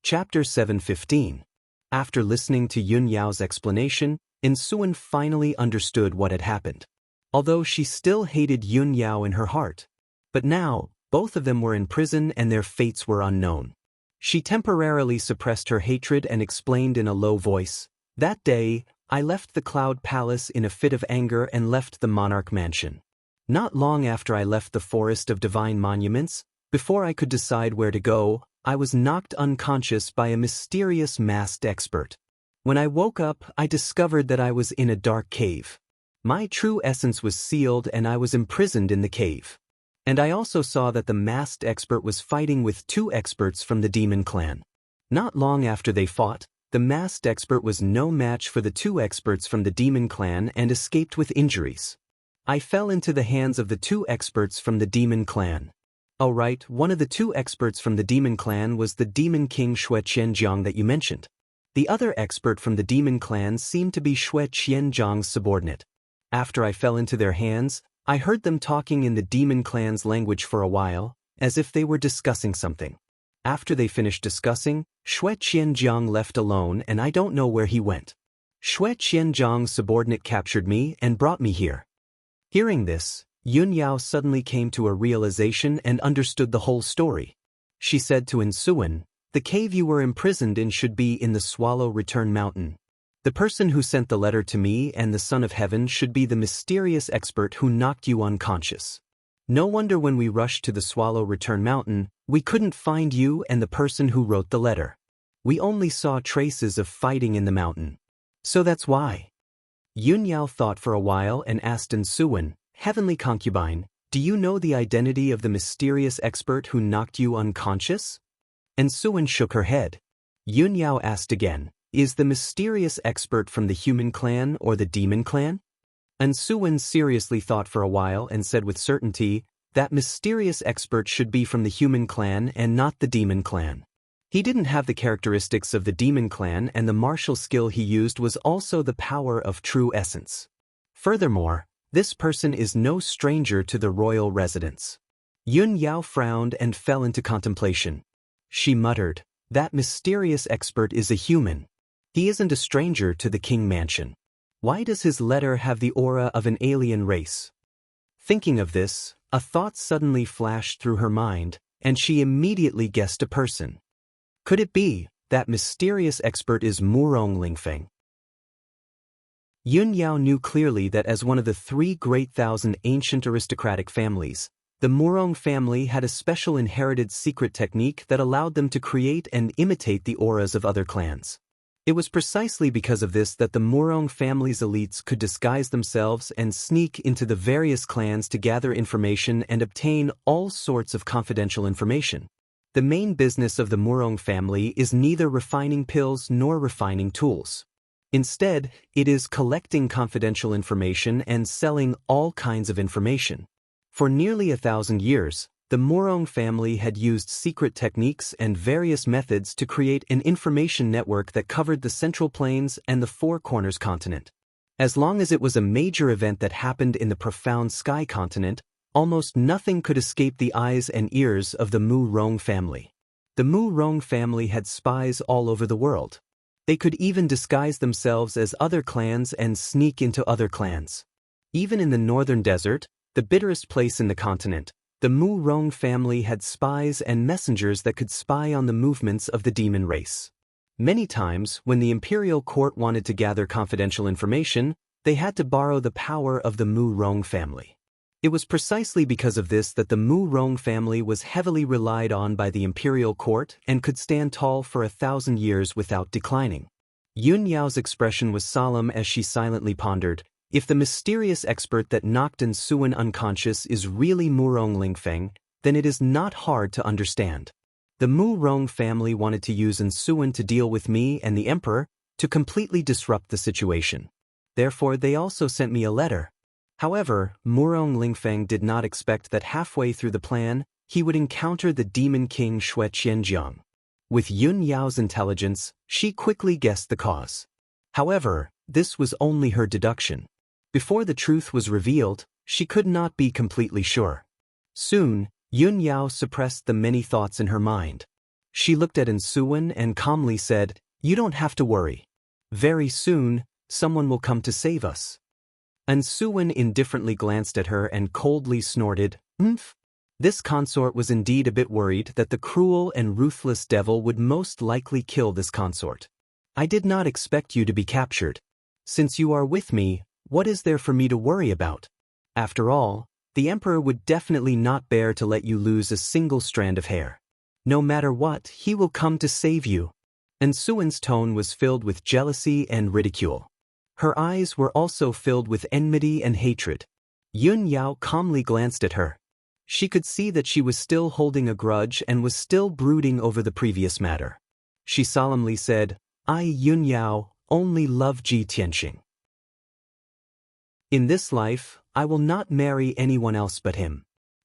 Chapter 7:15. After listening to Yun Yao's explanation, Insuan finally understood what had happened. Although she still hated Yun Yao in her heart. But now, both of them were in prison and their fates were unknown. She temporarily suppressed her hatred and explained in a low voice, "That day, I left the Cloud Palace in a fit of anger and left the Monarch Mansion. Not long after I left the Forest of Divine Monuments, before I could decide where to go, I was knocked unconscious by a mysterious masked expert. When I woke up, I discovered that I was in a dark cave. My true essence was sealed and I was imprisoned in the cave. And I also saw that the masked expert was fighting with 2 experts from the demon clan. Not long after they fought, the masked expert was no match for the 2 experts from the demon clan and escaped with injuries. I fell into the hands of the 2 experts from the demon clan. Oh right, one of the 2 experts from the demon clan was the demon king Xue Qianjiang that you mentioned. The other expert from the demon clan seemed to be Xue Qianjiang's subordinate. After I fell into their hands, I heard them talking in the demon clan's language for a while, as if they were discussing something. After they finished discussing, Xue Qianjiang left alone and I don't know where he went. Xue Qianjiang's subordinate captured me and brought me here." Hearing this, Yun Yao suddenly came to a realization and understood the whole story. She said to Insuan, "The cave you were imprisoned in should be in the Swallow Return Mountain. The person who sent the letter to me and the Son of Heaven should be the mysterious expert who knocked you unconscious. No wonder when we rushed to the Swallow Return Mountain, we couldn't find you and the person who wrote the letter. We only saw traces of fighting in the mountain. So that's why." Yun Yao thought for a while and asked Insuan, "Heavenly concubine, do you know the identity of the mysterious expert who knocked you unconscious?" Insuan shook her head. Yun Yao asked again, "Is the mysterious expert from the human clan or the demon clan?" Insuan seriously thought for a while and said with certainty, "That mysterious expert should be from the human clan and not the demon clan. He didn't have the characteristics of the demon clan and the martial skill he used was also the power of true essence. Furthermore, this person is no stranger to the royal residence." Yun Yao frowned and fell into contemplation. She muttered, "That mysterious expert is a human. He isn't a stranger to the King Mansion. Why does his letter have the aura of an alien race?" Thinking of this, a thought suddenly flashed through her mind, and she immediately guessed a person. Could it be that mysterious expert is Murong Lingfeng? Yun Yao knew clearly that as one of the 3 great thousand ancient aristocratic families, the Murong family had a special inherited secret technique that allowed them to create and imitate the auras of other clans. It was precisely because of this that the Murong family's elites could disguise themselves and sneak into the various clans to gather information and obtain all sorts of confidential information. The main business of the Murong family is neither refining pills nor refining tools. Instead, it is collecting confidential information and selling all kinds of information. For nearly 1,000 years, the Murong family had used secret techniques and various methods to create an information network that covered the Central Plains and the Four Corners continent. As long as it was a major event that happened in the profound Sky continent, almost nothing could escape the eyes and ears of the Murong family. The Murong family had spies all over the world. They could even disguise themselves as other clans and sneak into other clans. Even in the northern desert, the bitterest place in the continent, the Murong family had spies and messengers that could spy on the movements of the demon race. Many times, when the imperial court wanted to gather confidential information, they had to borrow the power of the Murong family. It was precisely because of this that the Murong family was heavily relied on by the imperial court and could stand tall for 1,000 years without declining. Yun Yao's expression was solemn as she silently pondered, if the mysterious expert that knocked Insuan unconscious is really Murong Lingfeng, then it is not hard to understand. The Murong family wanted to use Insuan to deal with me and the emperor to completely disrupt the situation. Therefore, they also sent me a letter. However, Murong Lingfeng did not expect that halfway through the plan, he would encounter the demon king Xue Qianjiang. With Yun Yao's intelligence, she quickly guessed the cause. However, this was only her deduction. Before the truth was revealed, she could not be completely sure. Soon, Yun Yao suppressed the many thoughts in her mind. She looked at Ensuan and calmly said, "You don't have to worry. Very soon, someone will come to save us." Ensuan indifferently glanced at her and coldly snorted, "Umph." This consort was indeed a bit worried that the cruel and ruthless devil would most likely kill this consort. "I did not expect you to be captured. Since you are with me, what is there for me to worry about? After all, the Emperor would definitely not bear to let you lose a single strand of hair. No matter what, he will come to save you." Ensuan's tone was filled with jealousy and ridicule. Her eyes were also filled with enmity and hatred. Yun Yao calmly glanced at her. She could see that she was still holding a grudge and was still brooding over the previous matter. She solemnly said, "I, Yun Yao, only love Ji Tianxing. In this life, I will not marry anyone else but him.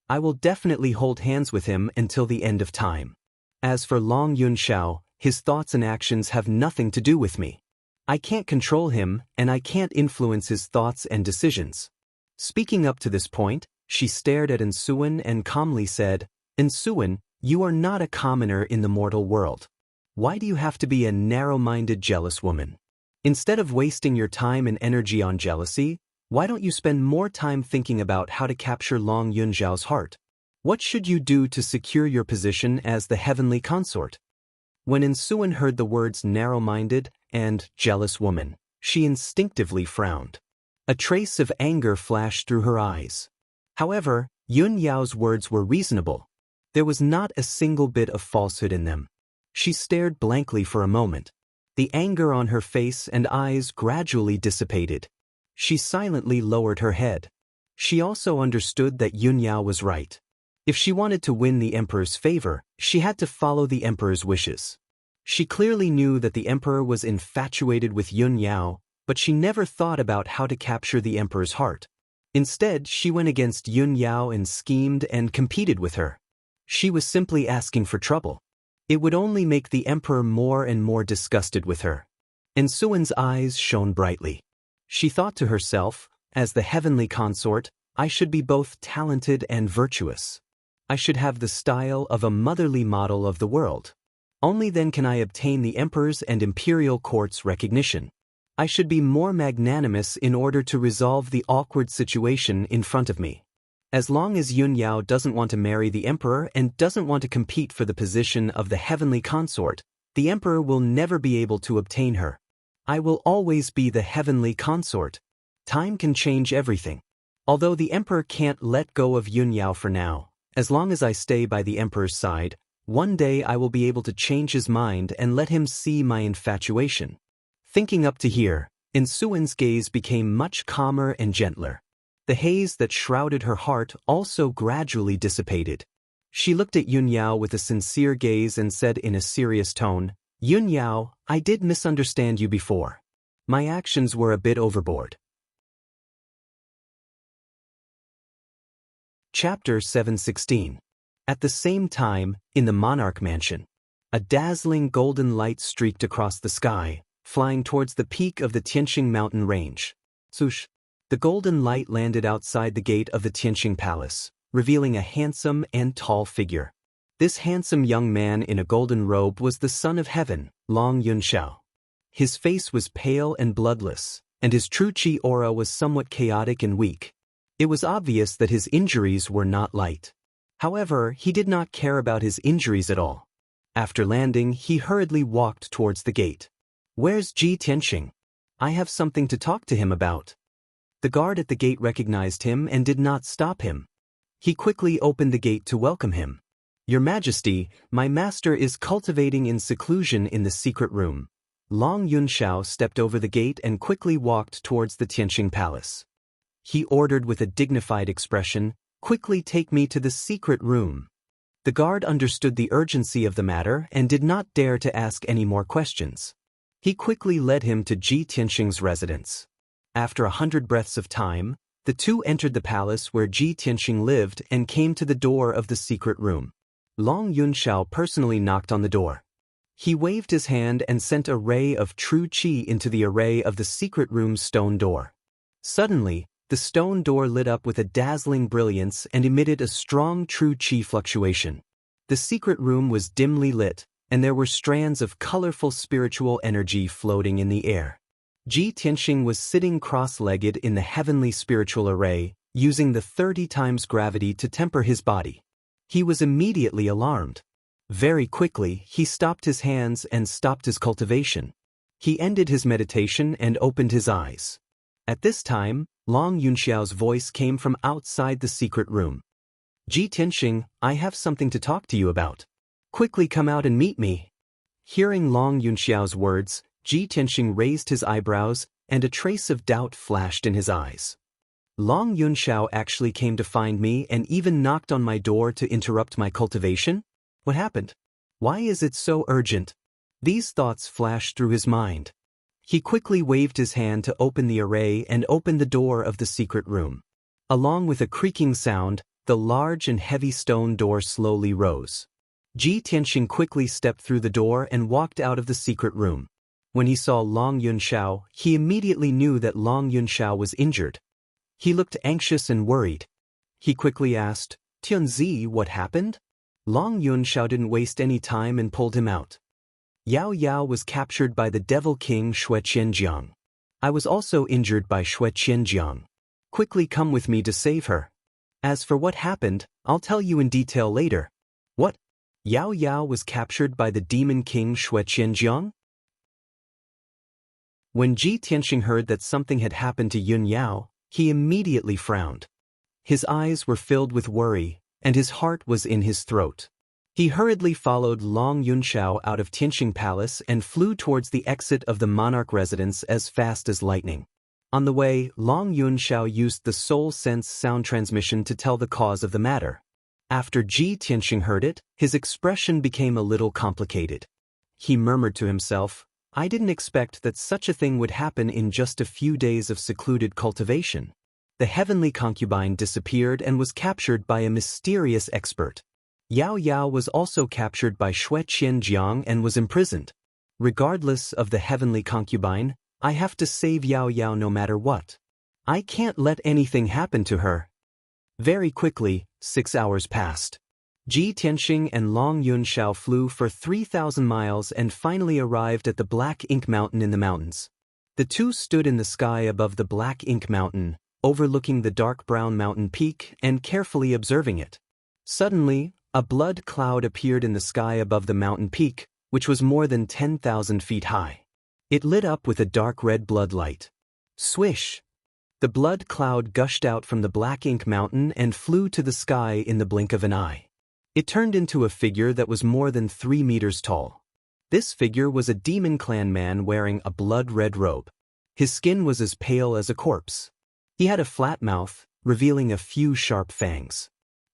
I will definitely hold hands with him until the end of time. As for Long Yunxiao, his thoughts and actions have nothing to do with me. I can't control him, and I can't influence his thoughts and decisions." Speaking up to this point, she stared at Ensuan and calmly said, "Ensuan, you are not a commoner in the mortal world. Why do you have to be a narrow-minded, jealous woman? Instead of wasting your time and energy on jealousy, why don't you spend more time thinking about how to capture Long Yunxiao's heart? What should you do to secure your position as the heavenly consort?" When Ensuan heard the words narrow-minded and jealous woman, she instinctively frowned. A trace of anger flashed through her eyes. However, Yun Yao's words were reasonable. There was not a single bit of falsehood in them. She stared blankly for a moment. The anger on her face and eyes gradually dissipated. She silently lowered her head. She also understood that Yun Yao was right. If she wanted to win the Emperor's favor, she had to follow the Emperor's wishes. She clearly knew that the Emperor was infatuated with Yun Yao, but she never thought about how to capture the Emperor's heart. Instead, she went against Yun Yao and schemed and competed with her. She was simply asking for trouble. It would only make the Emperor more and more disgusted with her. Ensuan's eyes shone brightly. She thought to herself, as the heavenly consort, I should be both talented and virtuous. I should have the style of a motherly model of the world. Only then can I obtain the Emperor's and Imperial Court's recognition. I should be more magnanimous in order to resolve the awkward situation in front of me. As long as Yun Yao doesn't want to marry the Emperor and doesn't want to compete for the position of the heavenly consort, the Emperor will never be able to obtain her. I will always be the heavenly consort. Time can change everything. Although the Emperor can't let go of Yun Yao for now, as long as I stay by the Emperor's side, one day I will be able to change his mind and let him see my infatuation. Thinking up to here, Ensuan's gaze became much calmer and gentler. The haze that shrouded her heart also gradually dissipated. She looked at Yun Yao with a sincere gaze and said in a serious tone, "Yun Yao, I did misunderstand you before. My actions were a bit overboard." Chapter 716. At the same time, in the monarch mansion, a dazzling golden light streaked across the sky, flying towards the peak of the Tianxing mountain range. Swoosh! The golden light landed outside the gate of the Tianxing palace, revealing a handsome and tall figure. This handsome young man in a golden robe was the son of heaven, Long Yunxiao. His face was pale and bloodless, and his true qi aura was somewhat chaotic and weak. It was obvious that his injuries were not light. However, he did not care about his injuries at all. After landing, he hurriedly walked towards the gate. "Where's Ji Tianxing? I have something to talk to him about." The guard at the gate recognized him and did not stop him. He quickly opened the gate to welcome him. "Your Majesty, my master is cultivating in seclusion in the secret room." Long Yunxiao stepped over the gate and quickly walked towards the Tianxing palace. He ordered with a dignified expression, "Quickly take me to the secret room." The guard understood the urgency of the matter and did not dare to ask any more questions. He quickly led him to Ji Tianxing's residence. After 100 breaths of time, the two entered the palace where Ji Tianxing lived and came to the door of the secret room. Long Yunxiao personally knocked on the door. He waved his hand and sent a ray of true qi into the array of the secret room's stone door. Suddenly, the stone door lit up with a dazzling brilliance and emitted a strong true qi fluctuation. The secret room was dimly lit, and there were strands of colorful spiritual energy floating in the air. Ji Tianxing was sitting cross-legged in the heavenly spiritual array, using the 30 times gravity to temper his body. He was immediately alarmed. Very quickly, he stopped his hands and stopped his cultivation. He ended his meditation and opened his eyes. At this time, Long Yunxiao's voice came from outside the secret room. Ji Tianxing, I have something to talk to you about. Quickly come out and meet me. Hearing Long Yunxiao's words, Ji Tianxing raised his eyebrows, and a trace of doubt flashed in his eyes. Long Yunxiao actually came to find me and even knocked on my door to interrupt my cultivation? What happened? Why is it so urgent? These thoughts flashed through his mind. He quickly waved his hand to open the array and opened the door of the secret room. Along with a creaking sound, the large and heavy stone door slowly rose. Ji Tianxing quickly stepped through the door and walked out of the secret room. When he saw Long Yunxiao, he immediately knew that Long Yunxiao was injured. He looked anxious and worried. He quickly asked, Tianzi, what happened? Long Yunxiao didn't waste any time and pulled him out. Yao Yao was captured by the Devil King Xue Qianjiang. I was also injured by Xue Qianjiang. Quickly come with me to save her. As for what happened, I'll tell you in detail later. What? Yao Yao was captured by the Demon King Xue Qianjiang? When Ji Tianxing heard that something had happened to Yun Yao, he immediately frowned. His eyes were filled with worry, and his heart was in his throat. He hurriedly followed Long Yunxiao out of Tianxing Palace and flew towards the exit of the monarch residence as fast as lightning. On the way, Long Yunxiao used the soul sense sound transmission to tell the cause of the matter. After Ji Tianxing heard it, his expression became a little complicated. He murmured to himself, I didn't expect that such a thing would happen in just a few days of secluded cultivation. The heavenly concubine disappeared and was captured by a mysterious expert. Yao Yao was also captured by Xue Qianjiang and was imprisoned. Regardless of the heavenly concubine, I have to save Yao Yao no matter what. I can't let anything happen to her. Very quickly, 6 hours passed. Ji Tianxing and Long Yunxiao flew for 3,000 miles and finally arrived at the Black Ink Mountain in the mountains. The two stood in the sky above the Black Ink Mountain, overlooking the dark brown mountain peak and carefully observing it. Suddenly, a blood cloud appeared in the sky above the mountain peak, which was more than 10,000 feet high. It lit up with a dark red blood light. Swish! The blood cloud gushed out from the Black Ink Mountain and flew to the sky in the blink of an eye. It turned into a figure that was more than 3 meters tall. This figure was a demon clan man wearing a blood-red robe. His skin was as pale as a corpse. He had a flat mouth, revealing a few sharp fangs.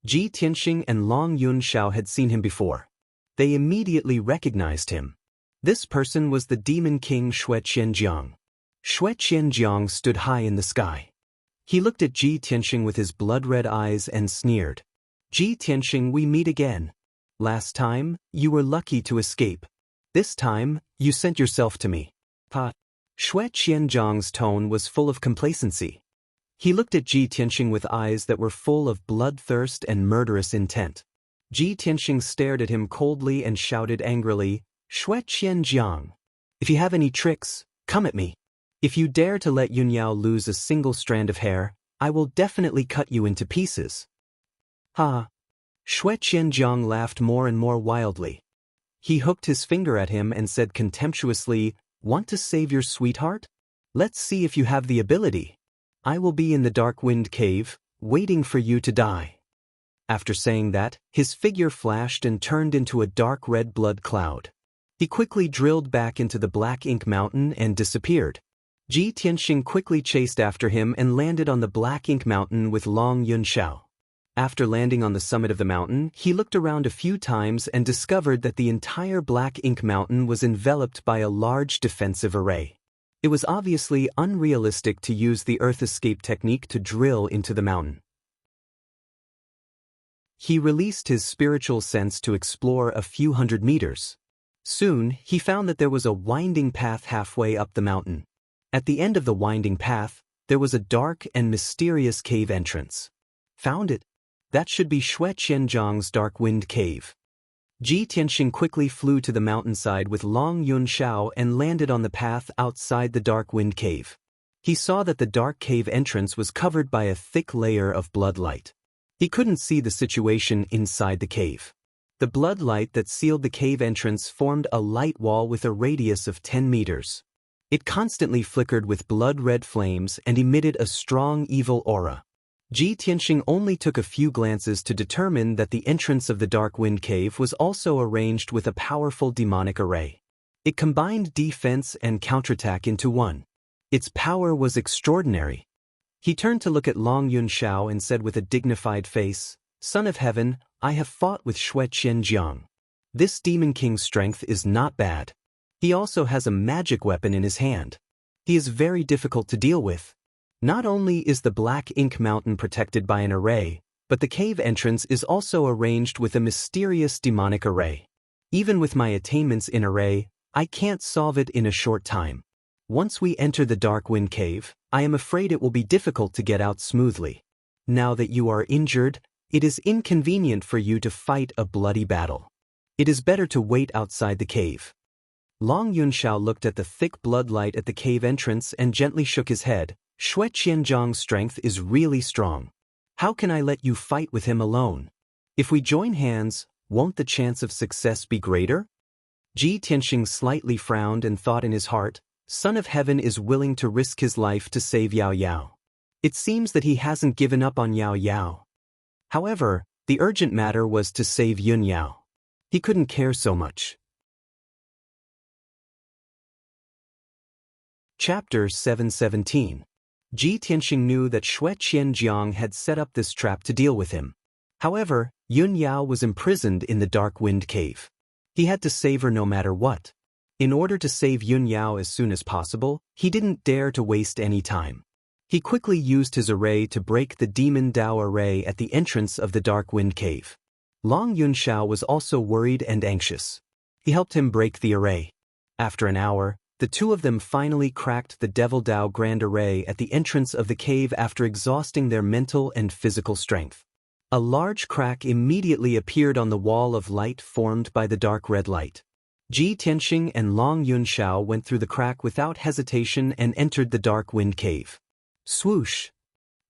Ji Tianxing and Long Yunxiao had seen him before. They immediately recognized him. This person was the Demon King Xue Qianjiang. Xue Qianjiang stood high in the sky. He looked at Ji Tianxing with his blood-red eyes and sneered. Ji Tianxing, we meet again. Last time, you were lucky to escape. This time, you sent yourself to me. Pa. Xue Qianjiang's tone was full of complacency. He looked at Ji Tianxing with eyes that were full of bloodthirst and murderous intent. Ji Tianxing stared at him coldly and shouted angrily, Xue Qianjiang, if you have any tricks, come at me. If you dare to let Yun Yao lose a single strand of hair, I will definitely cut you into pieces. Ha! Xue Qianjiang laughed more and more wildly. He hooked his finger at him and said contemptuously, Want to save your sweetheart? Let's see if you have the ability. I will be in the dark wind cave, waiting for you to die. After saying that, his figure flashed and turned into a dark red blood cloud. He quickly drilled back into the Black Ink Mountain and disappeared. Ji Tianxing quickly chased after him and landed on the Black Ink Mountain with Long Yunxiao. After landing on the summit of the mountain, he looked around a few times and discovered that the entire Black Ink Mountain was enveloped by a large defensive array. It was obviously unrealistic to use the earth escape technique to drill into the mountain. He released his spiritual sense to explore a few hundred meters. Soon, he found that there was a winding path halfway up the mountain. At the end of the winding path, there was a dark and mysterious cave entrance. Found it. That should be Xue Qianjiang's dark wind cave. Ji Tianxing quickly flew to the mountainside with Long Yunxiao and landed on the path outside the dark wind cave. He saw that the dark cave entrance was covered by a thick layer of blood light. He couldn't see the situation inside the cave. The blood light that sealed the cave entrance formed a light wall with a radius of 10 meters. It constantly flickered with blood-red flames and emitted a strong evil aura. Ji Tianxing only took a few glances to determine that the entrance of the dark wind cave was also arranged with a powerful demonic array. It combined defense and counterattack into one. Its power was extraordinary. He turned to look at Long Yunxiao and said with a dignified face, "Son of Heaven, I have fought with Xue Qianjiang. This Demon King's strength is not bad. He also has a magic weapon in his hand. He is very difficult to deal with. Not only is the Black Ink Mountain protected by an array, but the cave entrance is also arranged with a mysterious demonic array. Even with my attainments in array, I can't solve it in a short time. Once we enter the dark wind cave, I am afraid it will be difficult to get out smoothly. Now that you are injured, it is inconvenient for you to fight a bloody battle. It is better to wait outside the cave." Long Yunxiao looked at the thick blood light at the cave entrance and gently shook his head. "Xue Qianjiang's strength is really strong. How can I let you fight with him alone? If we join hands, won't the chance of success be greater?" Ji Tianxing slightly frowned and thought in his heart, "Son of Heaven is willing to risk his life to save Yao Yao. It seems that he hasn't given up on Yao Yao." However, the urgent matter was to save Yun Yao. He couldn't care so much. Chapter 717. Ji Tianxing knew that Xue Qianjiang had set up this trap to deal with him. However, Yun Yao was imprisoned in the dark wind cave. He had to save her no matter what. In order to save Yun Yao as soon as possible, he didn't dare to waste any time. He quickly used his array to break the Demon Dao array at the entrance of the dark wind cave. Long Yunxiao was also worried and anxious. He helped him break the array. After an hour, the two of them finally cracked the Devil Dao Grand Array at the entrance of the cave after exhausting their mental and physical strength. A large crack immediately appeared on the wall of light formed by the dark red light. Ji Tianxing and Long Yunxiao went through the crack without hesitation and entered the dark wind cave. Swoosh!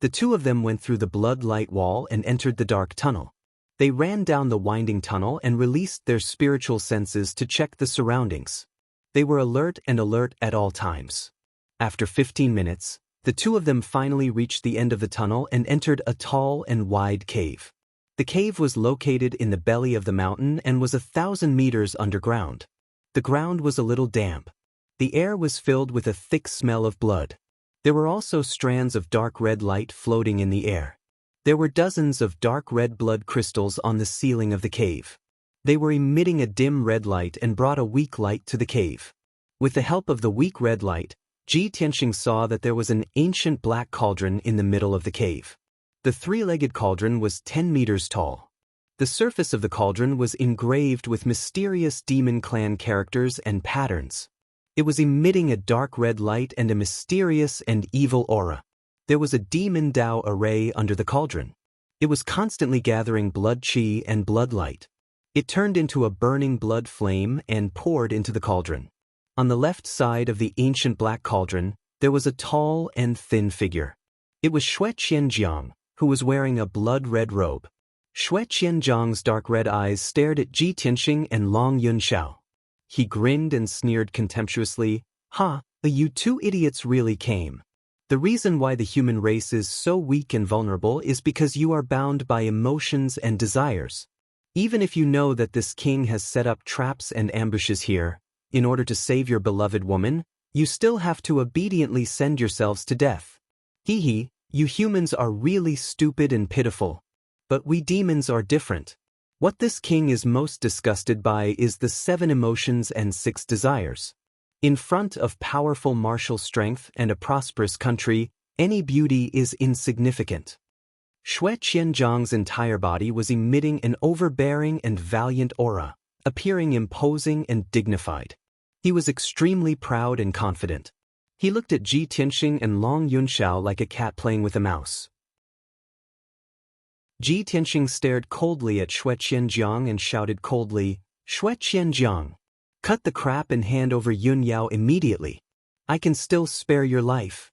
The two of them went through the blood light wall and entered the dark tunnel. They ran down the winding tunnel and released their spiritual senses to check the surroundings. They were alert at all times. After 15 minutes, the two of them finally reached the end of the tunnel and entered a tall and wide cave. The cave was located in the belly of the mountain and was 1,000 meters underground. The ground was a little damp. The air was filled with a thick smell of blood. There were also strands of dark red light floating in the air. There were dozens of dark red blood crystals on the ceiling of the cave. They were emitting a dim red light and brought a weak light to the cave. With the help of the weak red light, Ji Tianxing saw that there was an ancient black cauldron in the middle of the cave. The three-legged cauldron was 10 meters tall. The surface of the cauldron was engraved with mysterious demon clan characters and patterns. It was emitting a dark red light and a mysterious and evil aura. There was a Demon Dao array under the cauldron. It was constantly gathering blood qi and blood light. It turned into a burning blood flame and poured into the cauldron. On the left side of the ancient black cauldron, there was a tall and thin figure. It was Xue Qianjiang, who was wearing a blood-red robe. Xue Qianjiang's dark red eyes stared at Ji Tianxing and Long Yunxiao. He grinned and sneered contemptuously, "Ha, you two idiots really came. The reason why the human race is so weak and vulnerable is because you are bound by emotions and desires. Even if you know that this king has set up traps and ambushes here, in order to save your beloved woman, you still have to obediently send yourselves to death. Hee hee, you humans are really stupid and pitiful. But we demons are different. What this king is most disgusted by is the 7 emotions and 6 desires. In front of powerful martial strength and a prosperous country, any beauty is insignificant." Xue Qianjiang's entire body was emitting an overbearing and valiant aura, appearing imposing and dignified. He was extremely proud and confident. He looked at Ji Tianxing and Long Yunxiao like a cat playing with a mouse. Ji Tianxing stared coldly at Xue Qianjiang and shouted coldly, "Xue Qianjiang! Cut the crap and hand over Yun Yao immediately. I can still spare your life."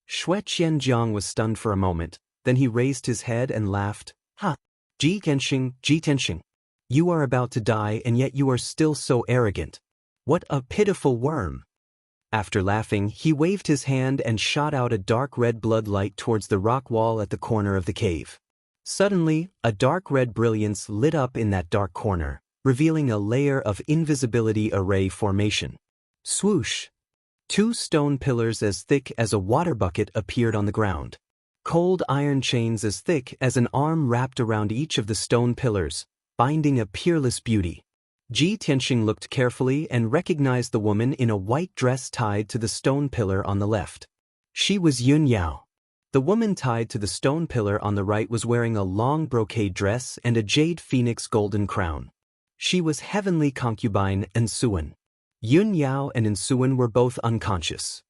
Xue Qianjiang was stunned for a moment, then he raised his head and laughed, "Ha! Ji Tianxing, you are about to die and yet you are still so arrogant. What a pitiful worm." After laughing, he waved his hand and shot out a dark red blood light towards the rock wall at the corner of the cave. Suddenly, a dark red brilliance lit up in that dark corner, revealing a layer of invisibility array formation. Swoosh! 2 stone pillars as thick as a water bucket appeared on the ground. Cold iron chains as thick as an arm wrapped around each of the stone pillars, binding a peerless beauty. Ji Tianxing looked carefully and recognized the woman in a white dress tied to the stone pillar on the left. She was Yun Yao. The woman tied to the stone pillar on the right was wearing a long brocade dress and a jade phoenix golden crown. She was heavenly concubine Ensuan. Yun Yao and Ensuan were both unconscious.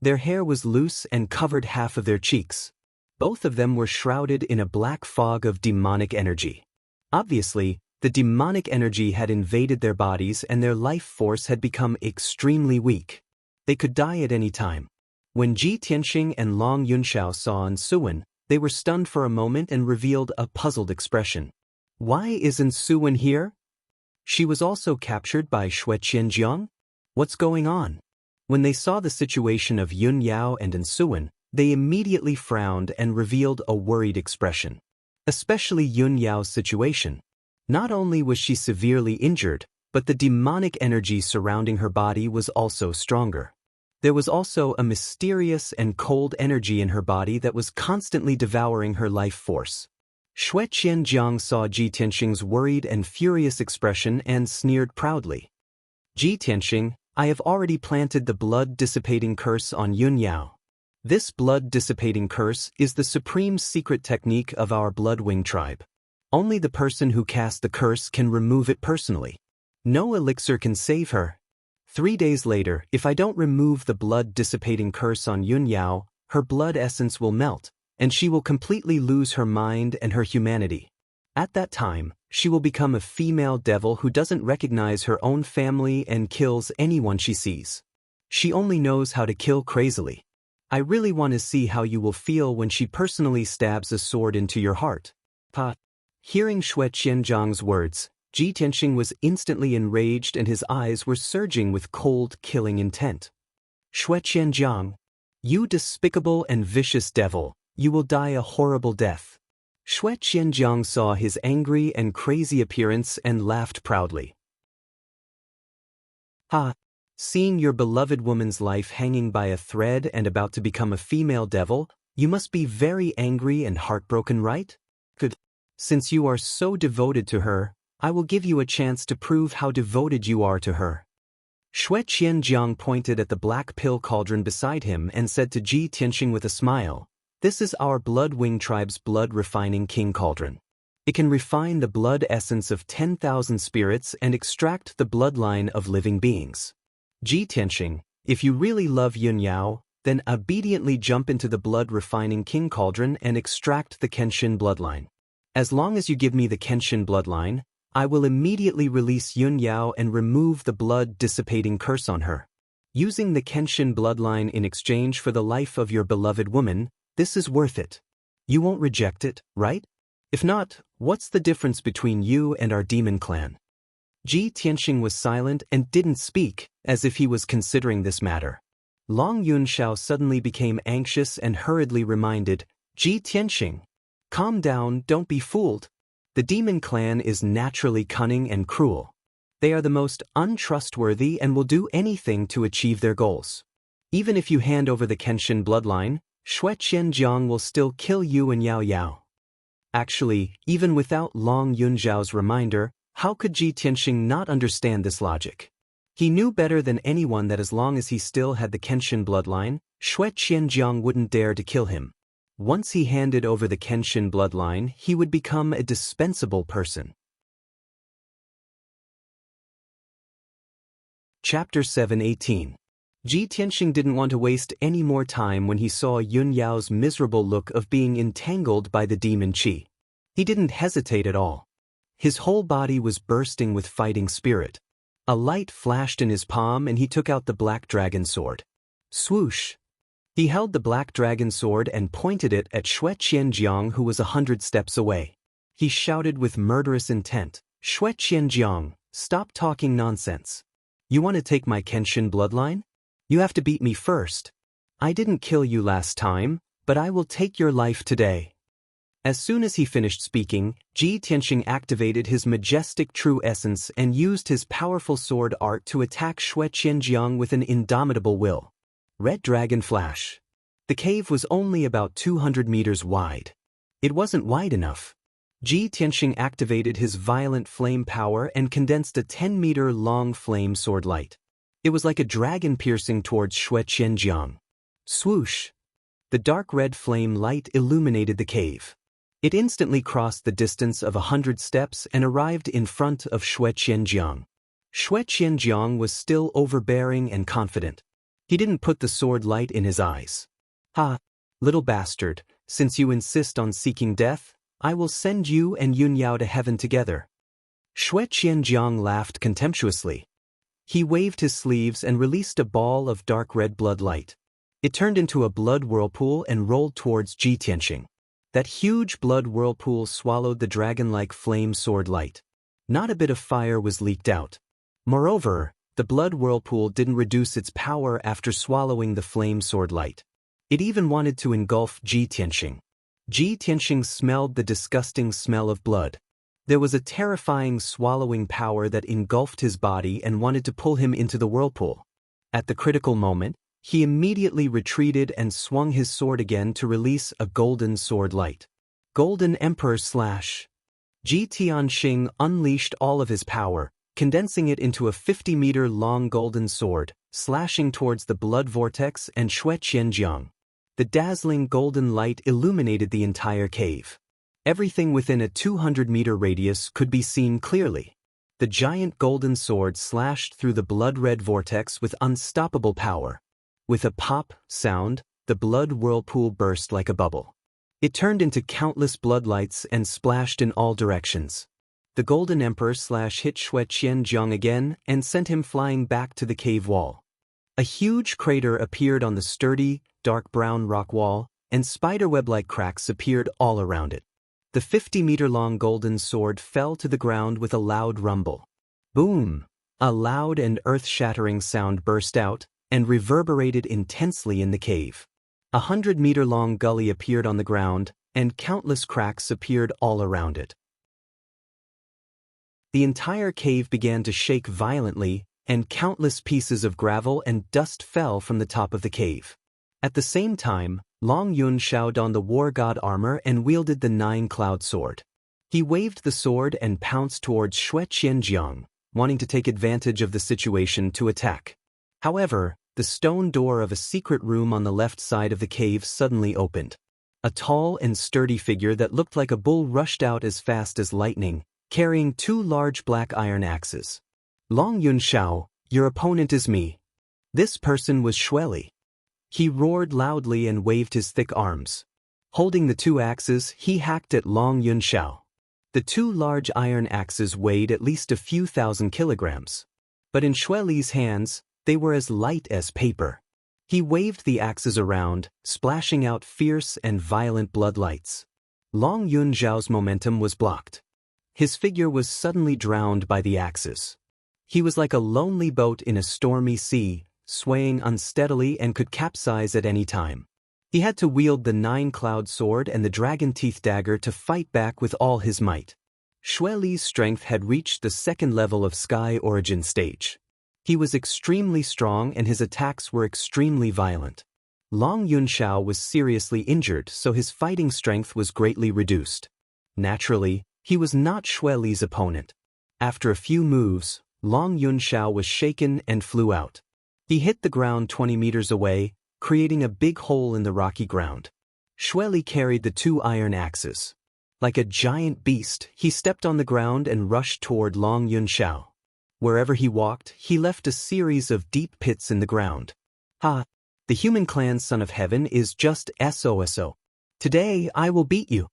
Their hair was loose and covered half of their cheeks. Both of them were shrouded in a black fog of demonic energy. Obviously, the demonic energy had invaded their bodies and their life force had become extremely weak. They could die at any time. When Ji Tianxing and Long Yunxiao saw Ensuan, they were stunned for a moment and revealed a puzzled expression. Why is Ensuan here? She was also captured by Xue Qianjiang? What's going on? When they saw the situation of Yun Yao and Ensuan, they immediately frowned and revealed a worried expression. Especially Yun Yao's situation. Not only was she severely injured, but the demonic energy surrounding her body was also stronger. There was also a mysterious and cold energy in her body that was constantly devouring her life force. Xue Qianjiang saw Ji Tianxing's worried and furious expression and sneered proudly. "Ji Tianxing, I have already planted the blood-dissipating curse on Yun Yao. This blood-dissipating curse is the supreme secret technique of our Bloodwing tribe. Only the person who cast the curse can remove it personally. No elixir can save her. 3 days later, if I don't remove the blood-dissipating curse on Yun Yao, her blood essence will melt, and she will completely lose her mind and her humanity. At that time, she will become a female devil who doesn't recognize her own family and kills anyone she sees. She only knows how to kill crazily. I really want to see how you will feel when she personally stabs a sword into your heart." Hearing Xue Qianjiang's words, Ji Tianxing was instantly enraged and his eyes were surging with cold, killing intent. "Xue Qianjiang, you despicable and vicious devil, you will die a horrible death." Xue Qianjiang saw his angry and crazy appearance and laughed proudly. "Ha! Seeing your beloved woman's life hanging by a thread and about to become a female devil, you must be very angry and heartbroken, right? Good. Since you are so devoted to her, I will give you a chance to prove how devoted you are to her." Xue Qianjiang pointed at the black pill cauldron beside him and said to Ji Tianxing with a smile, "This is our Bloodwing tribe's blood-refining king cauldron. It can refine the blood essence of 10,000 spirits and extract the bloodline of living beings. Ji Tianxing, if you really love Yun Yao, then obediently jump into the blood-refining king cauldron and extract the Kenshin bloodline. As long as you give me the Kenshin bloodline, I will immediately release Yun Yao and remove the blood-dissipating curse on her. Using the Kenshin bloodline in exchange for the life of your beloved woman, this is worth it. You won't reject it, right? If not, what's the difference between you and our demon clan?" Ji Tianxing was silent and didn't speak, as if he was considering this matter. Long Yunxiao suddenly became anxious and hurriedly reminded, "Ji Tianxing, calm down, don't be fooled. The demon clan is naturally cunning and cruel. They are the most untrustworthy and will do anything to achieve their goals. Even if you hand over the Kenshin bloodline, Xue Qianjiang will still kill you and Yao Yao." Actually, even without Long Yunxiao's reminder, how could Ji Tianxing not understand this logic? He knew better than anyone that as long as he still had the Kenshin bloodline, Xue Qianjiang wouldn't dare to kill him. Once he handed over the Kenshin bloodline, he would become a dispensable person. Chapter 7:18. Ji Tianxing didn't want to waste any more time when he saw Yun Yao's miserable look of being entangled by the demon qi. He didn't hesitate at all. His whole body was bursting with fighting spirit. A light flashed in his palm and he took out the black dragon sword. Swoosh! He held the black dragon sword and pointed it at Xue Qianjiang, who was 100 steps away. He shouted with murderous intent, "Xue Qianjiang, stop talking nonsense. You want to take my Kenshin bloodline? You have to beat me first. I didn't kill you last time, but I will take your life today." As soon as he finished speaking, Ji Tianxing activated his majestic true essence and used his powerful sword art to attack Xue Qianjiang with an indomitable will. Red Dragon Flash. The cave was only about 200 meters wide. It wasn't wide enough. Ji Tianxing activated his violent flame power and condensed a 10-meter-long flame sword light. It was like a dragon piercing towards Xue Qianjiang. Swoosh! The dark red flame light illuminated the cave. It instantly crossed the distance of 100 steps and arrived in front of Xue Qianjiang. Xue Qianjiang was still overbearing and confident. He didn't put the sword light in his eyes. "Ha, little bastard, since you insist on seeking death, I will send you and Yun Yao to heaven together." Xue Qianjiang laughed contemptuously. He waved his sleeves and released a ball of dark red blood light. It turned into a blood whirlpool and rolled towards Ji Tianxing. That huge blood whirlpool swallowed the dragon-like flame sword light. Not a bit of fire was leaked out. Moreover, the blood whirlpool didn't reduce its power after swallowing the flame sword light. It even wanted to engulf Ji Tianxing. Ji Tianxing smelled the disgusting smell of blood. There was a terrifying swallowing power that engulfed his body and wanted to pull him into the whirlpool. At the critical moment, he immediately retreated and swung his sword again to release a golden sword light. Golden Emperor Slash. Ji Tianxing unleashed all of his power, condensing it into a 50-meter-long golden sword, slashing towards the blood vortex and Xue Qianjiang. The dazzling golden light illuminated the entire cave. Everything within a 200-meter radius could be seen clearly. The giant golden sword slashed through the blood-red vortex with unstoppable power. With a pop sound, the blood whirlpool burst like a bubble. It turned into countless bloodlights and splashed in all directions. The Golden Emperor hit Xue Qianjiang again and sent him flying back to the cave wall. A huge crater appeared on the sturdy, dark brown rock wall, and spiderweb-like cracks appeared all around it. The 50-meter-long golden sword fell to the ground with a loud rumble. Boom! A loud and earth-shattering sound burst out and reverberated intensely in the cave. A 100-meter-long gully appeared on the ground, and countless cracks appeared all around it. The entire cave began to shake violently, and countless pieces of gravel and dust fell from the top of the cave. At the same time, Long Yunxiao donned the war god armor and wielded the nine-cloud sword. He waved the sword and pounced towards Xue Qianjiang, wanting to take advantage of the situation to attack. However, the stone door of a secret room on the left side of the cave suddenly opened. A tall and sturdy figure that looked like a bull rushed out as fast as lightning, carrying two large black iron axes. "Long Yunxiao, your opponent is me." This person was Xueli. He roared loudly and waved his thick arms. Holding the two axes, he hacked at Long Yunxiao. The two large iron axes weighed at least a few thousand kilograms. But in Xueli's hands, they were as light as paper. He waved the axes around, splashing out fierce and violent bloodlights. Long Yunxiao's momentum was blocked. His figure was suddenly drowned by the axes. He was like a lonely boat in a stormy sea, swaying unsteadily and could capsize at any time. He had to wield the nine-cloud sword and the dragon teeth dagger to fight back with all his might. Xueli's strength had reached the second level of Sky Origin stage. He was extremely strong and his attacks were extremely violent. Long Yunxiao was seriously injured, so his fighting strength was greatly reduced. Naturally, he was not Xueli's opponent. After a few moves, Long Yunxiao was shaken and flew out. He hit the ground 20 meters away, creating a big hole in the rocky ground. Xueli carried the two iron axes. Like a giant beast, he stepped on the ground and rushed toward Long Yunxiao. Wherever he walked, he left a series of deep pits in the ground. "Ha! The human clan Son of Heaven is just SOSO. Today I will beat you."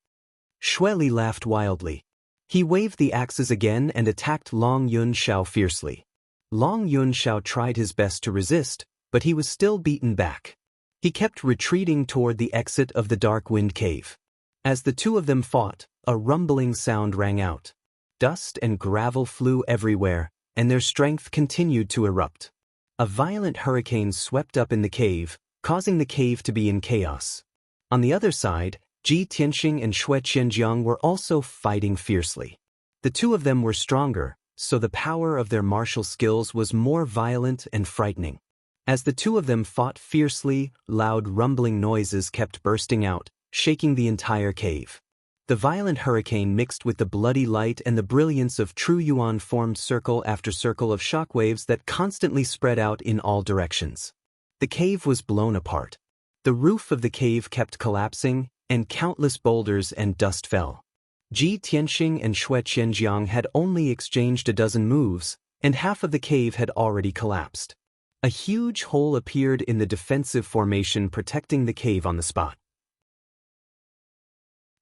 Shueli laughed wildly. He waved the axes again and attacked Long Yun Shao fiercely. Long Yun Shao tried his best to resist, but he was still beaten back. He kept retreating toward the exit of the Dark Wind Cave. As the two of them fought, a rumbling sound rang out. Dust and gravel flew everywhere, and their strength continued to erupt. A violent hurricane swept up in the cave, causing the cave to be in chaos. On the other side, Ji Tianxing and Xue Qianjiang were also fighting fiercely. The two of them were stronger, so the power of their martial skills was more violent and frightening. As the two of them fought fiercely, loud rumbling noises kept bursting out, shaking the entire cave. The violent hurricane mixed with the bloody light and the brilliance of true yuan formed circle after circle of shockwaves that constantly spread out in all directions. The cave was blown apart. The roof of the cave kept collapsing, and countless boulders and dust fell. Ji Tianxing and Xue Qianjiang had only exchanged a dozen moves, and half of the cave had already collapsed. A huge hole appeared in the defensive formation protecting the cave on the spot.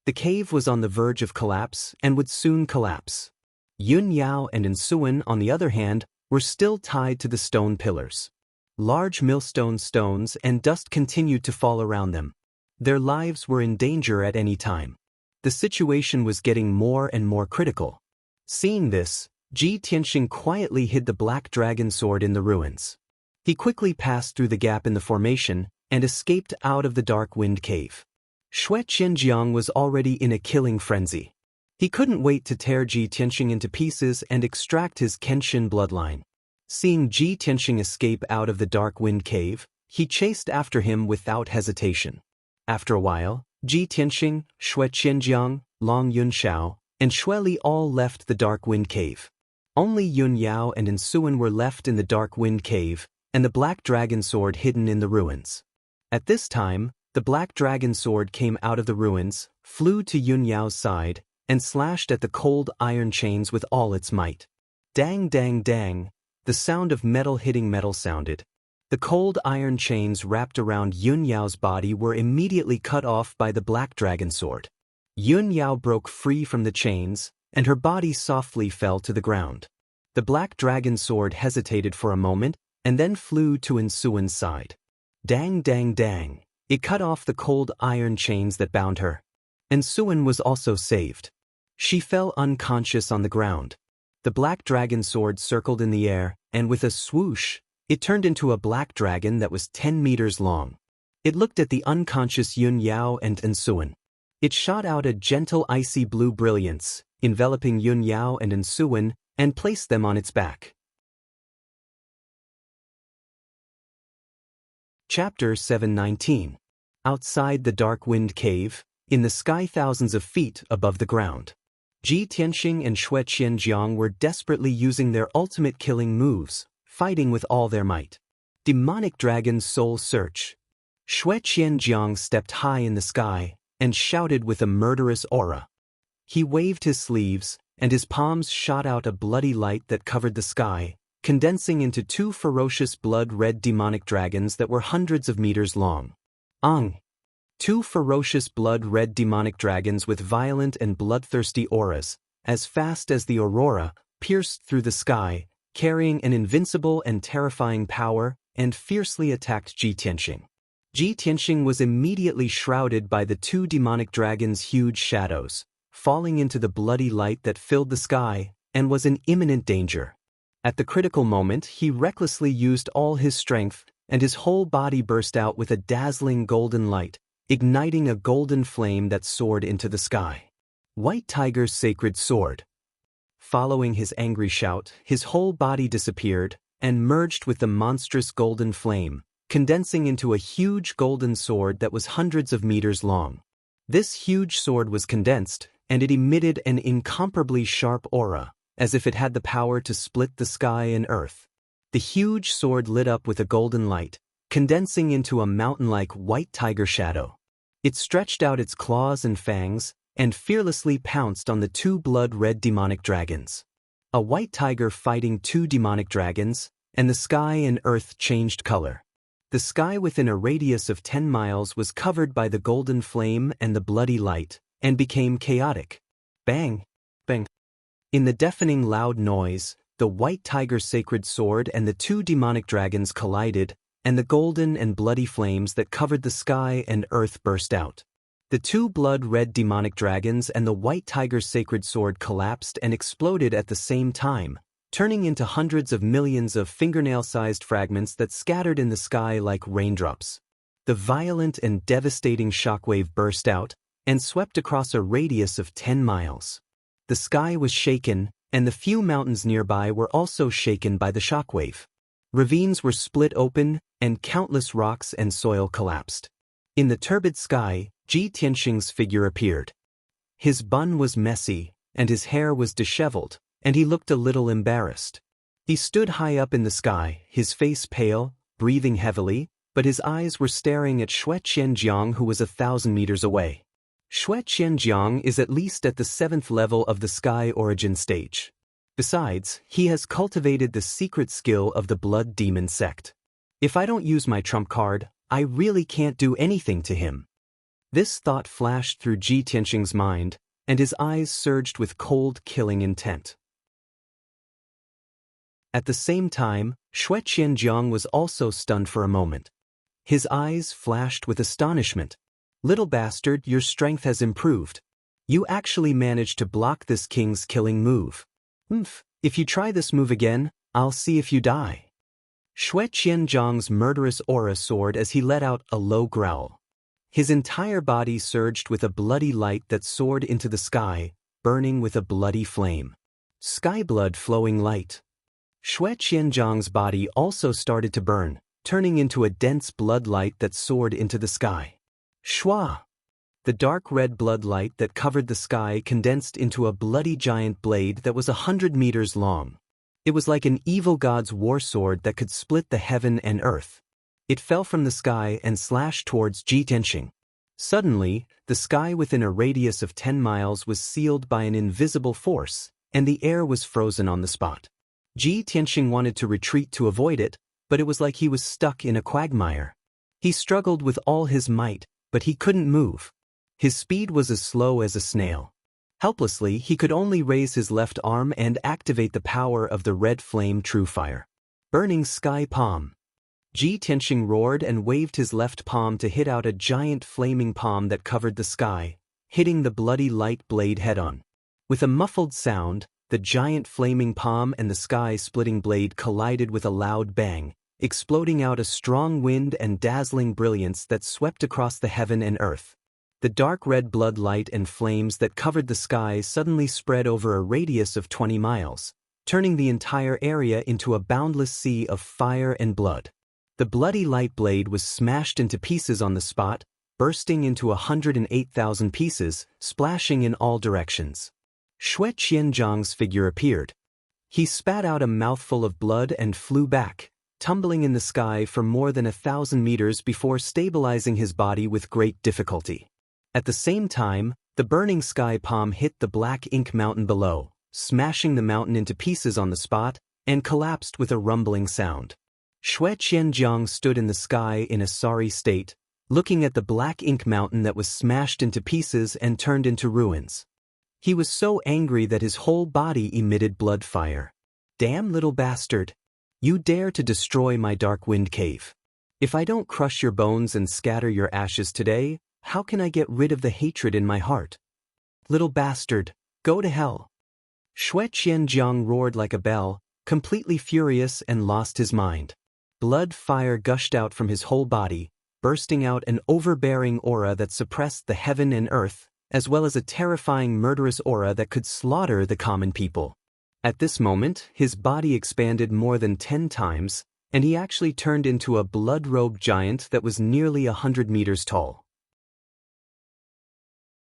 The cave was on the verge of collapse and would soon collapse. Yun Yao and Ensuan, on the other hand, were still tied to the stone pillars. Large millstone stones and dust continued to fall around them. Their lives were in danger at any time. The situation was getting more and more critical. Seeing this, Ji Tianxing quietly hid the black dragon sword in the ruins. He quickly passed through the gap in the formation and escaped out of the Dark Wind Cave. Xue Qianjiang was already in a killing frenzy. He couldn't wait to tear Ji Tianxing into pieces and extract his Kenshin bloodline. Seeing Ji Tianxing escape out of the Dark Wind Cave, he chased after him without hesitation. After a while, Ji Tianxing, Xue Qianjiang, Long Yun Shao, and Shueli all left the Dark Wind Cave. Only Yun Yao and Ensuan were left in the Dark Wind Cave, and the Black Dragon Sword hidden in the ruins. At this time, the Black Dragon Sword came out of the ruins, flew to Yun Yao's side, and slashed at the cold iron chains with all its might. Dang dang dang, the sound of metal hitting metal sounded. The cold iron chains wrapped around Yun Yao's body were immediately cut off by the Black Dragon Sword. Yun Yao broke free from the chains, and her body softly fell to the ground. The Black Dragon Sword hesitated for a moment, and then flew to Ensuan's side. Dang dang dang, it cut off the cold iron chains that bound her. Ensuan was also saved. She fell unconscious on the ground. The Black Dragon Sword circled in the air, and with a swoosh, it turned into a black dragon that was 10 meters long. It looked at the unconscious Yun Yao and Ensuan. It shot out a gentle icy blue brilliance, enveloping Yun Yao and Ensuan, and placed them on its back. Chapter 719. Outside the Dark Wind Cave, in the sky thousands of feet above the ground. Ji Tianxing and Xue Qianjiang were desperately using their ultimate killing moves, fighting with all their might. Demonic Dragon's Soul Search. Xue Qianjiang stepped high in the sky and shouted with a murderous aura. He waved his sleeves, and his palms shot out a bloody light that covered the sky, condensing into two ferocious blood-red demonic dragons that were hundreds of meters long. Two ferocious blood-red demonic dragons with violent and bloodthirsty auras, as fast as the aurora, pierced through the sky, carrying an invincible and terrifying power, and fiercely attacked Ji Tianxing. Ji Tianxing was immediately shrouded by the two demonic dragons' huge shadows, falling into the bloody light that filled the sky, and was in imminent danger. At the critical moment, he recklessly used all his strength, and his whole body burst out with a dazzling golden light, igniting a golden flame that soared into the sky. White Tiger's Sacred Sword. Following his angry shout, his whole body disappeared, and merged with the monstrous golden flame, condensing into a huge golden sword that was hundreds of meters long. This huge sword was condensed, and it emitted an incomparably sharp aura, as if it had the power to split the sky and earth. The huge sword lit up with a golden light, condensing into a mountain-like white tiger shadow. It stretched out its claws and fangs, and fearlessly pounced on the two blood-red demonic dragons. A white tiger fighting two demonic dragons, and the sky and earth changed color. The sky within a radius of 10 miles was covered by the golden flame and the bloody light, and became chaotic. Bang! Bang! In the deafening loud noise, the white tiger's sacred sword and the two demonic dragons collided, and the golden and bloody flames that covered the sky and earth burst out. The two blood-red demonic dragons and the white tiger's sacred sword collapsed and exploded at the same time, turning into hundreds of millions of fingernail-sized fragments that scattered in the sky like raindrops. The violent and devastating shockwave burst out and swept across a radius of 10 miles. The sky was shaken, and the few mountains nearby were also shaken by the shockwave. Ravines were split open, and countless rocks and soil collapsed. In the turbid sky, Ji Tianxing's figure appeared. His bun was messy, and his hair was disheveled, and he looked a little embarrassed. He stood high up in the sky, his face pale, breathing heavily, but his eyes were staring at Xue Qianjiang, who was 1,000 meters away. Xue Qianjiang is at least at the 7th level of the Sky Origin stage. Besides, he has cultivated the secret skill of the Blood Demon sect. If I don't use my trump card, I really can't do anything to him. This thought flashed through Ji Tianxing's mind, and his eyes surged with cold, killing intent. At the same time, Xue Qianjiang was also stunned for a moment. His eyes flashed with astonishment. "Little bastard, your strength has improved. You actually managed to block this king's killing move. If you try this move again, I'll see if you die." Xue Qianjiang's murderous aura soared as he let out a low growl. His entire body surged with a bloody light that soared into the sky, burning with a bloody flame. Sky blood flowing light. Xue Qianjiang's body also started to burn, turning into a dense blood light that soared into the sky. Shua! The dark red blood light that covered the sky condensed into a bloody giant blade that was 100 meters long. It was like an evil god's war sword that could split the heaven and earth. It fell from the sky and slashed towards Ji Tianxing. Suddenly, the sky within a radius of 10 miles was sealed by an invisible force, and the air was frozen on the spot. Ji Tianxing wanted to retreat to avoid it, but it was like he was stuck in a quagmire. He struggled with all his might, but he couldn't move. His speed was as slow as a snail. Helplessly, he could only raise his left arm and activate the power of the red flame true fire. Burning sky palm. Ji Tianxing roared and waved his left palm to hit out a giant flaming palm that covered the sky, hitting the bloody light blade head-on. With a muffled sound, the giant flaming palm and the sky-splitting blade collided with a loud bang, exploding out a strong wind and dazzling brilliance that swept across the heaven and earth. The dark red blood light and flames that covered the sky suddenly spread over a radius of 20 miles, turning the entire area into a boundless sea of fire and blood. The bloody light blade was smashed into pieces on the spot, bursting into 108,000 pieces, splashing in all directions. Xue Qianjiang's figure appeared. He spat out a mouthful of blood and flew back, tumbling in the sky for more than 1,000 meters before stabilizing his body with great difficulty. At the same time, the burning sky palm hit the black ink mountain below, smashing the mountain into pieces on the spot, and collapsed with a rumbling sound. Xue Qianjiang stood in the sky in a sorry state, looking at the black ink mountain that was smashed into pieces and turned into ruins. He was so angry that his whole body emitted blood fire. "Damn little bastard! You dare to destroy my dark wind cave. If I don't crush your bones and scatter your ashes today, how can I get rid of the hatred in my heart? Little bastard, go to hell!" Xue Qianjiang roared like a bell, completely furious and lost his mind. Blood fire gushed out from his whole body, bursting out an overbearing aura that suppressed the heaven and earth, as well as a terrifying murderous aura that could slaughter the common people. At this moment, his body expanded more than 10 times, and he actually turned into a blood-robed giant that was nearly 100 meters tall.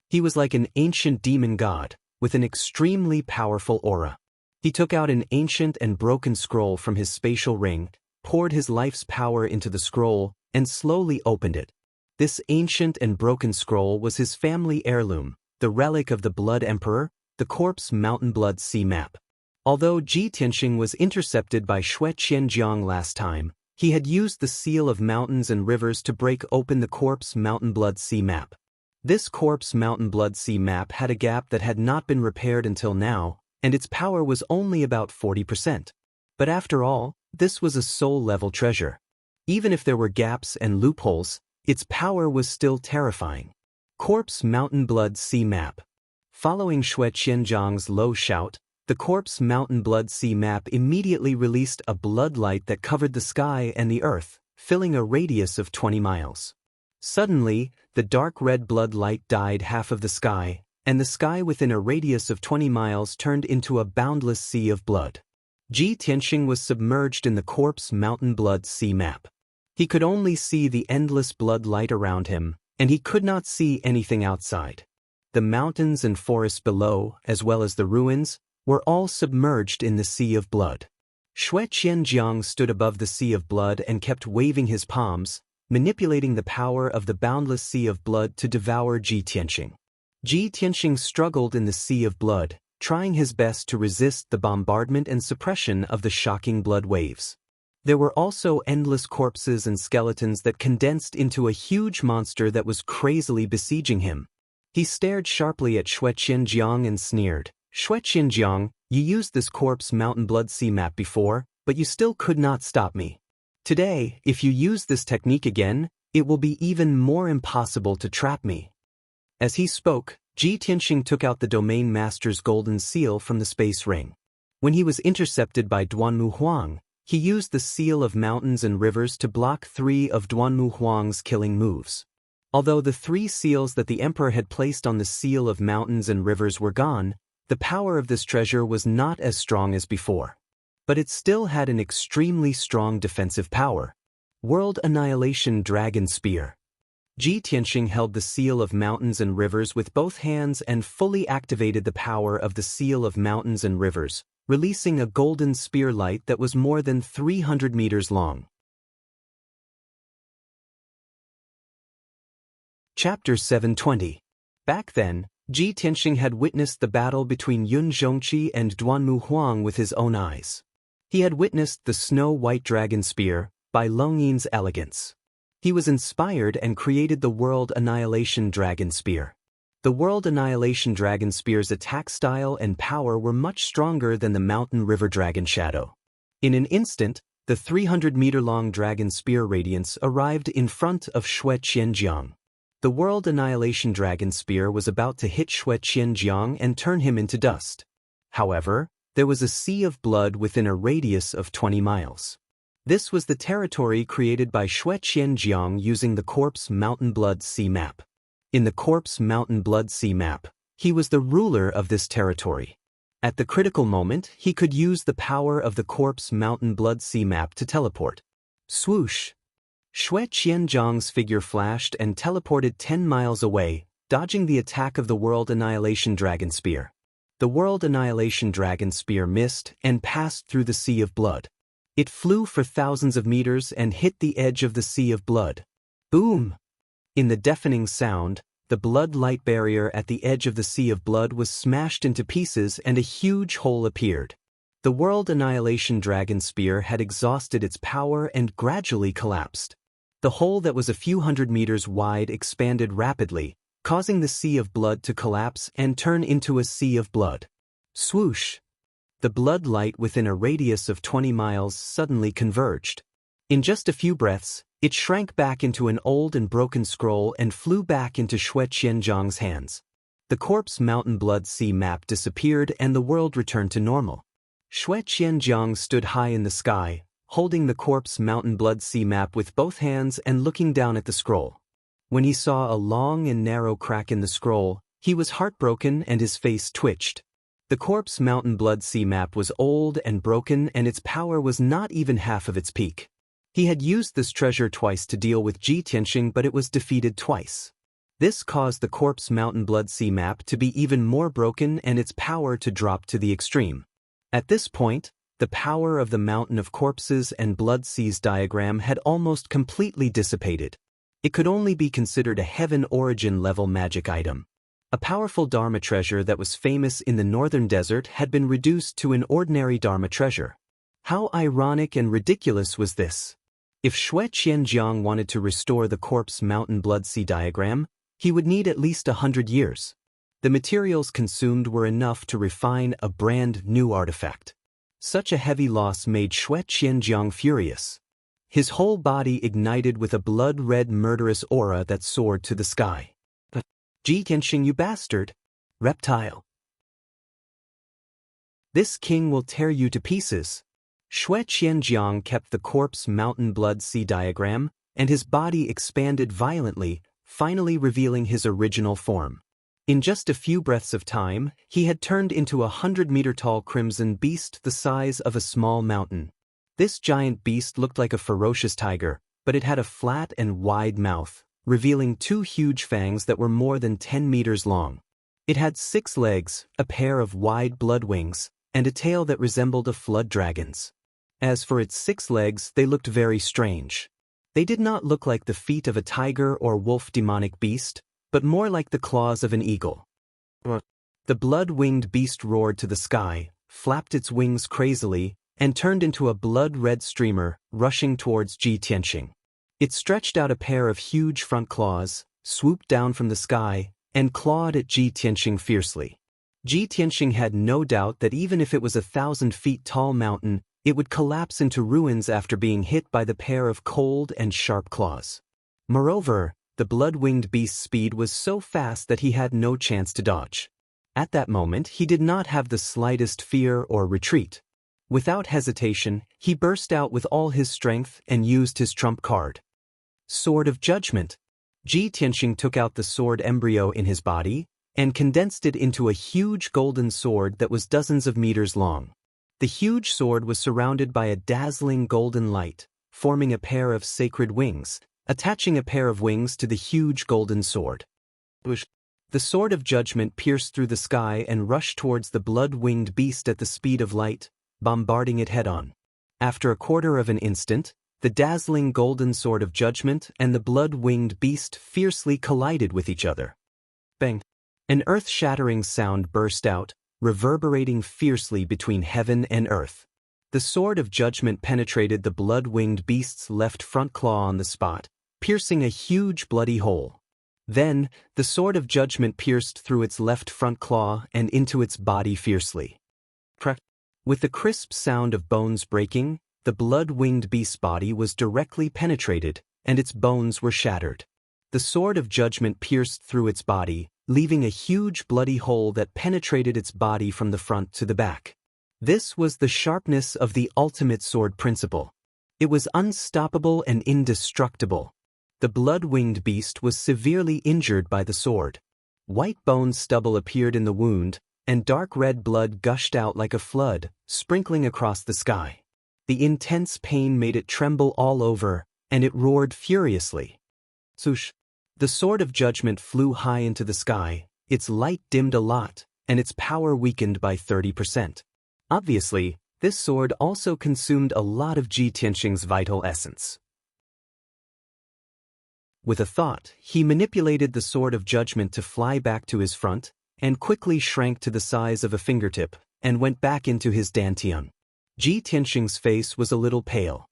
He was like an ancient demon god, with an extremely powerful aura. He took out an ancient and broken scroll from his spatial ring, poured his life's power into the scroll, and slowly opened it. This ancient and broken scroll was his family heirloom, the relic of the Blood Emperor, the corpse Mountain Blood Sea map. Although Ji Tianxing was intercepted by Xue Qianjiang last time, he had used the seal of mountains and rivers to break open the corpse Mountain Blood Sea map. This corpse mountain blood sea map had a gap that had not been repaired until now, and its power was only about 40%. But after all, this was a soul-level treasure. Even if there were gaps and loopholes, its power was still terrifying. Corpse Mountain Blood Sea Map. Following Xue Qianzhang's low shout, the Corpse Mountain Blood Sea Map immediately released a blood light that covered the sky and the earth, filling a radius of 20 miles. Suddenly, the dark red blood light dyed half of the sky, and the sky within a radius of 20 miles turned into a boundless sea of blood. Ji Tianxing was submerged in the Corpse Mountain Blood Sea Map. He could only see the endless blood light around him, and he could not see anything outside. The mountains and forests below, as well as the ruins, were all submerged in the sea of blood. Xue Qianjiang stood above the sea of blood and kept waving his palms, manipulating the power of the boundless sea of blood to devour Ji Tianxing. Ji Tianxing struggled in the sea of blood, trying his best to resist the bombardment and suppression of the shocking blood waves. There were also endless corpses and skeletons that condensed into a huge monster that was crazily besieging him. He stared sharply at Xue Qianjiang and sneered, "Xue Qianjiang, you used this Corpse Mountain Blood Sea Map before, but you still could not stop me. Today, if you use this technique again, it will be even more impossible to trap me." As he spoke, Ji Tianxing took out the Domain Master's golden seal from the space ring. When he was intercepted by Duanmu Huang, he used the Seal of Mountains and Rivers to block 3 of Duanmu Huang's killing moves. Although the 3 seals that the Emperor had placed on the Seal of Mountains and Rivers were gone, the power of this treasure was not as strong as before. But it still had an extremely strong defensive power. World Annihilation Dragon Spear. Ji Tianxing held the Seal of Mountains and Rivers with both hands and fully activated the power of the Seal of Mountains and Rivers, releasing a golden spear light that was more than 300 meters long. Chapter 720. Back then, Ji Tianxing had witnessed the battle between Yun Zhongqi and Duanmu Huang with his own eyes. He had witnessed the Snow-White Dragon Spear by Leng Yin's elegance. He was inspired and created the World Annihilation Dragon Spear. The World Annihilation Dragon Spear's attack style and power were much stronger than the Mountain River Dragon Shadow. In an instant, the 300-meter-long Dragon Spear radiance arrived in front of Xue Qianjiang. The World Annihilation Dragon Spear was about to hit Xue Qianjiang and turn him into dust. However, there was a sea of blood within a radius of 20 miles. This was the territory created by Xue Qianjiang using the Corpse Mountain Blood Sea Map. In the Corpse Mountain Blood Sea Map, he was the ruler of this territory. At the critical moment, he could use the power of the Corpse Mountain Blood Sea Map to teleport. Swoosh! Xue Qianjiang's figure flashed and teleported 10 miles away, dodging the attack of the World Annihilation Dragon Spear. The World Annihilation Dragon Spear missed and passed through the Sea of Blood. It flew for thousands of meters and hit the edge of the Sea of Blood. Boom! In the deafening sound, the blood light barrier at the edge of the Sea of Blood was smashed into pieces and a huge hole appeared. The World Annihilation Dragon Spear had exhausted its power and gradually collapsed. The hole that was a few hundred meters wide expanded rapidly, causing the Sea of Blood to collapse and turn into a sea of blood. Swoosh! The blood light within a radius of 20 miles suddenly converged. In just a few breaths, it shrank back into an old and broken scroll and flew back into Xue Qianjiang's hands. The Corpse Mountain Blood Sea Map disappeared and the world returned to normal. Xue Qianjiang stood high in the sky, holding the Corpse Mountain Blood Sea Map with both hands and looking down at the scroll. When he saw a long and narrow crack in the scroll, he was heartbroken and his face twitched. The Corpse Mountain Blood Sea Map was old and broken and its power was not even half of its peak. He had used this treasure twice to deal with Ji Tianxing, but it was defeated twice. This caused the Corpse Mountain Blood Sea Map to be even more broken and its power to drop to the extreme. At this point, the power of the Mountain of Corpses and Blood Seas diagram had almost completely dissipated. It could only be considered a heaven origin level magic item. A powerful Dharma treasure that was famous in the northern desert had been reduced to an ordinary Dharma treasure. How ironic and ridiculous was this? If Xue Qianjiang wanted to restore the Corpse Mountain Blood Sea diagram, He would need at least 100 years. The materials consumed were enough to refine a brand new artifact. Such a heavy loss made Xue Qianjiang furious. His whole body ignited with a blood-red murderous aura that soared to the sky. Ji Tianxing, you bastard! Reptile! This king will tear you to pieces. Xue Qianjiang kept the corpse mountain blood sea diagram, and his body expanded violently, finally revealing his original form. In just a few breaths of time, he had turned into a 100-meter-tall crimson beast the size of a small mountain. This giant beast looked like a ferocious tiger, but it had a flat and wide mouth, revealing 2 huge fangs that were more than 10 meters long. It had 6 legs, a pair of wide blood wings, and a tail that resembled a flood dragon's. As for its 6 legs, they looked very strange. They did not look like the feet of a tiger or wolf demonic beast, but more like the claws of an eagle. The blood-winged beast roared to the sky, flapped its wings crazily, and turned into a blood-red streamer, rushing towards Ji Tianxing. It stretched out a pair of huge front claws, swooped down from the sky, and clawed at Ji Tianxing fiercely. Ji Tianxing had no doubt that even if it was 1,000 feet tall mountain, it would collapse into ruins after being hit by the pair of cold and sharp claws. Moreover, the blood-winged beast's speed was so fast that he had no chance to dodge. At that moment, he did not have the slightest fear or retreat. Without hesitation, he burst out with all his strength and used his trump card. Sword of Judgment. Ji Tianxing took out the sword embryo in his body and condensed it into a huge golden sword that was dozens of meters long. The huge sword was surrounded by a dazzling golden light, forming a pair of sacred wings, attaching a pair of wings to the huge golden sword. The Sword of Judgment pierced through the sky and rushed towards the blood-winged beast at the speed of light, bombarding it head-on. After a quarter of an instant, the dazzling golden Sword of Judgment and the blood-winged beast fiercely collided with each other. Bang! An earth-shattering sound burst out, reverberating fiercely between heaven and earth. The Sword of Judgment penetrated the blood-winged beast's left front claw on the spot, piercing a huge bloody hole. Then, the Sword of Judgment pierced through its left front claw and into its body fiercely. Crack! With the crisp sound of bones breaking, the blood-winged beast's body was directly penetrated, and its bones were shattered. The Sword of Judgment pierced through its body, leaving a huge bloody hole that penetrated its body from the front to the back. This was the sharpness of the ultimate sword principle. It was unstoppable and indestructible. The blood-winged beast was severely injured by the sword. White bone stubble appeared in the wound, and dark red blood gushed out like a flood, sprinkling across the sky. The intense pain made it tremble all over, and it roared furiously. Swoosh! The Sword of Judgment flew high into the sky, its light dimmed a lot, and its power weakened by 30%. Obviously, this sword also consumed a lot of Ji Tianxing's vital essence. With a thought, he manipulated the Sword of Judgment to fly back to his front, and quickly shrank to the size of a fingertip, and went back into his dantian. Ji Tianxing's face was a little pale.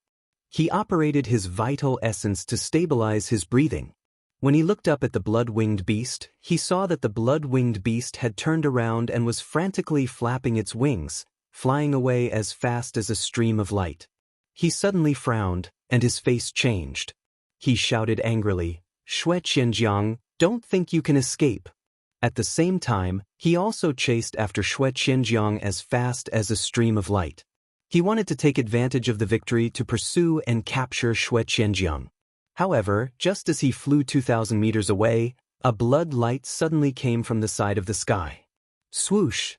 He operated his vital essence to stabilize his breathing. When he looked up at the blood-winged beast, he saw that the blood-winged beast had turned around and was frantically flapping its wings, flying away as fast as a stream of light. He suddenly frowned, and his face changed. He shouted angrily, "Xue Qianjiang, don't think you can escape." At the same time, he also chased after Xue Qianjiang as fast as a stream of light. He wanted to take advantage of the victory to pursue and capture Xue Qianjiang. However, just as he flew 2,000 meters away, a blood light suddenly came from the side of the sky. Swoosh!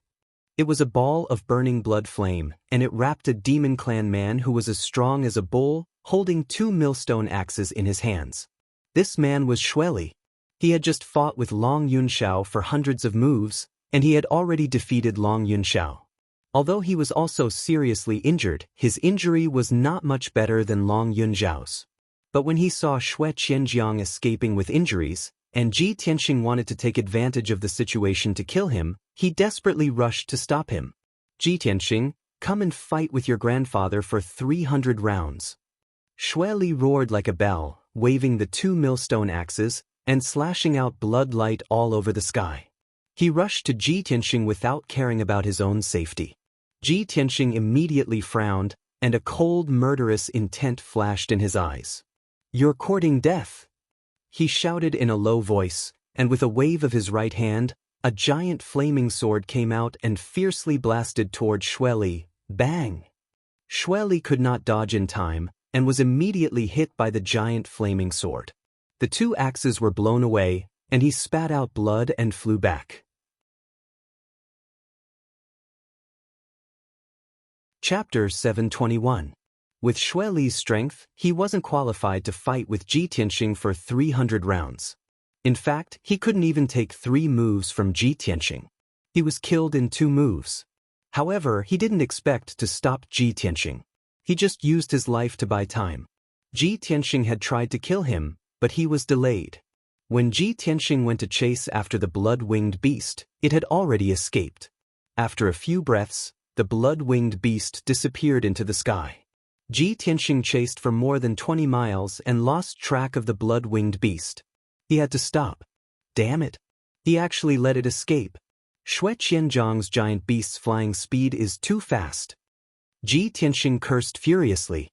It was a ball of burning blood flame, and it wrapped a demon clan man who was as strong as a bull, holding 2 millstone axes in his hands. This man was Xueli. He had just fought with Long Yunxiao for hundreds of moves, and he had already defeated Long Yunxiao. Although he was also seriously injured, his injury was not much better than Long Yunxiao's. But when he saw Xue Qianjiang escaping with injuries, and Ji Tianxing wanted to take advantage of the situation to kill him, he desperately rushed to stop him. "Ji Tianxing, come and fight with your grandfather for 300 rounds. Xueli roared like a bell, waving the 2 millstone axes, and slashing out blood light all over the sky. He rushed to Ji Tianxing without caring about his own safety. Ji Tianxing immediately frowned, and a cold, murderous intent flashed in his eyes. "You're courting death," he shouted in a low voice, and with a wave of his right hand, a giant flaming sword came out and fiercely blasted toward Xueli. Bang! Xueli could not dodge in time, and was immediately hit by the giant flaming sword. The two axes were blown away, and he spat out blood and flew back. Chapter 721. With Xueli's strength, he wasn't qualified to fight with Ji Tianxing for 300 rounds. In fact, he couldn't even take 3 moves from Ji Tianxing. He was killed in 2 moves. However, he didn't expect to stop Ji Tianxing. He just used his life to buy time. Ji Tianxing had tried to kill him, but he was delayed. When Ji Tianxing went to chase after the blood-winged beast, it had already escaped. After a few breaths, the blood-winged beast disappeared into the sky. Ji Tianxing chased for more than 20 miles and lost track of the blood-winged beast. He had to stop. Damn it! He actually let it escape. Xue Qianzhang's giant beast's flying speed is too fast. Ji Tianxing cursed furiously.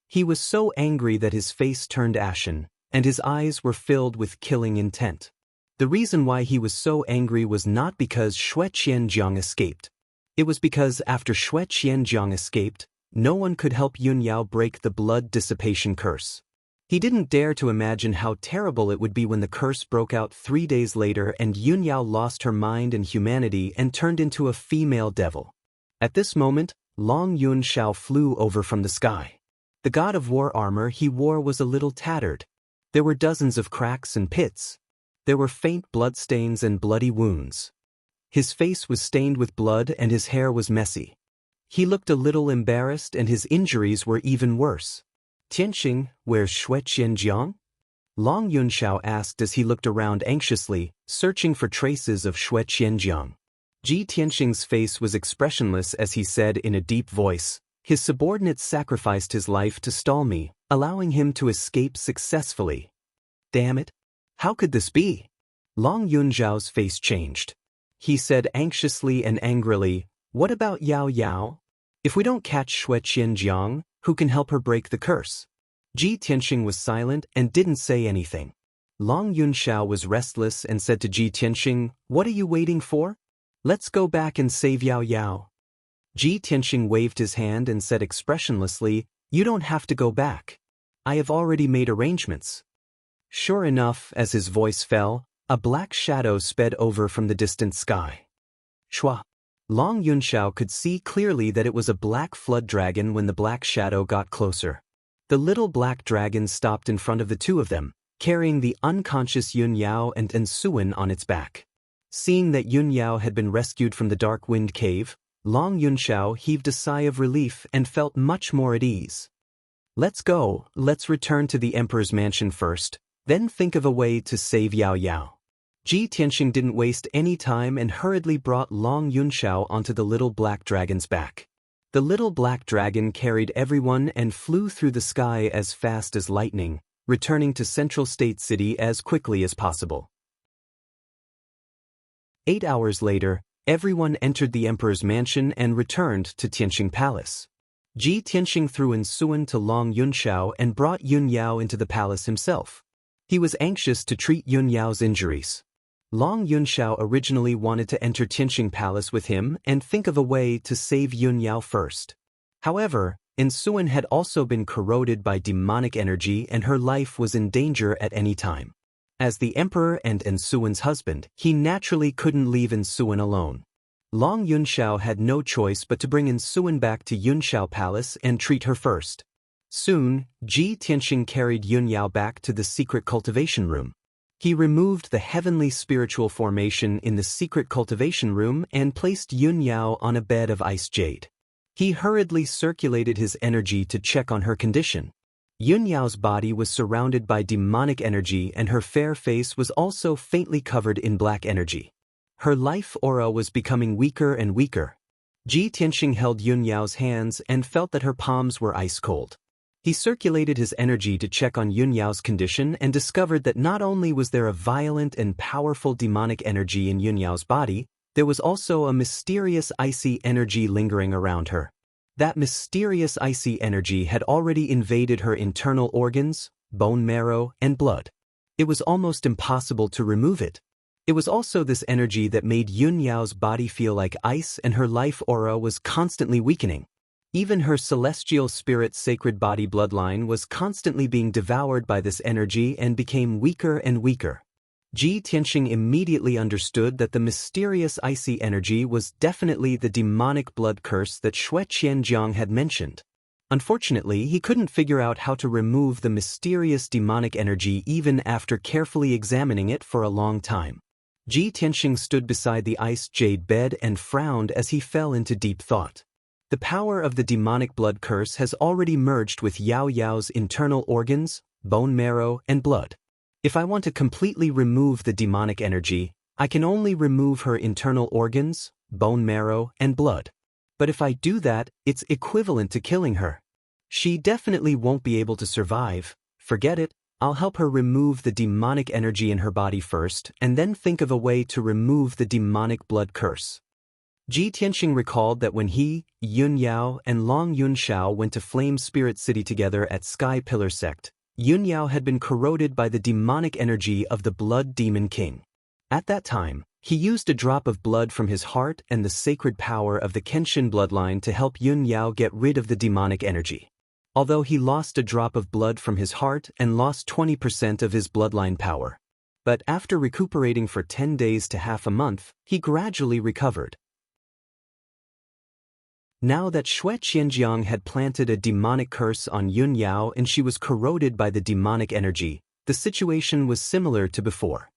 He was so angry that his face turned ashen, and his eyes were filled with killing intent. The reason why he was so angry was not because Xue Qianzhang escaped. It was because after Xue Qianzhang escaped, no one could help Yun Yao break the blood dissipation curse. He didn't dare to imagine how terrible it would be when the curse broke out 3 days later and Yun Yao lost her mind and humanity and turned into a female devil. At this moment, Long Yun Shao flew over from the sky. The god of war armor he wore was a little tattered. There were dozens of cracks and pits. There were faint bloodstains and bloody wounds. His face was stained with blood and his hair was messy. He looked a little embarrassed and his injuries were even worse. "Tianxing, where's Xue Qianzhang?" Long Yunxiao asked as he looked around anxiously, searching for traces of Xue Qianzhang. Ji Tianxing's face was expressionless as he said in a deep voice, "His subordinate sacrificed his life to stall me, allowing him to escape successfully." Damn it! How could this be? Long Yunxiao's face changed. He said anxiously and angrily, "What about Yao Yao? If we don't catch Xue Qianzhang, who can help her break the curse?" Ji Tianxing was silent and didn't say anything. Long Yunxiao was restless and said to Ji Tianxing, "What are you waiting for? Let's go back and save Yao Yao." Ji Tianxing waved his hand and said expressionlessly, "You don't have to go back. I have already made arrangements." Sure enough, as his voice fell, a black shadow sped over from the distant sky. Shua! Long Yunxiao could see clearly that it was a black flood dragon when the black shadow got closer. The little black dragon stopped in front of the two of them, carrying the unconscious Yun Yao and Ensuin on its back. Seeing that Yun Yao had been rescued from the dark wind cave, Long Yunxiao heaved a sigh of relief and felt much more at ease. "Let's go, let's return to the Emperor's mansion first, then think of a way to save Yao Yao." Ji Tianxing didn't waste any time and hurriedly brought Long Yunxiao onto the little black dragon's back. The little black dragon carried everyone and flew through the sky as fast as lightning, returning to Central State City as quickly as possible. 8 hours later, everyone entered the Emperor's mansion and returned to Tianxing Palace. Ji Tianxing threw Ensuin to Long Yunxiao and brought Yun Yao into the palace himself. He was anxious to treat Yun Yao's injuries. Long Yunxiao originally wanted to enter Tianxing Palace with him and think of a way to save Yun Yao first. However, Ensuin had also been corroded by demonic energy and her life was in danger at any time. As the Emperor and Ensuin's husband, he naturally couldn't leave Ensuin alone. Long Yunxiao had no choice but to bring Ensuin back to Yunxiao Palace and treat her first. Soon, Ji Tianxing carried Yun Yao back to the secret cultivation room. He removed the heavenly spiritual formation in the secret cultivation room and placed Yun Yao on a bed of ice jade. He hurriedly circulated his energy to check on her condition. Yun Yao's body was surrounded by demonic energy and her fair face was also faintly covered in black energy. Her life aura was becoming weaker and weaker. Ji Tianxing held Yun Yao's hands and felt that her palms were ice cold. He circulated his energy to check on Yun Yao's condition and discovered that not only was there a violent and powerful demonic energy in Yun Yao's body, there was also a mysterious icy energy lingering around her. That mysterious icy energy had already invaded her internal organs, bone marrow, and blood. It was almost impossible to remove it. It was also this energy that made Yun Yao's body feel like ice, and her life aura was constantly weakening. Even her celestial spirit sacred body bloodline was constantly being devoured by this energy and became weaker and weaker. Ji Tianxing immediately understood that the mysterious icy energy was definitely the demonic blood curse that Xue Qianjiang had mentioned. Unfortunately, he couldn't figure out how to remove the mysterious demonic energy even after carefully examining it for a long time. Ji Tianxing stood beside the ice jade bed and frowned as he fell into deep thought. The power of the demonic blood curse has already merged with Yao Yao's internal organs, bone marrow, and blood. If I want to completely remove the demonic energy, I can only remove her internal organs, bone marrow, and blood. But if I do that, it's equivalent to killing her. She definitely won't be able to survive. Forget it, I'll help her remove the demonic energy in her body first, and then think of a way to remove the demonic blood curse. Ji Tianxing recalled that when he, Yun Yao, and Long Yunshao went to Flame Spirit City together at Sky Pillar Sect, Yun Yao had been corroded by the demonic energy of the Blood Demon King. At that time, he used a drop of blood from his heart and the sacred power of the Kenshin bloodline to help Yun Yao get rid of the demonic energy. Although he lost a drop of blood from his heart and lost 20% of his bloodline power. But after recuperating for 10 days to half a month, he gradually recovered. Now that Xue Qianjiang had planted a demonic curse on Yun Yao and she was corroded by the demonic energy, the situation was similar to before.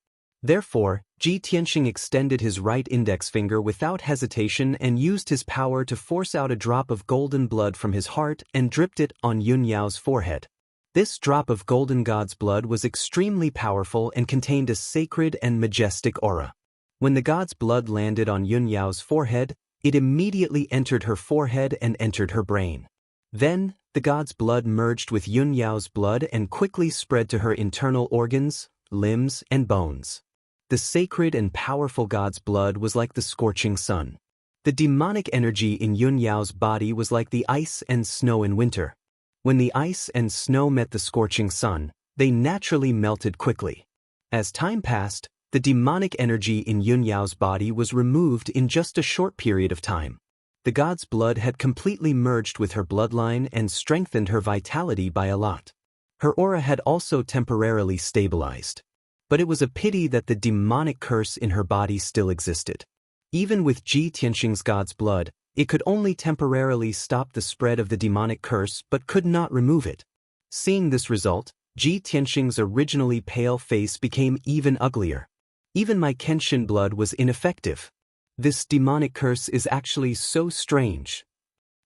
Therefore, Ji Tianxing extended his right index finger without hesitation and used his power to force out a drop of golden blood from his heart and dripped it on Yun Yao's forehead. This drop of golden god's blood was extremely powerful and contained a sacred and majestic aura. When the god's blood landed on Yun Yao's forehead, it immediately entered her forehead and entered her brain. Then, the god's blood merged with Yun Yao's blood and quickly spread to her internal organs, limbs, and bones. The sacred and powerful god's blood was like the scorching sun. The demonic energy in Yun Yao's body was like the ice and snow in winter. When the ice and snow met the scorching sun, they naturally melted quickly. As time passed, the demonic energy in Yun Yao's body was removed in just a short period of time. The god's blood had completely merged with her bloodline and strengthened her vitality by a lot. Her aura had also temporarily stabilized. But it was a pity that the demonic curse in her body still existed. Even with Ji Tianxing's god's blood, it could only temporarily stop the spread of the demonic curse but could not remove it. Seeing this result, Ji Tianxing's originally pale face became even uglier. Even my Kenshin blood was ineffective. This demonic curse is actually so strange.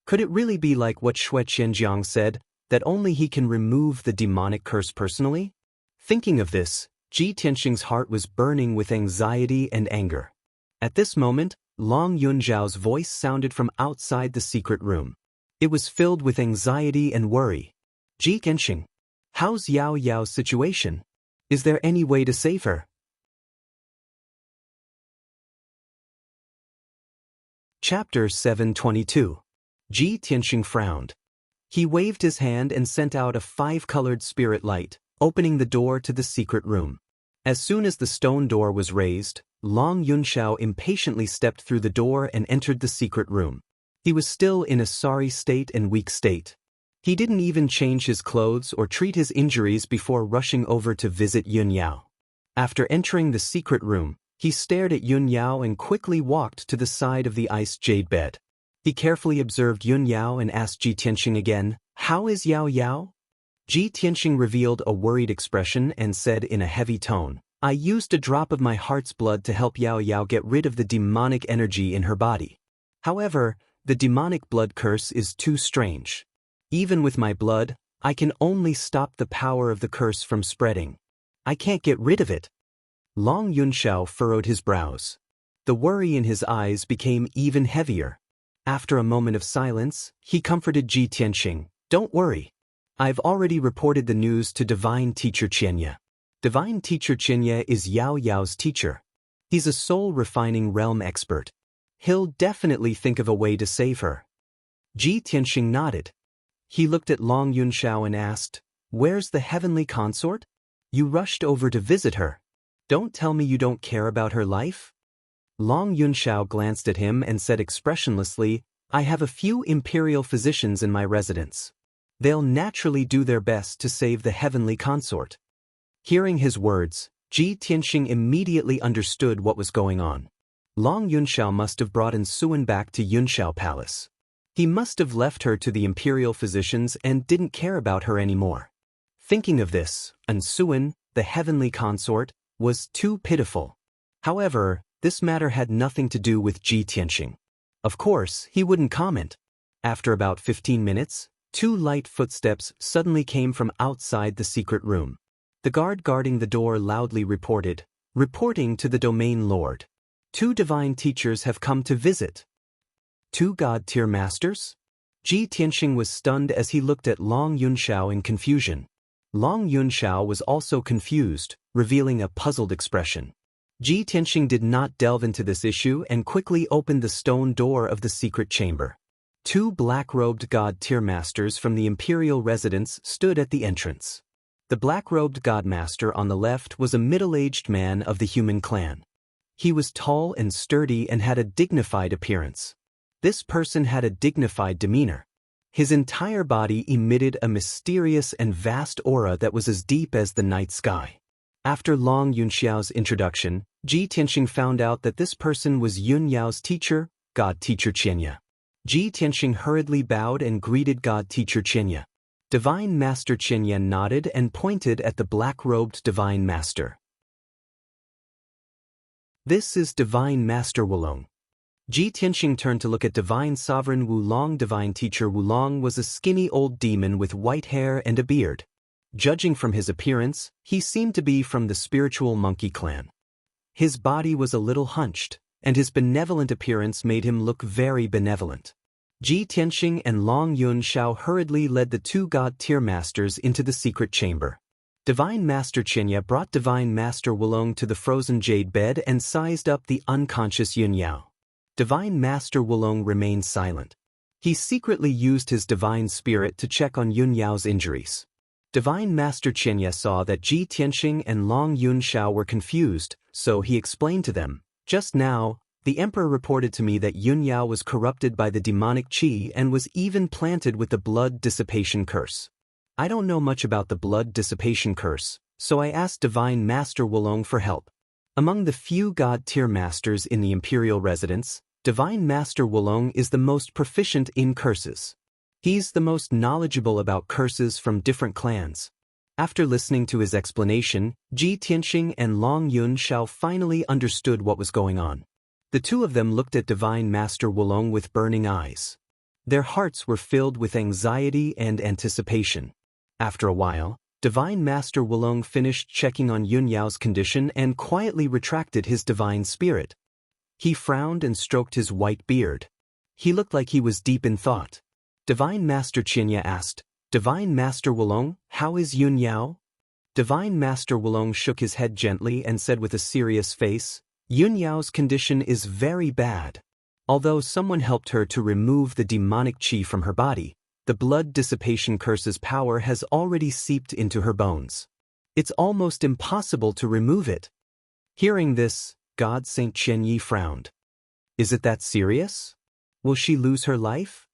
Could it really be like what Xue Qianjiang said, that only he can remove the demonic curse personally? Thinking of this, Ji Tianxing's heart was burning with anxiety and anger. At this moment, Long Yunzhao's voice sounded from outside the secret room. It was filled with anxiety and worry. Ji Tianxing, how's Yao Yao's situation? Is there any way to save her? Chapter 722. Ji Tianxing frowned. He waved his hand and sent out a 5-colored spirit light, opening the door to the secret room. As soon as the stone door was raised, Long Yunshao impatiently stepped through the door and entered the secret room. He was still in a sorry state and weak state. He didn't even change his clothes or treat his injuries before rushing over to visit Yun Yao. After entering the secret room, he stared at Yun Yao and quickly walked to the side of the ice jade bed. He carefully observed Yun Yao and asked Ji Tianxing again, "How is Yao Yao?" Ji Tianxing revealed a worried expression and said in a heavy tone, "I used a drop of my heart's blood to help Yao Yao get rid of the demonic energy in her body. However, the demonic blood curse is too strange. Even with my blood, I can only stop the power of the curse from spreading. I can't get rid of it." Long Yunshao furrowed his brows. The worry in his eyes became even heavier. After a moment of silence, he comforted Ji Tianxing, "Don't worry. I've already reported the news to Divine Teacher Qianya. Divine Teacher Qianya is Yao Yao's teacher. He's a soul-refining realm expert. He'll definitely think of a way to save her. Ji Tianxing nodded. He looked at Long Yunxiao and asked, "Where's the heavenly consort? You rushed over to visit her. Don't tell me you don't care about her life?" Long Yunxiao glanced at him and said expressionlessly, "I have a few imperial physicians in my residence. They'll naturally do their best to save the heavenly consort." Hearing his words, Ji Tianxing immediately understood what was going on. Long Yunxiao must have brought Suan back to Yunxiao Palace. He must have left her to the imperial physicians and didn't care about her anymore. Thinking of this, Suan, the heavenly consort, was too pitiful. However, this matter had nothing to do with Ji Tianxing. Of course, he wouldn't comment. After about 15 minutes, 2 light footsteps suddenly came from outside the secret room. The guard guarding the door loudly reporting to the domain lord. 2 divine teachers have come to visit. 2 god-tier masters? Ji Tianxing was stunned as he looked at Long Yunxiao in confusion. Long Yunxiao was also confused, revealing a puzzled expression. Ji Tianxing did not delve into this issue and quickly opened the stone door of the secret chamber. 2 black-robed god-tier masters from the imperial residence stood at the entrance. The black-robed godmaster on the left was a middle-aged man of the human clan. He was tall and sturdy and had a dignified appearance. This person had a dignified demeanor. His entire body emitted a mysterious and vast aura that was as deep as the night sky. After Long Yunxiao's introduction, Ji Tianxing found out that this person was Yun Yao's teacher, God Teacher Qianya. Ji Tianxing hurriedly bowed and greeted God Teacher Qianya. Divine Master Qianya nodded and pointed at the black-robed Divine Master. "This is Divine Master Wulong." Ji Tianxing turned to look at Divine Sovereign Wulong. Divine Teacher Wulong was a skinny old demon with white hair and a beard. Judging from his appearance, he seemed to be from the spiritual monkey clan. His body was a little hunched, and his benevolent appearance made him look very benevolent. Ji Tianxing and Long Yunxiao hurriedly led the 2 god-tier masters into the secret chamber. Divine Master Qianya brought Divine Master Wulong to the frozen jade bed and sized up the unconscious Yun Yao. Divine Master Wulong remained silent. He secretly used his divine spirit to check on Yun Yao's injuries. Divine Master Qianya saw that Ji Tianxing and Long Yunxiao were confused, so he explained to them, "Just now, the Emperor reported to me that Yun Yao was corrupted by the demonic qi and was even planted with the blood dissipation curse. I don't know much about the blood dissipation curse, so I asked Divine Master Wulong for help." Among the few god-tier masters in the imperial residence, Divine Master Wulong is the most proficient in curses. He's the most knowledgeable about curses from different clans. After listening to his explanation, Ji Tianxing and Long Yunxiao finally understood what was going on. The 2 of them looked at Divine Master Wulong with burning eyes. Their hearts were filled with anxiety and anticipation. After a while, Divine Master Wulong finished checking on Yun Yao's condition and quietly retracted his divine spirit. He frowned and stroked his white beard. He looked like he was deep in thought. Divine Master Qianya asked, "Divine Master Wulong, how is Yun Yao?" Divine Master Wulong shook his head gently and said with a serious face, "Yun Yao's condition is very bad. Although someone helped her to remove the demonic qi from her body, the blood dissipation curse's power has already seeped into her bones. It's almost impossible to remove it." Hearing this, God Saint Qianyi frowned. "Is it that serious? Will she lose her life?"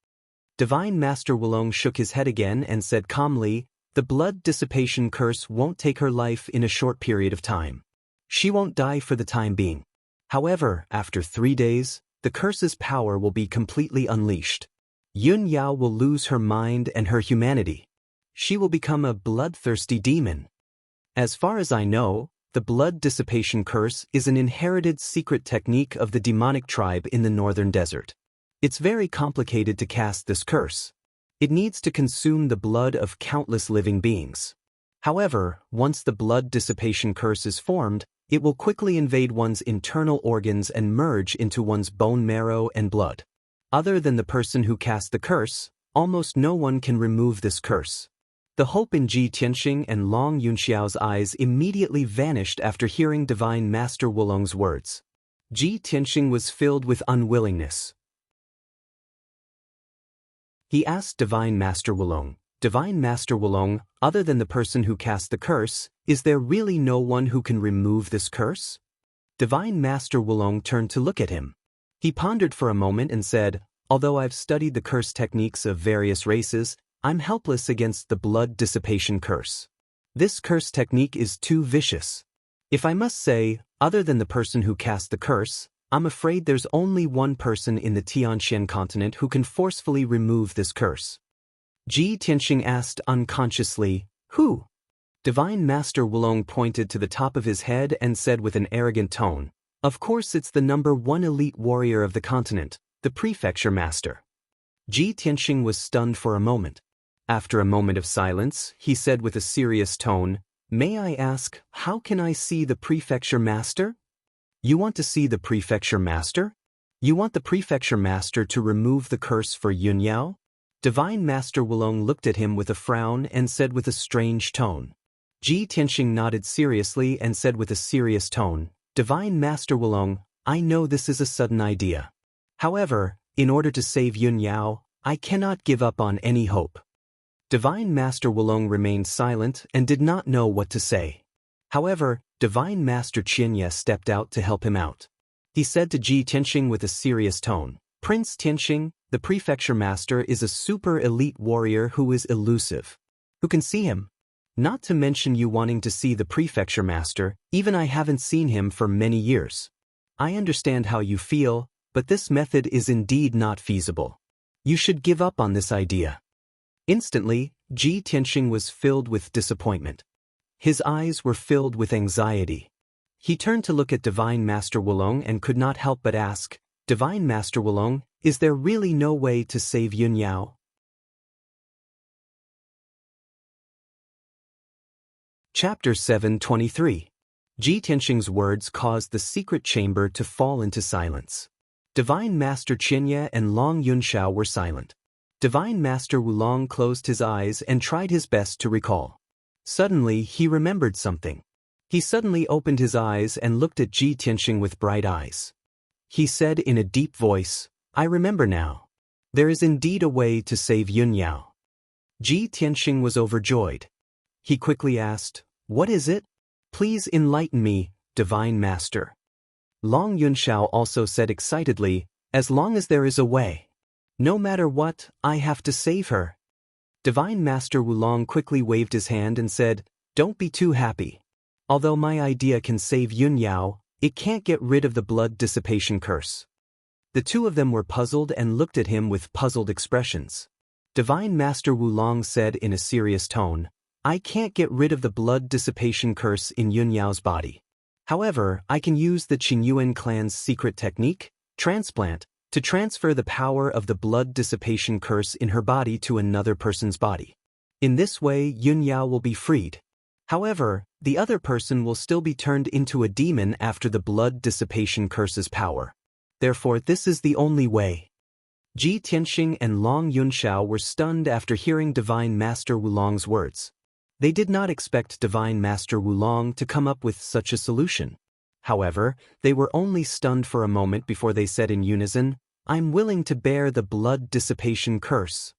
Divine Master Wulong shook his head again and said calmly, "The blood dissipation curse won't take her life in a short period of time. She won't die for the time being. However, after 3 days, the curse's power will be completely unleashed. Yun Yao will lose her mind and her humanity. She will become a bloodthirsty demon. As far as I know, the blood dissipation curse is an inherited secret technique of the demonic tribe in the northern desert. It's very complicated to cast this curse. It needs to consume the blood of countless living beings. However, once the blood dissipation curse is formed, it will quickly invade one's internal organs and merge into one's bone marrow and blood. Other than the person who cast the curse, almost no one can remove this curse. The hope in Ji Tianxing and Long Yunxiao's eyes immediately vanished after hearing Divine Master Wulong's words. Ji Tianxing was filled with unwillingness. He asked Divine Master Wulong, "Divine Master Wulong, other than the person who cast the curse, is there really no one who can remove this curse?" Divine Master Wulong turned to look at him. He pondered for a moment and said, "Although I've studied the curse techniques of various races, I'm helpless against the blood dissipation curse. This curse technique is too vicious. If I must say, other than the person who cast the curse, I'm afraid there's only one person in the Tianxian continent who can forcefully remove this curse." Ji Tianxing asked unconsciously, "Who?" Divine Master Wulong pointed to the top of his head and said with an arrogant tone, "Of course it's the #1 elite warrior of the continent, the Prefecture Master." Ji Tianxing was stunned for a moment. After a moment of silence, he said with a serious tone, "May I ask, how can I see the Prefecture Master?" "You want to see the Prefecture Master? You want the Prefecture Master to remove the curse for Yunyao?" Divine Master Wulong looked at him with a frown and said with a strange tone. Ji Tianxing nodded seriously and said with a serious tone, "Divine Master Wulong, I know this is a sudden idea. However, in order to save Yunyao, I cannot give up on any hope." Divine Master Wulong remained silent and did not know what to say. However, Divine Master Qianye stepped out to help him out. He said to Ji Tianxing with a serious tone, "Prince Tianxing, the Prefecture Master is a super elite warrior who is elusive. Who can see him? Not to mention you wanting to see the Prefecture Master, even I haven't seen him for many years. I understand how you feel, but this method is indeed not feasible. You should give up on this idea." Instantly, Ji Tianxing was filled with disappointment. His eyes were filled with anxiety. He turned to look at Divine Master Wulong and could not help but ask, "Divine Master Wulong, is there really no way to save Yunyao?" Chapter 723. Ji Tianxing's words caused the secret chamber to fall into silence. Divine Master Qianye and Long Yunxiao were silent. Divine Master Wulong closed his eyes and tried his best to recall. Suddenly, he remembered something. He suddenly opened his eyes and looked at Ji Tianxing with bright eyes. He said in a deep voice, "I remember now. There is indeed a way to save Yunyao." Ji Tianxing was overjoyed. He quickly asked, "What is it? Please enlighten me, Divine Master." Long Yunxiao also said excitedly, "As long as there is a way. No matter what, I have to save her." Divine Master Wulong quickly waved his hand and said, "Don't be too happy. Although my idea can save Yunyao, it can't get rid of the blood dissipation curse." The two of them were puzzled and looked at him with puzzled expressions. Divine Master Wulong said in a serious tone, "I can't get rid of the blood dissipation curse in Yunyao's body. However, I can use the Qingyuan clan's secret technique, transplant, to transfer the power of the blood dissipation curse in her body to another person's body. In this way, Yunyao will be freed. However, the other person will still be turned into a demon after the blood dissipation curse's power. Therefore, this is the only way." Ji Tianxing and Long Yunxiao were stunned after hearing Divine Master Wulong's words. They did not expect Divine Master Wulong to come up with such a solution. However, they were only stunned for a moment before they said in unison, "I'm willing to bear the blood dissipation curse."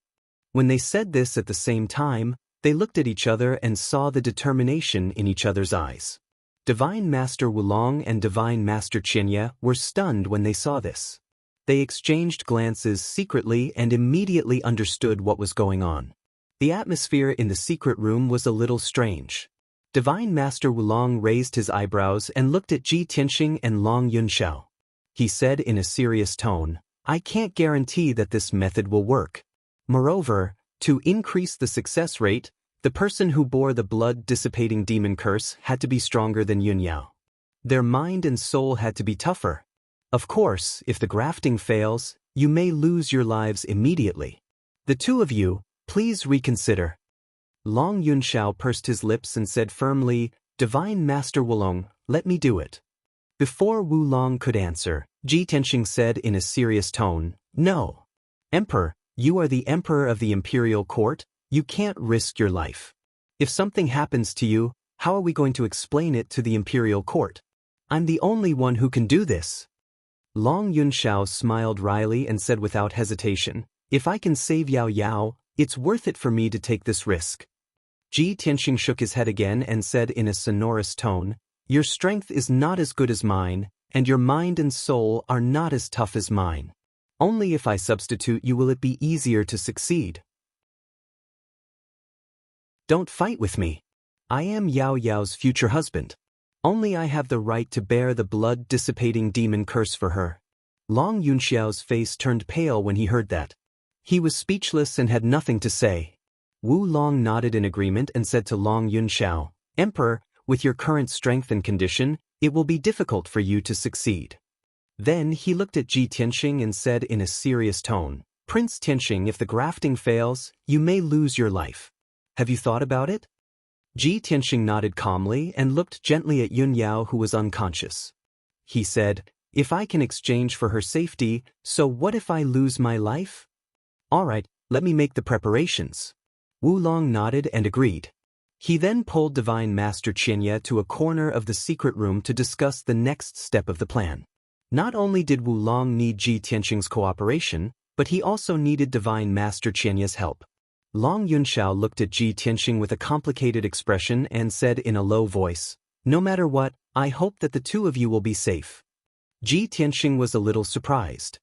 When they said this at the same time, they looked at each other and saw the determination in each other's eyes. Divine Master Wulong and Divine Master Qianye were stunned when they saw this. They exchanged glances secretly and immediately understood what was going on. The atmosphere in the secret room was a little strange. Divine Master Wulong raised his eyebrows and looked at Ji Tianxing and Long Yunxiao. He said in a serious tone, "I can't guarantee that this method will work. Moreover, to increase the success rate, the person who bore the blood-dissipating demon curse had to be stronger than Yunyao. Their mind and soul had to be tougher. Of course, if the grafting fails, you may lose your lives immediately. The two of you, please reconsider." Long Yunxiao pursed his lips and said firmly, "Divine Master Wulong, let me do it." Before Wulong could answer, Ji Tianxing said in a serious tone, "No. Emperor, you are the emperor of the imperial court, You can't risk your life. If something happens to you, how are we going to explain it to the imperial court? I'm the only one who can do this. Long Yunxiao smiled wryly and said without hesitation, if I can save Yao Yao, it's worth it for me to take this risk. Ji Tianxing shook his head again and said in a sonorous tone, your strength is not as good as mine, and your mind and soul are not as tough as mine. Only if I substitute you will it be easier to succeed. Don't fight with me. I am Yao Yao's future husband. Only I have the right to bear the blood-dissipating demon curse for her. Long Yunxiao's face turned pale when he heard that. He was speechless and had nothing to say. Wu Long nodded in agreement and said to Long Yunxiao, Emperor, with your current strength and condition, it will be difficult for you to succeed. Then he looked at Ji Tianxing and said in a serious tone, Prince Tianxing, if the grafting fails, you may lose your life. Have you thought about it? Ji Tianxing nodded calmly and looked gently at Yun Yao, who was unconscious. He said, if I can exchange for her safety, so what if I lose my life? All right, let me make the preparations. Wu Long nodded and agreed. He then pulled Divine Master Qianye to a corner of the secret room to discuss the next step of the plan. Not only did Wu Long need Ji Tianxing's cooperation, but he also needed Divine Master Qianye's help. Long Yunxiao looked at Ji Tianxing with a complicated expression and said in a low voice, no matter what, I hope that the two of you will be safe. Ji Tianxing was a little surprised.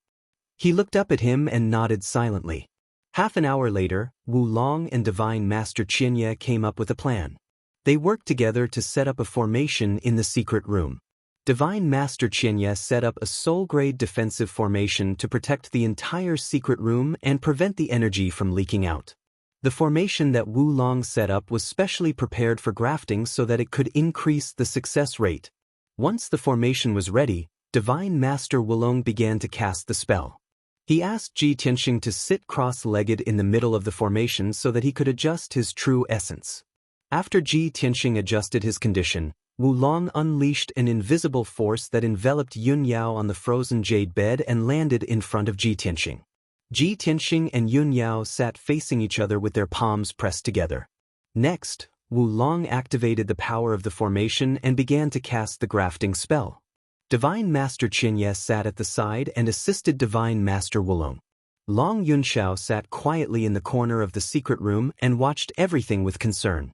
He looked up at him and nodded silently. Half an hour later, Wu Long and Divine Master Qianye came up with a plan. They worked together to set up a formation in the secret room. Divine Master Qianye set up a soul-grade defensive formation to protect the entire secret room and prevent the energy from leaking out. The formation that Wu Long set up was specially prepared for grafting so that it could increase the success rate. Once the formation was ready, Divine Master Wulong began to cast the spell. He asked Ji Tianxing to sit cross-legged in the middle of the formation so that he could adjust his true essence. After Ji Tianxing adjusted his condition, Wu Long unleashed an invisible force that enveloped Yun Yao on the frozen jade bed and landed in front of Ji Tianxing. Ji Tianxing and Yun Yao sat facing each other with their palms pressed together. Next, Wu Long activated the power of the formation and began to cast the grafting spell. Divine Master Qianye sat at the side and assisted Divine Master Wulong. Long Yunxiao sat quietly in the corner of the secret room and watched everything with concern.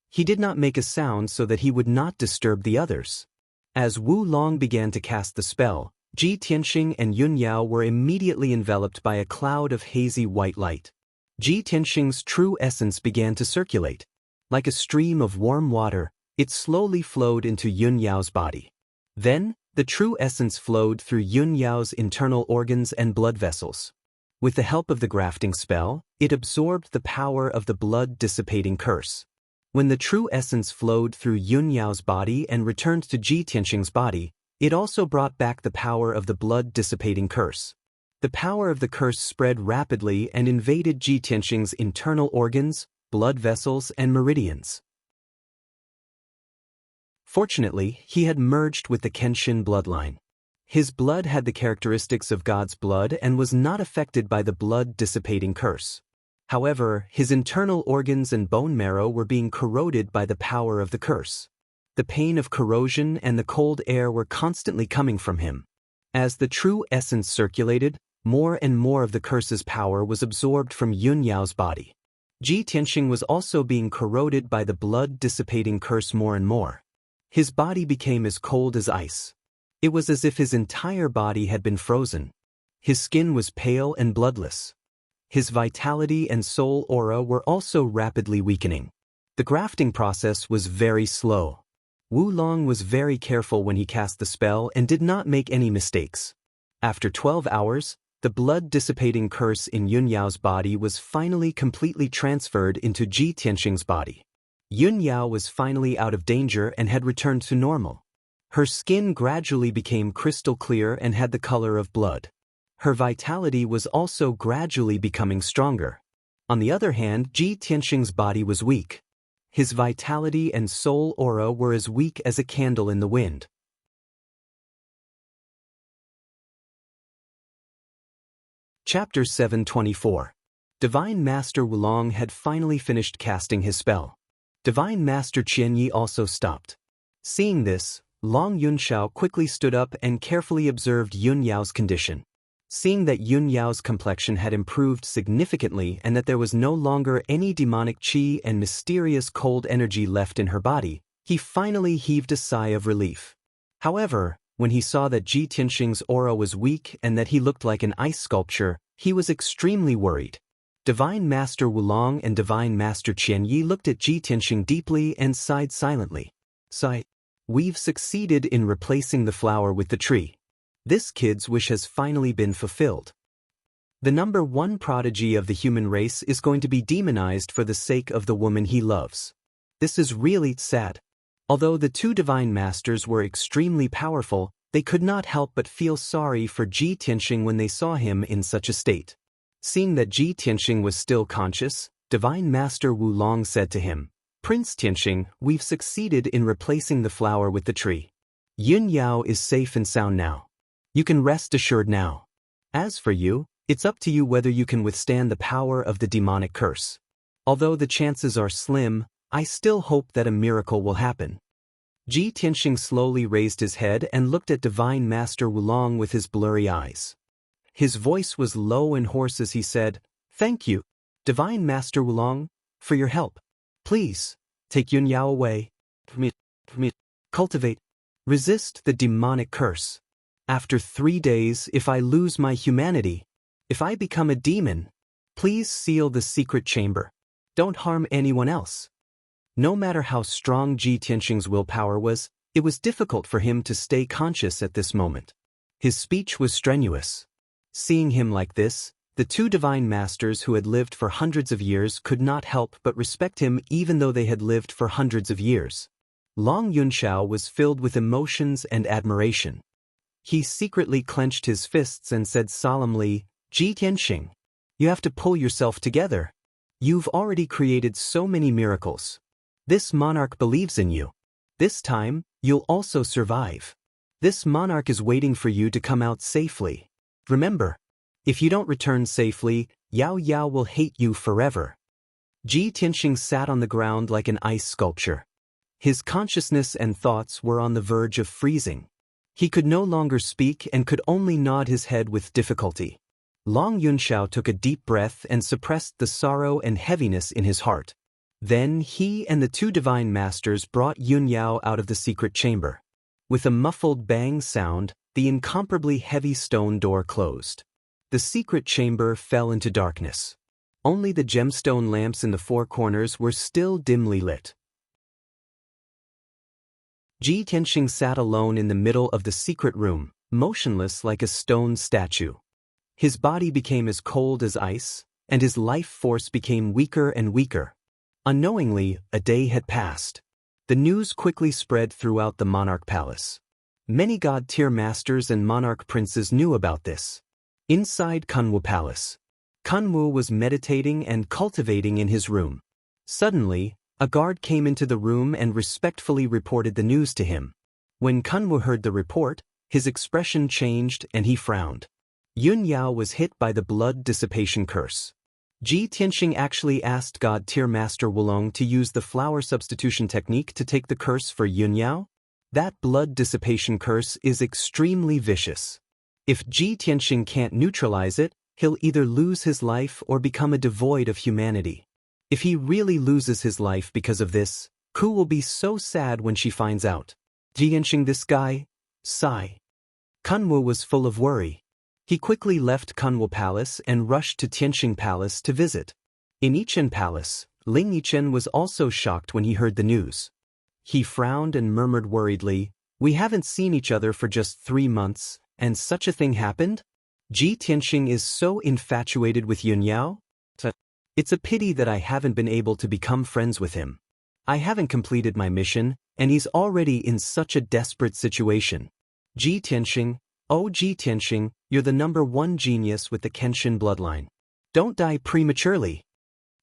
He did not make a sound so that he would not disturb the others. As Wu Long began to cast the spell, Ji Tianxing and Yun Yao were immediately enveloped by a cloud of hazy white light. Ji Tianxing's true essence began to circulate. Like a stream of warm water, it slowly flowed into Yun Yao's body. Then, the true essence flowed through Yun Yao's internal organs and blood vessels. With the help of the grafting spell, it absorbed the power of the blood-dissipating curse. When the true essence flowed through Yun Yao's body and returned to Ji Tianxing's body, it also brought back the power of the blood-dissipating curse. The power of the curse spread rapidly and invaded Ji Tianxing's internal organs, blood vessels, and meridians. Fortunately, he had merged with the Kenshin bloodline. His blood had the characteristics of God's blood and was not affected by the blood-dissipating curse. However, his internal organs and bone marrow were being corroded by the power of the curse. The pain of corrosion and the cold air were constantly coming from him. As the true essence circulated, more and more of the curse's power was absorbed from Yun Yao's body. Ji Tianxing was also being corroded by the blood-dissipating curse more and more. His body became as cold as ice. It was as if his entire body had been frozen. His skin was pale and bloodless. His vitality and soul aura were also rapidly weakening. The grafting process was very slow. Wu Long was very careful when he cast the spell and did not make any mistakes. After 12 hours, the blood-dissipating curse in Yun Yao's body was finally completely transferred into Ji Tianxing's body. Yun Yao was finally out of danger and had returned to normal. Her skin gradually became crystal clear and had the color of blood. Her vitality was also gradually becoming stronger. On the other hand, Ji Tianxing's body was weak. His vitality and soul aura were as weak as a candle in the wind. Chapter 724. Divine Master Wulong had finally finished casting his spell. Divine Master Qianyi also stopped. Seeing this, Long Yunxiao quickly stood up and carefully observed Yun Yao's condition. Seeing that Yun Yao's complexion had improved significantly and that there was no longer any demonic qi and mysterious cold energy left in her body, he finally heaved a sigh of relief. However, when he saw that Ji Tianxing's aura was weak and that he looked like an ice sculpture, he was extremely worried. Divine Master Wulong and Divine Master Qianyi looked at Ji Tianxing deeply and sighed silently. Sigh. We've succeeded in replacing the flower with the tree. This kid's wish has finally been fulfilled. The number one prodigy of the human race is going to be demonized for the sake of the woman he loves. This is really sad. Although the two divine masters were extremely powerful, they could not help but feel sorry for Ji Tianxing when they saw him in such a state. Seeing that Ji Tianxing was still conscious, Divine Master Wulong said to him, "Prince Tianxing, we've succeeded in replacing the flower with the tree. Yun Yao is safe and sound now. You can rest assured now. As for you, it's up to you whether you can withstand the power of the demonic curse. Although the chances are slim, I still hope that a miracle will happen." Ji Tianxing slowly raised his head and looked at Divine Master Wulong with his blurry eyes. His voice was low and hoarse as he said, "Thank you, Divine Master Wulong, for your help. Please, take Yun Yao away. Cultivate. Resist the demonic curse. After 3 days, if I lose my humanity, if I become a demon, please seal the secret chamber. Don't harm anyone else." No matter how strong Ji Tianxing's willpower was, it was difficult for him to stay conscious at this moment. His speech was strenuous. Seeing him like this, the two divine masters who had lived for hundreds of years could not help but respect him even though they had lived for hundreds of years. Long Yunxiao was filled with emotions and admiration. He secretly clenched his fists and said solemnly, "Ji Tianxing, you have to pull yourself together. You've already created so many miracles. This monarch believes in you. This time, you'll also survive. This monarch is waiting for you to come out safely. Remember, if you don't return safely, Yao Yao will hate you forever." Ji Tianxing sat on the ground like an ice sculpture. His consciousness and thoughts were on the verge of freezing. He could no longer speak and could only nod his head with difficulty. Long Yunxiao took a deep breath and suppressed the sorrow and heaviness in his heart. Then he and the two divine masters brought Yun Yao out of the secret chamber. With a muffled bang sound, the incomparably heavy stone door closed. The secret chamber fell into darkness. Only the gemstone lamps in the four corners were still dimly lit. Ji Tianxing sat alone in the middle of the secret room, motionless like a stone statue. His body became as cold as ice, and his life force became weaker and weaker. Unknowingly, a day had passed. The news quickly spread throughout the monarch palace. Many god-tier masters and monarch princes knew about this. Inside Kunwu Palace, Kunwu was meditating and cultivating in his room. Suddenly, a guard came into the room and respectfully reported the news to him. When Kunwu heard the report, his expression changed and he frowned. Yun Yao was hit by the blood dissipation curse. Ji Tianxing actually asked God-tier Master Wulong to use the flower substitution technique to take the curse for Yun Yao? That blood dissipation curse is extremely vicious. If Ji Tianxing can't neutralize it, he'll either lose his life or become a devoid of humanity. If he really loses his life because of this, Ku will be so sad when she finds out. Ji Tianxing, this guy? Sigh. Kunwu was full of worry. He quickly left Kunwu Palace and rushed to Tianxing Palace to visit. In Yichen Palace, Ling Yichen was also shocked when he heard the news. He frowned and murmured worriedly, "We haven't seen each other for just 3 months, and such a thing happened? Ji Tianxing is so infatuated with Yun Yao? It's a pity that I haven't been able to become friends with him. I haven't completed my mission, and he's already in such a desperate situation. Ji Tianxing, oh Ji Tianxing, you're the #1 genius with the Kenshin bloodline. Don't die prematurely."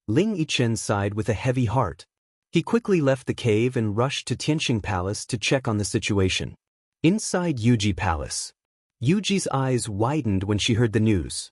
Ling Yichen sighed with a heavy heart. He quickly left the cave and rushed to Tianxing Palace to check on the situation. Inside Yuji Palace, Yuji's eyes widened when she heard the news.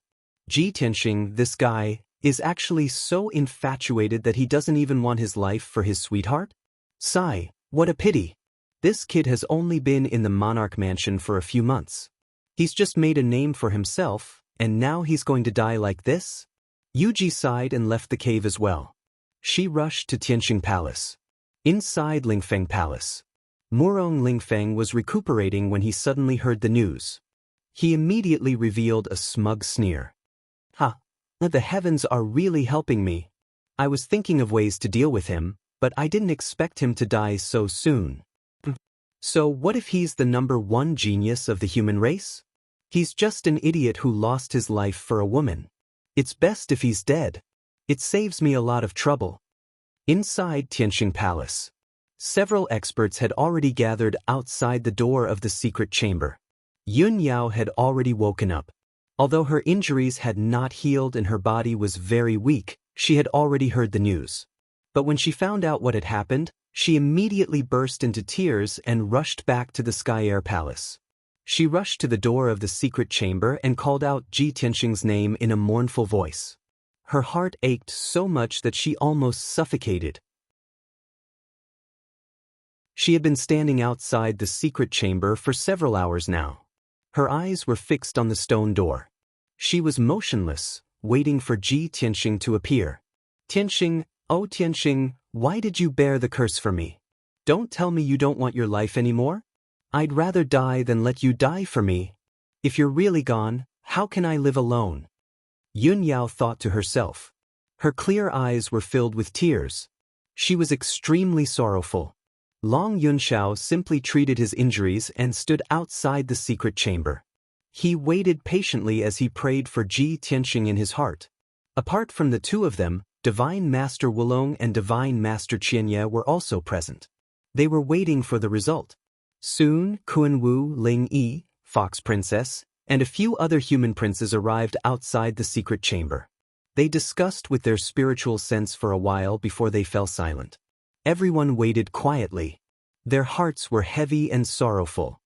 Ji Tianxing, this guy, is actually so infatuated that he doesn't even want his life for his sweetheart? Sigh, what a pity. This kid has only been in the monarch mansion for a few months. He's just made a name for himself, and now he's going to die like this? Yuji sighed and left the cave as well. She rushed to Tianqing Palace. Inside Lingfeng Palace, Murong Lingfeng was recuperating when he suddenly heard the news. He immediately revealed a smug sneer. Ha! The heavens are really helping me. I was thinking of ways to deal with him, but I didn't expect him to die so soon. So what if he's the #1 genius of the human race? He's just an idiot who lost his life for a woman. It's best if he's dead. It saves me a lot of trouble. Inside Tianqing Palace, several experts had already gathered outside the door of the secret chamber. Yun Yao had already woken up. Although her injuries had not healed and her body was very weak, she had already heard the news. But when she found out what had happened, she immediately burst into tears and rushed back to the Sky Air Palace. She rushed to the door of the secret chamber and called out Ji Tianxing's name in a mournful voice. Her heart ached so much that she almost suffocated. She had been standing outside the secret chamber for several hours now. Her eyes were fixed on the stone door. She was motionless, waiting for Ji Tianxing to appear. Tianxing, oh Tianxing, why did you bear the curse for me? Don't tell me you don't want your life anymore? I'd rather die than let you die for me. If you're really gone, how can I live alone? Yun Yao thought to herself. Her clear eyes were filled with tears. She was extremely sorrowful. Long Yunxiao simply treated his injuries and stood outside the secret chamber. He waited patiently as he prayed for Ji Tianxing in his heart. Apart from the two of them, Divine Master Wulong and Divine Master Qianye were also present. They were waiting for the result. Soon, Kuan-Wu, Ling-Yi, Fox Princess, and a few other human princes arrived outside the secret chamber. They discussed with their spiritual sense for a while before they fell silent. Everyone waited quietly. Their hearts were heavy and sorrowful.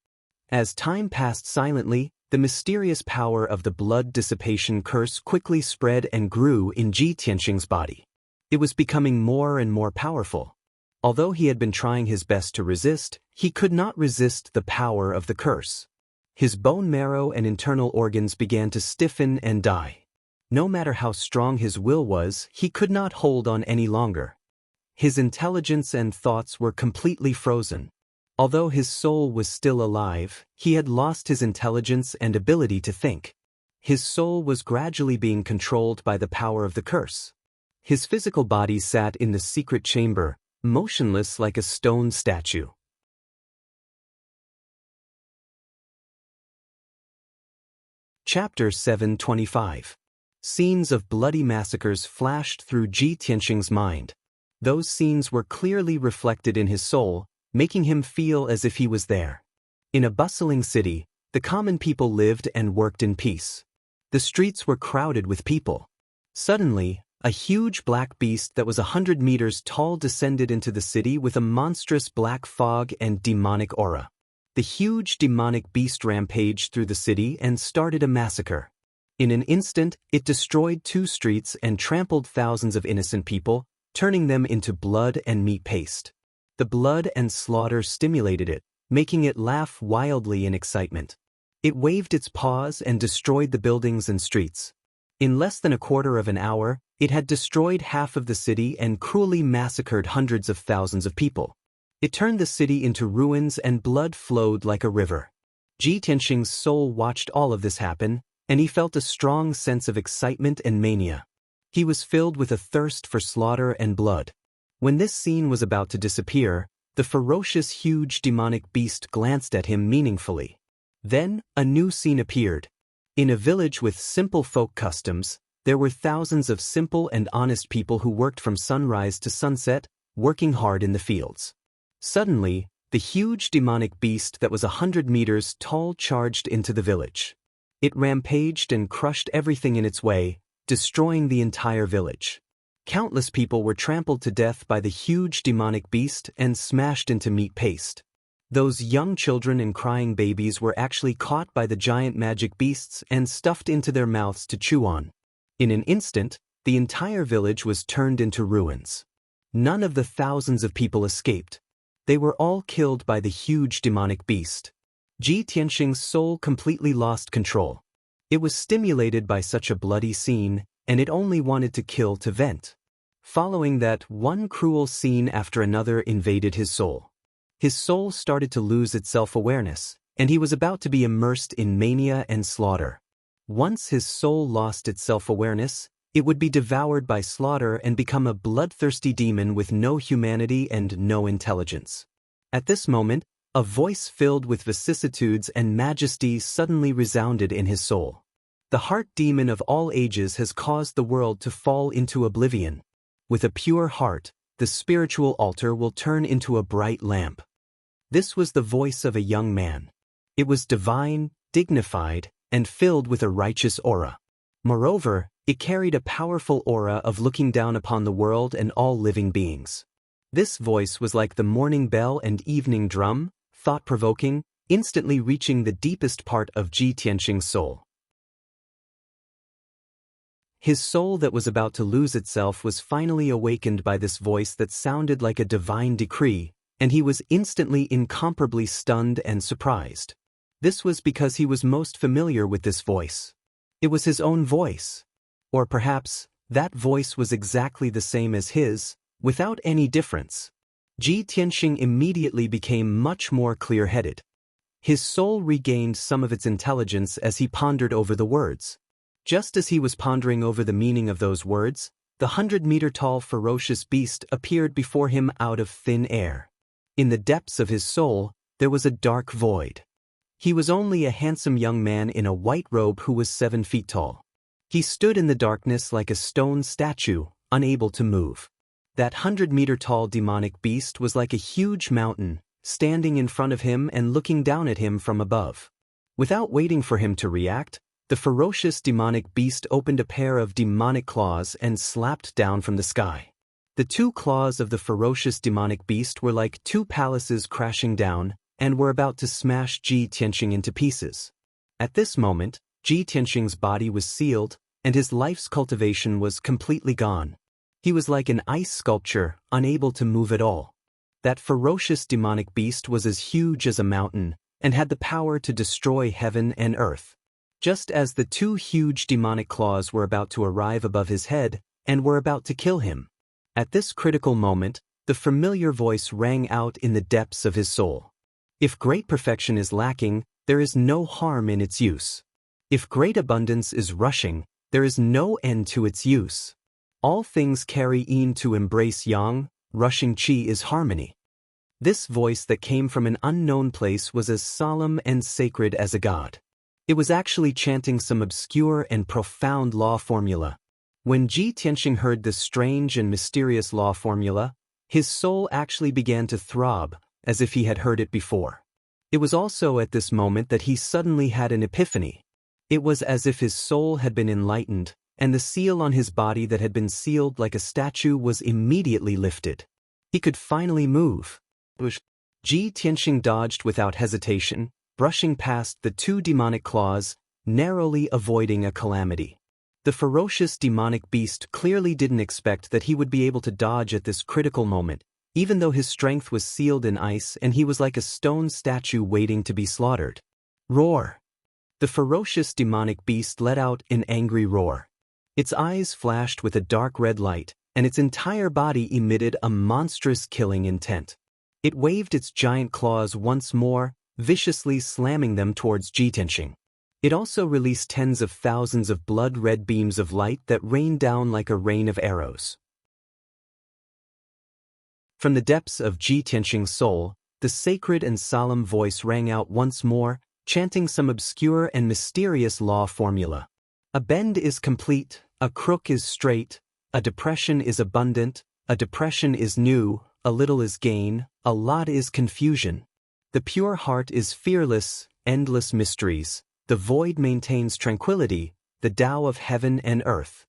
As time passed silently, the mysterious power of the blood dissipation curse quickly spread and grew in Ji Tianxing's body. It was becoming more and more powerful. Although he had been trying his best to resist, he could not resist the power of the curse. His bone marrow and internal organs began to stiffen and die. No matter how strong his will was, he could not hold on any longer. His intelligence and thoughts were completely frozen. Although his soul was still alive, he had lost his intelligence and ability to think. His soul was gradually being controlled by the power of the curse. His physical body sat in the secret chamber, motionless like a stone statue. Chapter 725. Scenes of bloody massacres flashed through Ji Tianxing's mind. Those scenes were clearly reflected in his soul, making him feel as if he was there. In a bustling city, the common people lived and worked in peace. The streets were crowded with people. Suddenly, a huge black beast that was 100 meters tall descended into the city with a monstrous black fog and demonic aura. The huge demonic beast rampaged through the city and started a massacre. In an instant, it destroyed 2 streets and trampled thousands of innocent people, turning them into blood and meat paste. The blood and slaughter stimulated it, making it laugh wildly in excitement. It waved its paws and destroyed the buildings and streets. In less than a quarter of an hour, it had destroyed half of the city and cruelly massacred hundreds of thousands of people. It turned the city into ruins and blood flowed like a river. Ji Tianxing's soul watched all of this happen, and he felt a strong sense of excitement and mania. He was filled with a thirst for slaughter and blood. When this scene was about to disappear, the ferocious huge demonic beast glanced at him meaningfully. Then, a new scene appeared. In a village with simple folk customs, there were thousands of simple and honest people who worked from sunrise to sunset, working hard in the fields. Suddenly, the huge demonic beast that was 100 meters tall charged into the village. It rampaged and crushed everything in its way, destroying the entire village. Countless people were trampled to death by the huge demonic beast and smashed into meat paste. Those young children and crying babies were actually caught by the giant magic beasts and stuffed into their mouths to chew on. In an instant, the entire village was turned into ruins. None of the thousands of people escaped. They were all killed by the huge demonic beast. Ji Tianxing's soul completely lost control. It was stimulated by such a bloody scene, and it only wanted to kill to vent. Following that, one cruel scene after another invaded his soul. His soul started to lose its self-awareness, and he was about to be immersed in mania and slaughter. Once his soul lost its self-awareness, it would be devoured by slaughter and become a bloodthirsty demon with no humanity and no intelligence. At this moment, a voice filled with vicissitudes and majesty suddenly resounded in his soul. The heart demon of all ages has caused the world to fall into oblivion. With a pure heart, the spiritual altar will turn into a bright lamp. This was the voice of a young man. It was divine, dignified, and filled with a righteous aura. Moreover, it carried a powerful aura of looking down upon the world and all living beings. This voice was like the morning bell and evening drum, thought-provoking, instantly reaching the deepest part of Ji Tianxing's soul. His soul that was about to lose itself was finally awakened by this voice that sounded like a divine decree, and he was instantly incomparably stunned and surprised. This was because he was most familiar with this voice. It was his own voice. Or perhaps, that voice was exactly the same as his, without any difference. Ji Tianxing immediately became much more clear-headed. His soul regained some of its intelligence as he pondered over the words. Just as he was pondering over the meaning of those words, the 100-meter-tall ferocious beast appeared before him out of thin air. In the depths of his soul, there was a dark void. He was only a handsome young man in a white robe who was 7 feet tall. He stood in the darkness like a stone statue, unable to move. That 100-meter-tall demonic beast was like a huge mountain, standing in front of him and looking down at him from above. Without waiting for him to react, the ferocious demonic beast opened a pair of demonic claws and slapped down from the sky. The 2 claws of the ferocious demonic beast were like 2 palaces crashing down and were about to smash Ji Tianxing into pieces. At this moment, Ji Tianxing's body was sealed, and his life's cultivation was completely gone. He was like an ice sculpture, unable to move at all. That ferocious demonic beast was as huge as a mountain, and had the power to destroy heaven and earth. Just as the 2 huge demonic claws were about to arrive above his head, and were about to kill him. At this critical moment, the familiar voice rang out in the depths of his soul. If great perfection is lacking, there is no harm in its use. If great abundance is rushing, there is no end to its use. All things carry yin to embrace yang, rushing qi is harmony. This voice that came from an unknown place was as solemn and sacred as a god. It was actually chanting some obscure and profound law formula. When Ji Tianxing heard this strange and mysterious law formula, his soul actually began to throb, as if he had heard it before. It was also at this moment that he suddenly had an epiphany. It was as if his soul had been enlightened, and the seal on his body that had been sealed like a statue was immediately lifted. He could finally move. Ji Tianxing dodged without hesitation, brushing past the 2 demonic claws, narrowly avoiding a calamity. The ferocious demonic beast clearly didn't expect that he would be able to dodge at this critical moment, even though his strength was sealed in ice and he was like a stone statue waiting to be slaughtered. Roar! The ferocious demonic beast let out an angry roar. Its eyes flashed with a dark red light, and its entire body emitted a monstrous killing intent. It waved its giant claws once more, viciously slamming them towards Ji Tianxing. It also released tens of thousands of blood-red beams of light that rained down like a rain of arrows. From the depths of Ji Tianxing's soul, the sacred and solemn voice rang out once more, chanting some obscure and mysterious law formula. A bend is complete, a crook is straight, a depression is abundant, a depression is new, a little is gain, a lot is confusion. The pure heart is fearless, endless mysteries. The void maintains tranquility, the Tao of heaven and earth.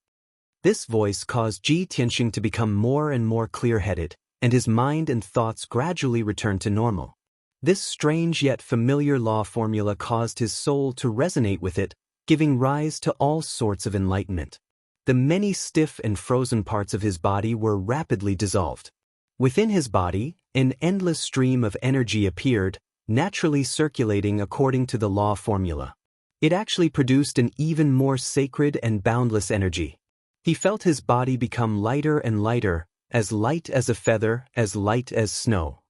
This voice caused Ji Tianxing to become more and more clear-headed, and his mind and thoughts gradually returned to normal. This strange yet familiar law formula caused his soul to resonate with it, giving rise to all sorts of enlightenment. The many stiff and frozen parts of his body were rapidly dissolved. Within his body, an endless stream of energy appeared, naturally circulating according to the law formula. It actually produced an even more sacred and boundless energy. He felt his body become lighter and lighter, as light as a feather, as light as snow.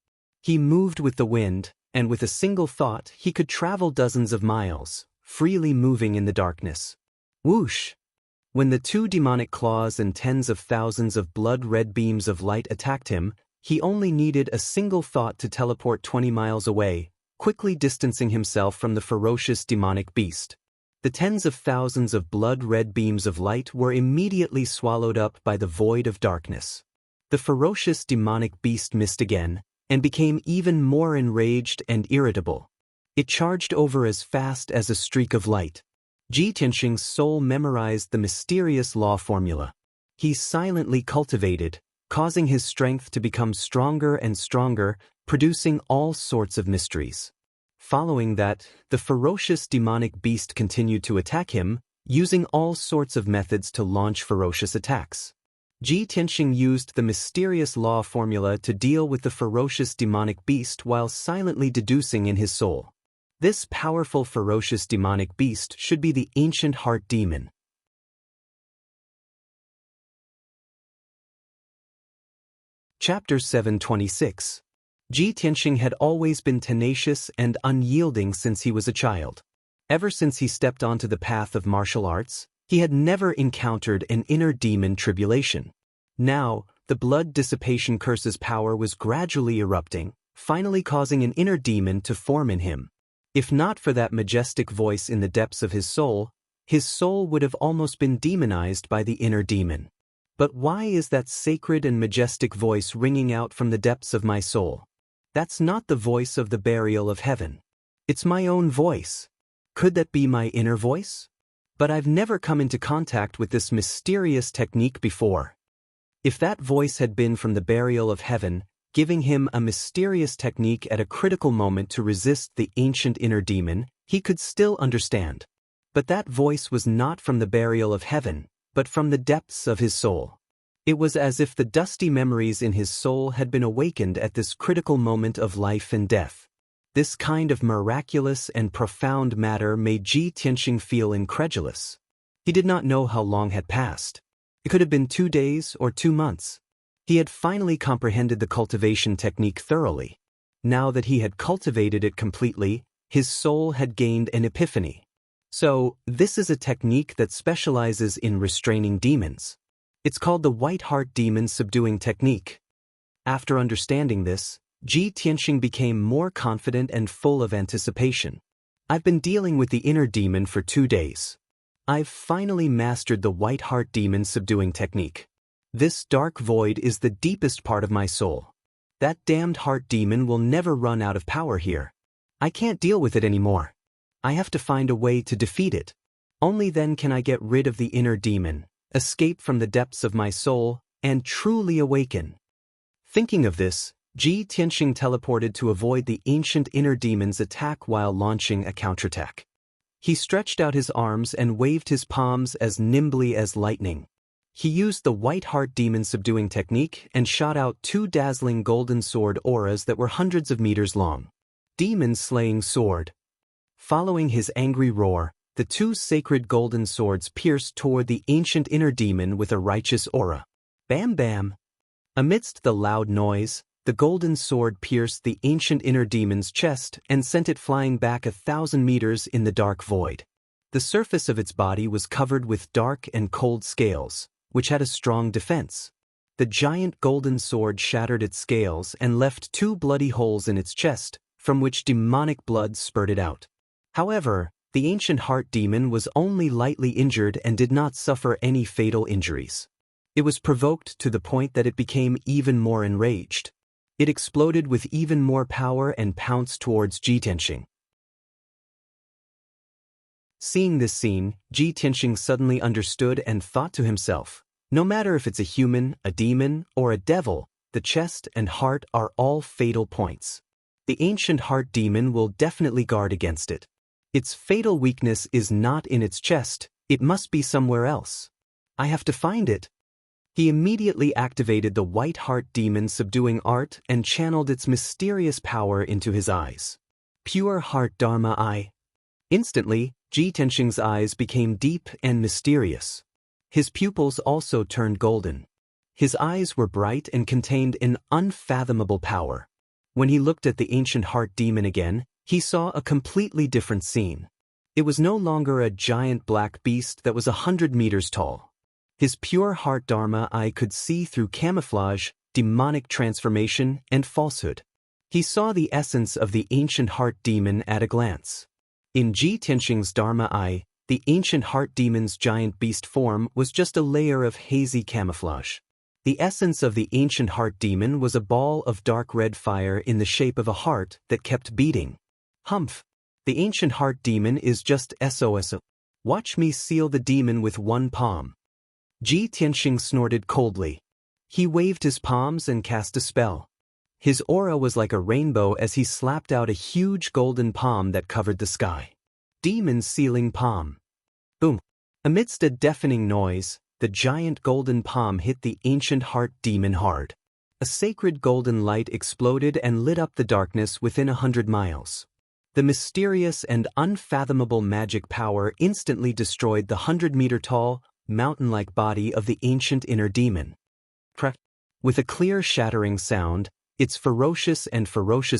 He moved with the wind, and with a single thought he could travel dozens of miles, freely moving in the darkness. Whoosh! When the two demonic claws and tens of thousands of blood-red beams of light attacked him, he only needed a single thought to teleport 20 miles away, quickly distancing himself from the ferocious demonic beast. The tens of thousands of blood-red beams of light were immediately swallowed up by the void of darkness. The ferocious demonic beast missed again, and became even more enraged and irritable. It charged over as fast as a streak of light. Ji Tianxing's soul memorized the mysterious law formula. He silently cultivated, causing his strength to become stronger and stronger, producing all sorts of mysteries. Following that, the ferocious demonic beast continued to attack him, using all sorts of methods to launch ferocious attacks. Ji Tianxing used the mysterious law formula to deal with the ferocious demonic beast while silently deducing in his soul. This powerful ferocious demonic beast should be the ancient heart demon. Chapter 726. Ji Tianxing had always been tenacious and unyielding since he was a child. Ever since he stepped onto the path of martial arts, he had never encountered an inner demon tribulation. Now, the blood dissipation curse's power was gradually erupting, finally causing an inner demon to form in him. If not for that majestic voice in the depths of his soul would have almost been demonized by the inner demon. But why is that sacred and majestic voice ringing out from the depths of my soul? That's not the voice of the burial of heaven. It's my own voice. Could that be my inner voice? But I've never come into contact with this mysterious technique before. If that voice had been from the burial of heaven, giving him a mysterious technique at a critical moment to resist the ancient inner demon, he could still understand. But that voice was not from the burial of heaven, but from the depths of his soul. It was as if the dusty memories in his soul had been awakened at this critical moment of life and death. This kind of miraculous and profound matter made Ji Tianxing feel incredulous. He did not know how long had passed. It could have been 2 days or 2 months. He had finally comprehended the cultivation technique thoroughly. Now that he had cultivated it completely, his soul had gained an epiphany. So, this is a technique that specializes in restraining demons. It's called the White Heart Demon Subduing Technique. After understanding this, Ji Tianxing became more confident and full of anticipation. I've been dealing with the inner demon for 2 days. I've finally mastered the White Heart Demon Subduing Technique. This dark void is the deepest part of my soul. That damned heart demon will never run out of power here. I can't deal with it anymore. I have to find a way to defeat it. Only then can I get rid of the inner demon, escape from the depths of my soul, and truly awaken. Thinking of this, Ji Tianxing teleported to avoid the ancient inner demon's attack while launching a counterattack. He stretched out his arms and waved his palms as nimbly as lightning. He used the White Heart Demon Subduing Technique and shot out 2 dazzling golden sword auras that were hundreds of meters long. Demon Slaying Sword. Following his angry roar, the 2 sacred golden swords pierced toward the ancient inner demon with a righteous aura. Bam bam! Amidst the loud noise, the golden sword pierced the ancient inner demon's chest and sent it flying back 1,000 meters in the dark void. The surface of its body was covered with dark and cold scales, which had a strong defense. The giant golden sword shattered its scales and left 2 bloody holes in its chest, from which demonic blood spurted out. However, the ancient heart demon was only lightly injured and did not suffer any fatal injuries. It was provoked to the point that it became even more enraged. It exploded with even more power and pounced towards Ji Tianxing. Seeing this scene, Ji Tianxing suddenly understood and thought to himself, no matter if it's a human, a demon, or a devil, the chest and heart are all fatal points. The ancient heart demon will definitely guard against it. Its fatal weakness is not in its chest, it must be somewhere else. I have to find it. He immediately activated the white heart demon subduing art and channeled its mysterious power into his eyes. Pure heart Dharma eye. Instantly, Ji Tianxing's eyes became deep and mysterious. His pupils also turned golden. His eyes were bright and contained an unfathomable power. When he looked at the ancient heart demon again, he saw a completely different scene. It was no longer a giant black beast that was 100 meters tall. His pure heart Dharma eye could see through camouflage, demonic transformation, and falsehood. He saw the essence of the ancient heart demon at a glance. In Ji Tianxing's Dharma eye, the ancient heart demon's giant beast form was just a layer of hazy camouflage. The essence of the ancient heart demon was a ball of dark red fire in the shape of a heart that kept beating. Humph! The ancient heart demon is just SOS. Watch me seal the demon with one palm. Ji Tianxing snorted coldly. He waved his palms and cast a spell. His aura was like a rainbow as he slapped out a huge golden palm that covered the sky. Demon sealing palm. Boom! Amidst a deafening noise, the giant golden palm hit the ancient heart demon hard. A sacred golden light exploded and lit up the darkness within 100 miles. The mysterious and unfathomable magic power instantly destroyed the 100-meter-tall, mountain-like body of the ancient inner demon. With a clear shattering sound, its ferocious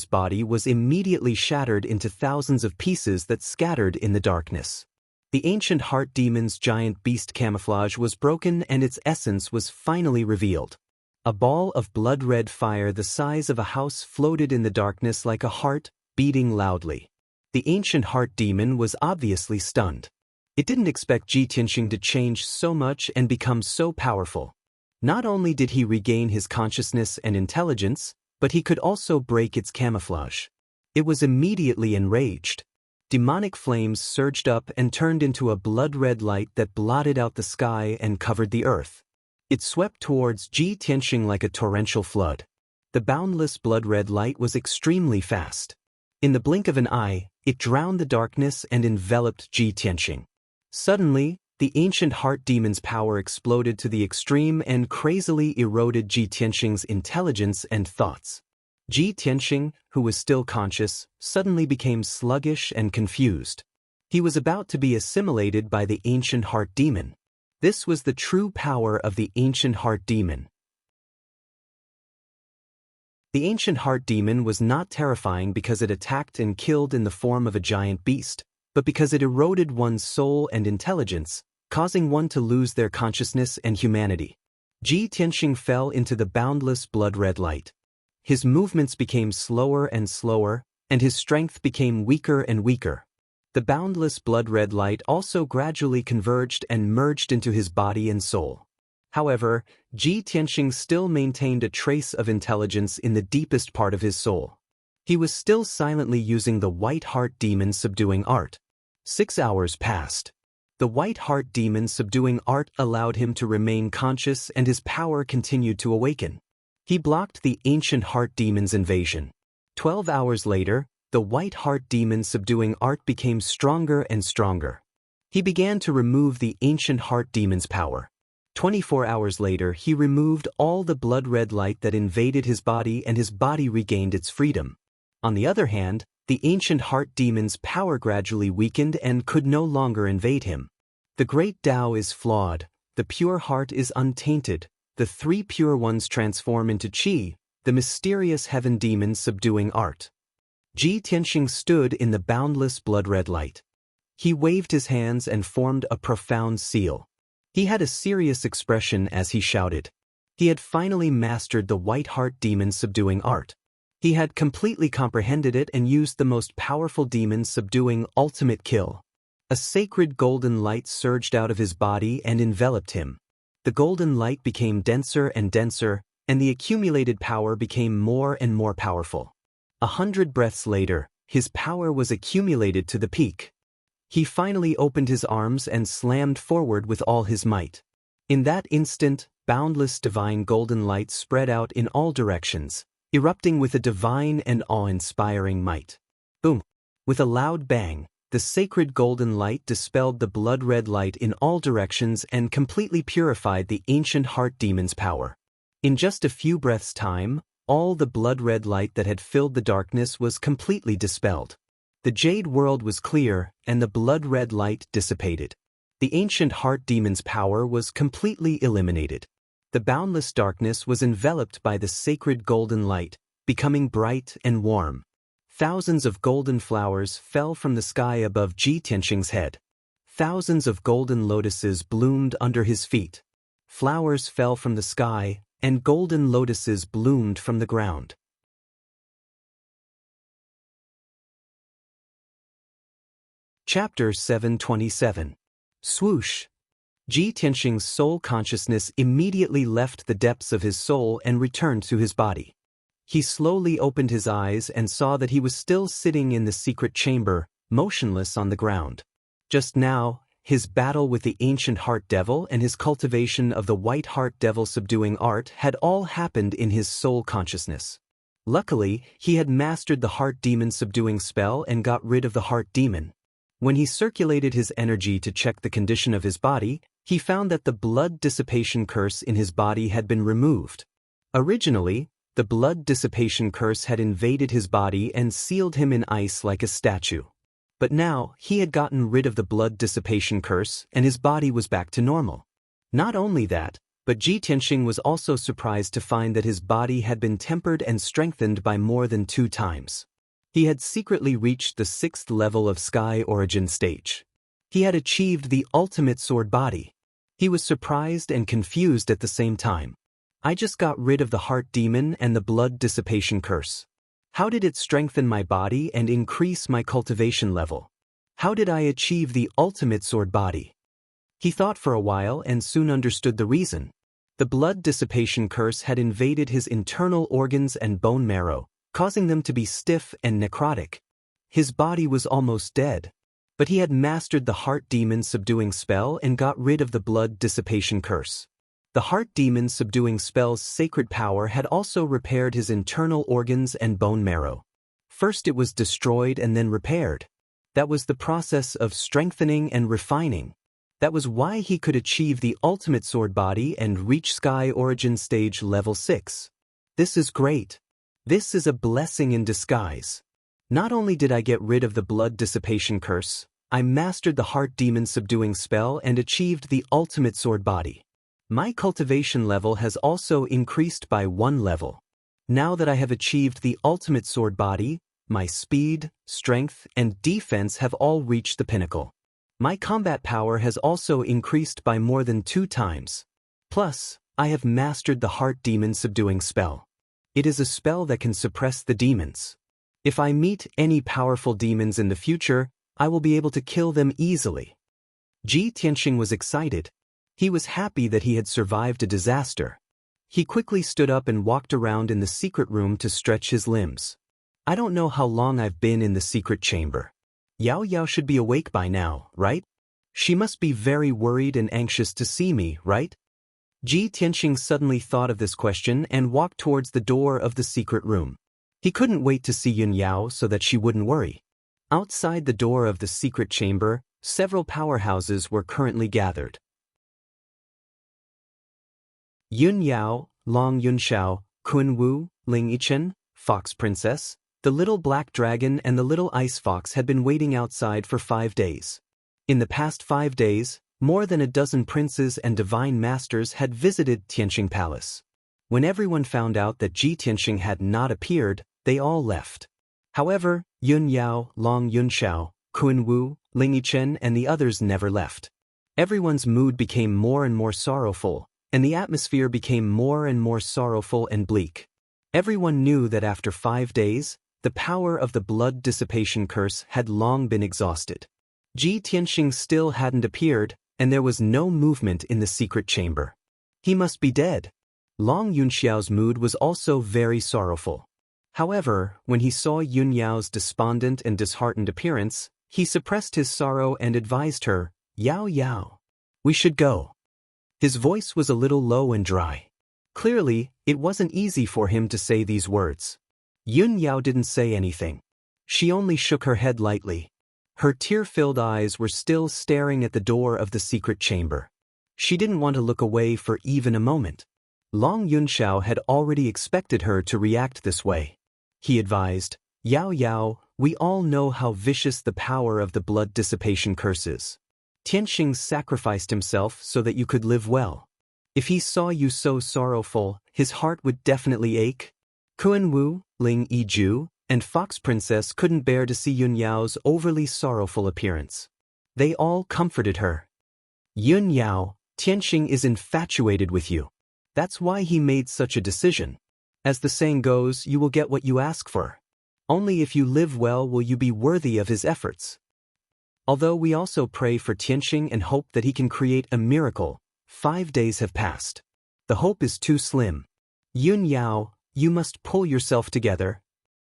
body was immediately shattered into thousands of pieces that scattered in the darkness. The ancient heart demon's giant beast camouflage was broken and its essence was finally revealed. A ball of blood-red fire the size of a house floated in the darkness like a heart, beating loudly. The ancient heart demon was obviously stunned. It didn't expect Ji Tianxing to change so much and become so powerful. Not only did he regain his consciousness and intelligence, but he could also break its camouflage. It was immediately enraged. Demonic flames surged up and turned into a blood-red light that blotted out the sky and covered the earth. It swept towards Ji Tianxing like a torrential flood. The boundless blood-red light was extremely fast. In the blink of an eye, it drowned the darkness and enveloped Ji Tianxing. Suddenly, the ancient heart demon's power exploded to the extreme and crazily eroded Ji Tianxing's intelligence and thoughts. Ji Tianxing, who was still conscious, suddenly became sluggish and confused. He was about to be assimilated by the ancient heart demon. This was the true power of the ancient heart demon. The ancient heart demon was not terrifying because it attacked and killed in the form of a giant beast, but because it eroded one's soul and intelligence, causing one to lose their consciousness and humanity. Ji Tianxing fell into the boundless blood-red light. His movements became slower and slower, and his strength became weaker and weaker. The boundless blood-red light also gradually converged and merged into his body and soul. However, Ji Tianxing still maintained a trace of intelligence in the deepest part of his soul. He was still silently using the white heart demon subduing art. 6 hours passed. The white heart demon subduing art allowed him to remain conscious and his power continued to awaken. He blocked the ancient heart demon's invasion. 12 hours later, the white heart demon subduing art became stronger and stronger. He began to remove the ancient heart demon's power. 24 hours later, he removed all the blood-red light that invaded his body and his body regained its freedom. On the other hand, the ancient heart demon's power gradually weakened and could no longer invade him. The great Tao is flawed, the pure heart is untainted, the three pure ones transform into Qi, the mysterious heaven demon subduing art. Ji Tianxing stood in the boundless blood-red light. He waved his hands and formed a profound seal. He had a serious expression as he shouted. He had finally mastered the white heart demon subduing art. He had completely comprehended it and used the most powerful demon subduing ultimate kill. A sacred golden light surged out of his body and enveloped him. The golden light became denser and denser, and the accumulated power became more and more powerful. 100 breaths later, his power was accumulated to the peak. He finally opened his arms and slammed forward with all his might. In that instant, boundless divine golden light spread out in all directions, erupting with a divine and awe-inspiring might. Boom! With a loud bang, the sacred golden light dispelled the blood-red light in all directions and completely purified the ancient heart demon's power. In just a few breaths' time, all the blood-red light that had filled the darkness was completely dispelled. The jade world was clear, and the blood-red light dissipated. The ancient heart demon's power was completely eliminated. The boundless darkness was enveloped by the sacred golden light, becoming bright and warm. Thousands of golden flowers fell from the sky above Ji Tianqing's head. Thousands of golden lotuses bloomed under his feet. Flowers fell from the sky, and golden lotuses bloomed from the ground. Chapter 727. Swoosh. Ji Tianqing's soul consciousness immediately left the depths of his soul and returned to his body. He slowly opened his eyes and saw that he was still sitting in the secret chamber, motionless on the ground. Just now, his battle with the ancient heart devil and his cultivation of the white heart devil subduing art had all happened in his soul consciousness. Luckily, he had mastered the heart demon subduing spell and got rid of the heart demon. When he circulated his energy to check the condition of his body, he found that the blood dissipation curse in his body had been removed. Originally, the blood dissipation curse had invaded his body and sealed him in ice like a statue. But now, he had gotten rid of the blood dissipation curse and his body was back to normal. Not only that, but Ji Tianqing was also surprised to find that his body had been tempered and strengthened by more than 2 times. He had secretly reached the 6th level of Sky Origin stage. He had achieved the ultimate sword body. He was surprised and confused at the same time. I just got rid of the heart demon and the blood dissipation curse. How did it strengthen my body and increase my cultivation level? How did I achieve the ultimate sword body? He thought for a while and soon understood the reason. The blood dissipation curse had invaded his internal organs and bone marrow, causing them to be stiff and necrotic. His body was almost dead. But he had mastered the heart demon subduing spell and got rid of the blood dissipation curse. The heart demon subduing spell's sacred power had also repaired his internal organs and bone marrow. First it was destroyed and then repaired. That was the process of strengthening and refining. That was why he could achieve the ultimate sword body and reach Sky Origin stage level 6. This is great. This is a blessing in disguise. Not only did I get rid of the blood dissipation curse, I mastered the heart demon subduing spell and achieved the ultimate sword body. My cultivation level has also increased by 1 level. Now that I have achieved the ultimate sword body, my speed, strength, and defense have all reached the pinnacle. My combat power has also increased by more than 2 times. Plus, I have mastered the heart demon subduing spell. It is a spell that can suppress the demons. If I meet any powerful demons in the future, I will be able to kill them easily. Ji Tianqing was excited. He was happy that he had survived a disaster. He quickly stood up and walked around in the secret room to stretch his limbs. I don't know how long I've been in the secret chamber. Yao Yao should be awake by now, right? She must be very worried and anxious to see me, right? Ji Tianqing suddenly thought of this question and walked towards the door of the secret room. He couldn't wait to see Yun Yao so that she wouldn't worry. Outside the door of the secret chamber, several powerhouses were currently gathered. Yun Yao, Long Yunxiao, Kun Wu, Ling Yichen, Fox Princess, the little black dragon and the little ice fox had been waiting outside for 5 days. In the past 5 days, more than a dozen princes and divine masters had visited Tianqing Palace. When everyone found out that Ji Tianqing had not appeared, they all left. However, Yun Yao, Long Yunxiao, Kun Wu, Ling Yichen and the others never left. Everyone's mood became more and more sorrowful, and the atmosphere became more and more sorrowful and bleak. Everyone knew that after 5 days, the power of the blood dissipation curse had long been exhausted. Ji Tianqing still hadn't appeared, and there was no movement in the secret chamber. He must be dead. Long Yunxiao's mood was also very sorrowful. However, when he saw Yun Yao's despondent and disheartened appearance, he suppressed his sorrow and advised her, "Yao Yao, we should go." His voice was a little low and dry. Clearly, it wasn't easy for him to say these words. Yun Yao didn't say anything. She only shook her head lightly. Her tear-filled eyes were still staring at the door of the secret chamber. She didn't want to look away for even a moment. Long Yunxiao had already expected her to react this way. He advised, "Yao Yao, we all know how vicious the power of the blood dissipation curse is. Tianxing sacrificed himself so that you could live well. If he saw you so sorrowful, his heart would definitely ache." Kuan Wu, Ling Yiju, and Fox Princess couldn't bear to see Yun Yao's overly sorrowful appearance. They all comforted her. "Yun Yao, Tianxing is infatuated with you. That's why he made such a decision. As the saying goes, you will get what you ask for. Only if you live well will you be worthy of his efforts. Although we also pray for Tianxing and hope that he can create a miracle, 5 days have passed. The hope is too slim. Yun Yao, you must pull yourself together."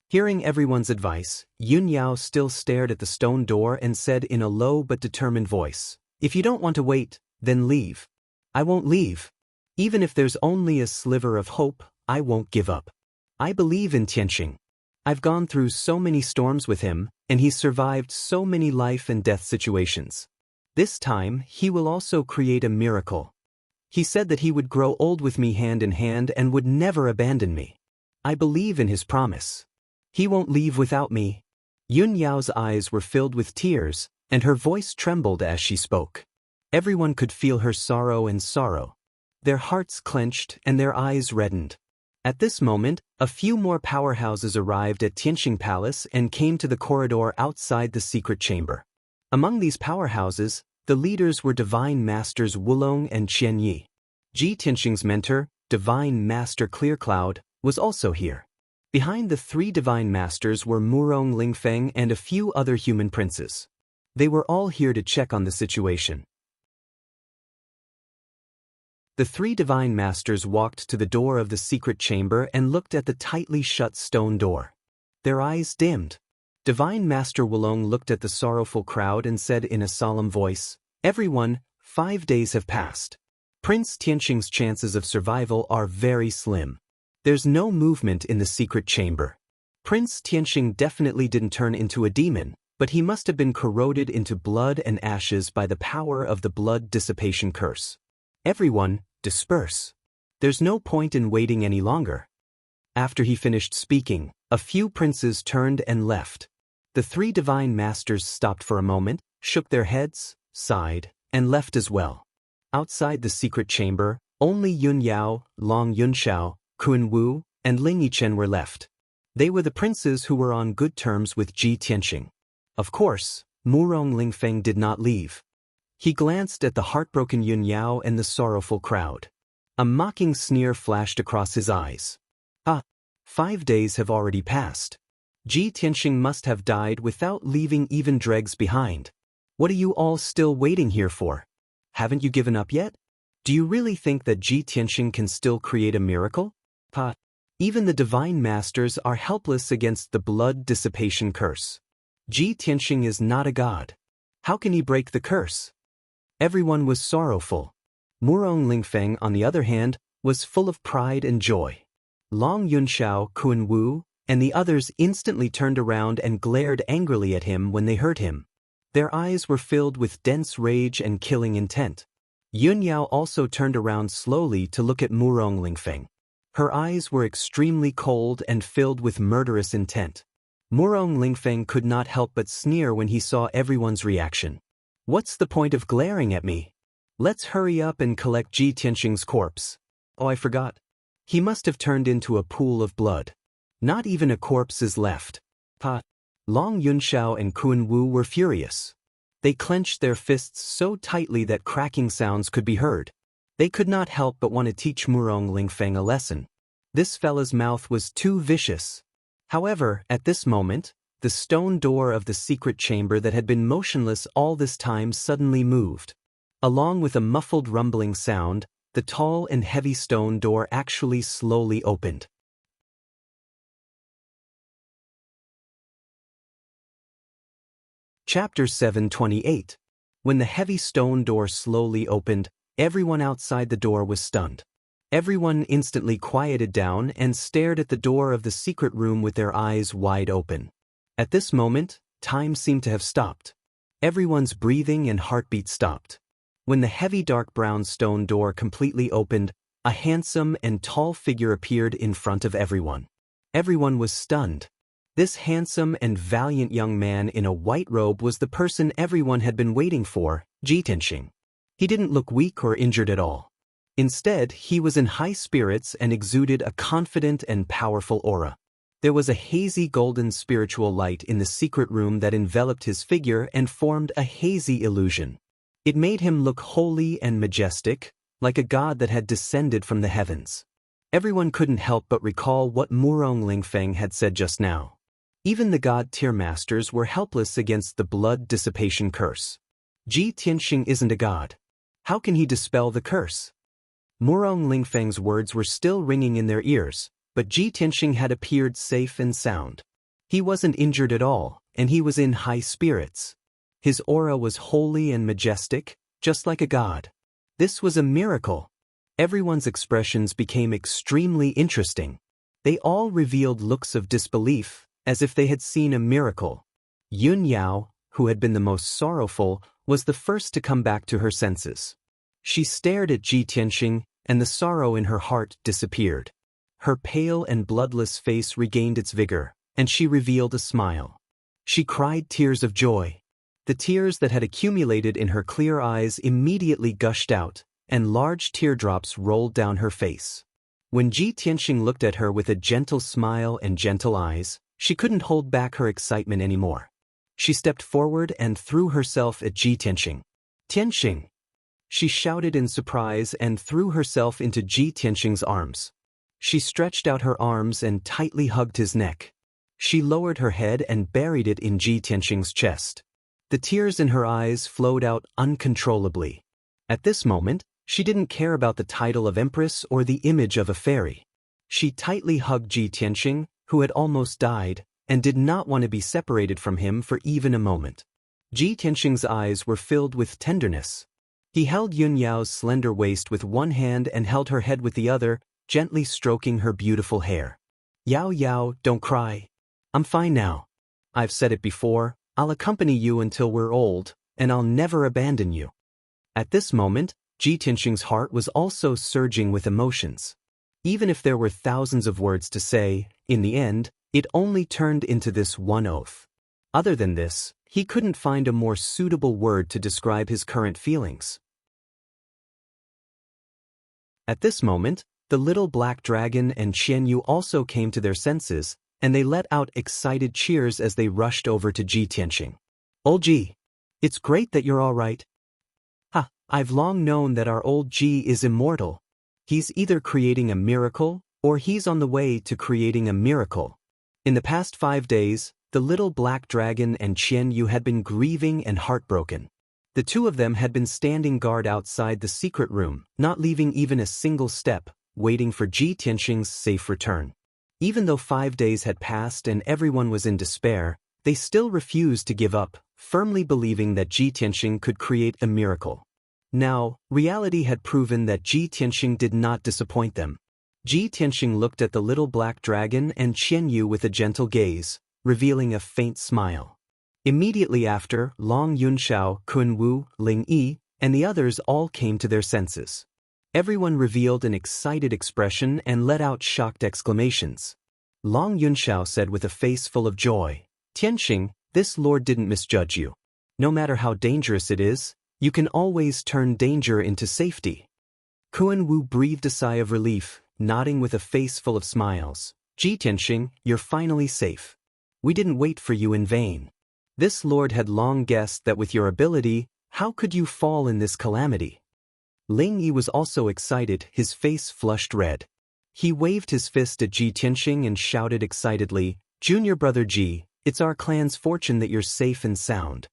Hearing everyone's advice, Yun Yao still stared at the stone door and said in a low but determined voice, "If you don't want to wait, then leave." "I won't leave. Even if there's only a sliver of hope, I won't give up. I believe in Tianxing. I've gone through so many storms with him, and he's survived so many life and death situations. This time, he will also create a miracle. He said that he would grow old with me hand in hand and would never abandon me. I believe in his promise. He won't leave without me." Yun Yao's eyes were filled with tears, and her voice trembled as she spoke. Everyone could feel her sorrow. Their hearts clenched and their eyes reddened. At this moment, a few more powerhouses arrived at Tianxing Palace and came to the corridor outside the secret chamber. Among these powerhouses, the leaders were Divine Masters Wulong and Qianyi. Ji Tianxing's mentor, Divine Master Clearcloud, was also here. Behind the 3 Divine Masters were Murong Lingfeng and a few other human princes. They were all here to check on the situation. The 3 Divine Masters walked to the door of the secret chamber and looked at the tightly shut stone door. Their eyes dimmed. Divine Master Wulong looked at the sorrowful crowd and said in a solemn voice, "Everyone, 5 days have passed. Prince Tianxing's chances of survival are very slim. There's no movement in the secret chamber. Prince Tianxing definitely didn't turn into a demon, but he must have been corroded into blood and ashes by the power of the blood dissipation curse. Everyone, disperse. There's no point in waiting any longer." After he finished speaking, a few princes turned and left. The 3 Divine Masters stopped for a moment, shook their heads, sighed, and left as well. Outside the secret chamber, only Yun Yao, Long Yunxiao, Kun Wu, and Ling Yichen were left. They were the princes who were on good terms with Ji Tianxing. Of course, Murong Lingfeng did not leave. He glanced at the heartbroken Yun Yao and the sorrowful crowd. A mocking sneer flashed across his eyes. "Ah, 5 days have already passed. Ji Tianxing must have died without leaving even dregs behind. What are you all still waiting here for? Haven't you given up yet? Do you really think that Ji Tianxing can still create a miracle? Even the Divine Masters are helpless against the blood dissipation curse. Ji Tianxing is not a god. How can he break the curse?" Everyone was sorrowful. Murong Lingfeng, on the other hand, was full of pride and joy. Long Yunxiao, Kun Wu, and the others instantly turned around and glared angrily at him when they heard him. Their eyes were filled with dense rage and killing intent. Yun Yao also turned around slowly to look at Murong Lingfeng. Her eyes were extremely cold and filled with murderous intent. Murong Lingfeng could not help but sneer when he saw everyone's reaction. "What's the point of glaring at me? Let's hurry up and collect Ji Tianxing's corpse. Oh, I forgot. He must have turned into a pool of blood. Not even a corpse is left." Long Yunxiao and Kun Wu were furious. They clenched their fists so tightly that cracking sounds could be heard. They could not help but want to teach Murong Lingfeng a lesson. This fella's mouth was too vicious. However, at this moment, the stone door of the secret chamber that had been motionless all this time suddenly moved. Along with a muffled rumbling sound, the tall and heavy stone door actually slowly opened. Chapter 728. When the heavy stone door slowly opened, everyone outside the door was stunned. Everyone instantly quieted down and stared at the door of the secret room with their eyes wide open. At this moment, time seemed to have stopped. Everyone's breathing and heartbeat stopped. When the heavy dark brown stone door completely opened, a handsome and tall figure appeared in front of everyone. Everyone was stunned. This handsome and valiant young man in a white robe was the person everyone had been waiting for, Ji Tianxing. He didn't look weak or injured at all. Instead, he was in high spirits and exuded a confident and powerful aura. There was a hazy golden spiritual light in the secret room that enveloped his figure and formed a hazy illusion. It made him look holy and majestic, like a god that had descended from the heavens. Everyone couldn't help but recall what Murong Lingfeng had said just now. Even the god-tier masters were helpless against the blood dissipation curse. Ji Tianxing isn't a god. How can he dispel the curse? Murong Lingfeng's words were still ringing in their ears, but Ji Tianxing had appeared safe and sound. He wasn't injured at all, and he was in high spirits. His aura was holy and majestic, just like a god. This was a miracle. Everyone's expressions became extremely interesting. They all revealed looks of disbelief, as if they had seen a miracle. Yun Yao, who had been the most sorrowful, was the first to come back to her senses. She stared at Ji Tianxing, and the sorrow in her heart disappeared. Her pale and bloodless face regained its vigor, and she revealed a smile. She cried tears of joy. The tears that had accumulated in her clear eyes immediately gushed out, and large teardrops rolled down her face. When Ji Tianxing looked at her with a gentle smile and gentle eyes, she couldn't hold back her excitement anymore. She stepped forward and threw herself at Ji Tianxing. "Tianxing!" She shouted in surprise and threw herself into Ji Tianxing's arms. She stretched out her arms and tightly hugged his neck. She lowered her head and buried it in Ji Tianxing's chest. The tears in her eyes flowed out uncontrollably. At this moment, she didn't care about the title of empress or the image of a fairy. She tightly hugged Ji Tianxing, who had almost died, and did not want to be separated from him for even a moment. Ji Tianxing's eyes were filled with tenderness. He held Yun Yao's slender waist with one hand and held her head with the other, gently stroking her beautiful hair. "Yao Yao, don't cry. I'm fine now. I've said it before, I'll accompany you until we're old, and I'll never abandon you." At this moment, Ji Tianxing's heart was also surging with emotions. Even if there were thousands of words to say, in the end, it only turned into this one oath. Other than this, he couldn't find a more suitable word to describe his current feelings. At this moment, the little black dragon and Qianyu also came to their senses, and they let out excited cheers as they rushed over to Ji Tianxing. "Old Ji, it's great that you're all right." "Ha, I've long known that our old Ji is immortal. He's either creating a miracle, or he's on the way to creating a miracle." In the past 5 days, the little black dragon and Qianyu had been grieving and heartbroken. The two of them had been standing guard outside the secret room, not leaving even a single step, waiting for Ji Tianxing's safe return. Even though 5 days had passed and everyone was in despair, they still refused to give up, firmly believing that Ji Tianxing could create a miracle. Now, reality had proven that Ji Tianxing did not disappoint them. Ji Tianxing looked at the little black dragon and Qianyu with a gentle gaze, revealing a faint smile. Immediately after, Long Yunshao, Kunwu, Ling Yi, and the others all came to their senses. Everyone revealed an excited expression and let out shocked exclamations. Long Yunshao said with a face full of joy, "Tianxing, this lord didn't misjudge you. No matter how dangerous it is, you can always turn danger into safety." Kunwu breathed a sigh of relief, nodding with a face full of smiles. "Ji Tianxing, you're finally safe. We didn't wait for you in vain. This lord had long guessed that with your ability, how could you fall in this calamity?" Ling Yi was also excited, his face flushed red. He waved his fist at Ji Tianxing and shouted excitedly, "Junior brother Ji, it's our clan's fortune that you're safe and sound."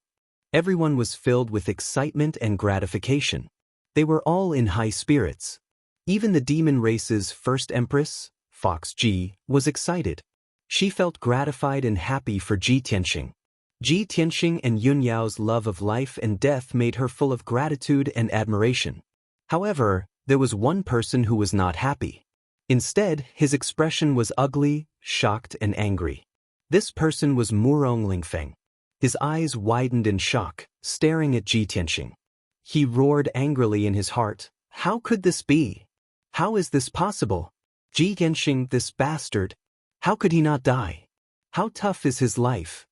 Everyone was filled with excitement and gratification. They were all in high spirits. Even the demon race's first empress, Fox Ji, was excited. She felt gratified and happy for Ji Tianxing. Ji Tianxing and Yun Yao's love of life and death made her full of gratitude and admiration. However, there was one person who was not happy. Instead, his expression was ugly, shocked, and angry. This person was Murong Lingfeng. His eyes widened in shock, staring at Ji Tianqing. He roared angrily in his heart, "How could this be? How is this possible? Ji Tianqing, this bastard! How could he not die? How tough is his life?"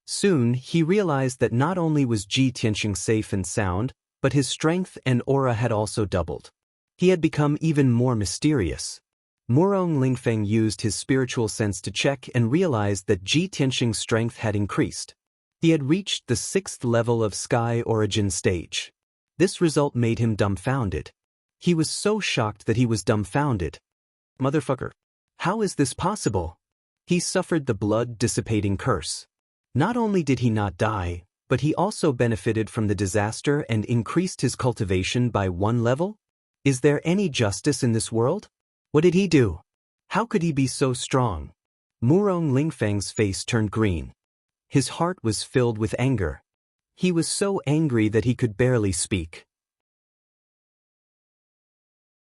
Soon, he realized that not only was Ji Tianqing safe and sound, but his strength and aura had also doubled. He had become even more mysterious. Murong Lingfeng used his spiritual sense to check and realized that Ji Tianqing's strength had increased. He had reached the 6th level of Sky Origin stage. This result made him dumbfounded. He was so shocked that he was dumbfounded. Motherfucker. How is this possible? He suffered the blood-dissipating curse. Not only did he not die, but he also benefited from the disaster and increased his cultivation by 1 level? Is there any justice in this world? What did he do? How could he be so strong? Murong Lingfeng's face turned green. His heart was filled with anger. He was so angry that he could barely speak.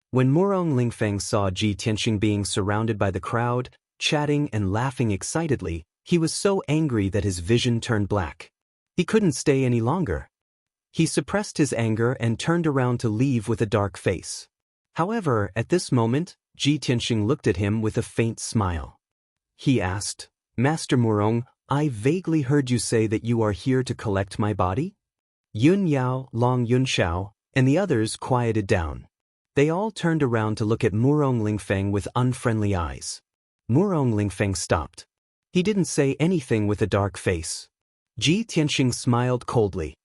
When Murong Lingfeng saw Ji Tianqing being surrounded by the crowd, chatting and laughing excitedly, he was so angry that his vision turned black. He couldn't stay any longer. He suppressed his anger and turned around to leave with a dark face. However, at this moment, Ji Tianqing looked at him with a faint smile. He asked, "Master Murong, I vaguely heard you say that you are here to collect my body?" Yun Yao, Long Yunxiao, and the others quieted down. They all turned around to look at Murong Lingfeng with unfriendly eyes. Murong Lingfeng stopped. He didn't say anything with a dark face. Ji Tianqing smiled coldly.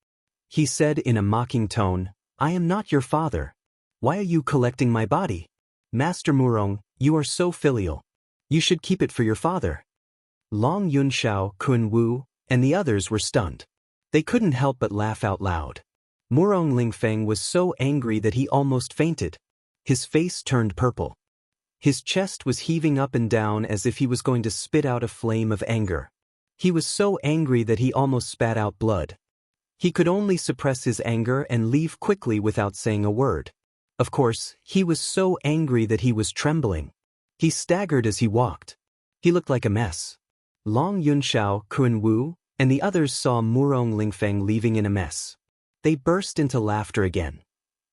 He said in a mocking tone, "I am not your father. Why are you collecting my body? Master Murong, you are so filial. You should keep it for your father." Long Yunxiao, Kun Wu, and the others were stunned. They couldn't help but laugh out loud. Murong Lingfeng was so angry that he almost fainted. His face turned purple. His chest was heaving up and down as if he was going to spit out a flame of anger. He was so angry that he almost spat out blood. He could only suppress his anger and leave quickly without saying a word. Of course, he was so angry that he was trembling. He staggered as he walked. He looked like a mess. Long Yunxiao, Kun Wu, and the others saw Murong Lingfeng leaving in a mess. They burst into laughter again.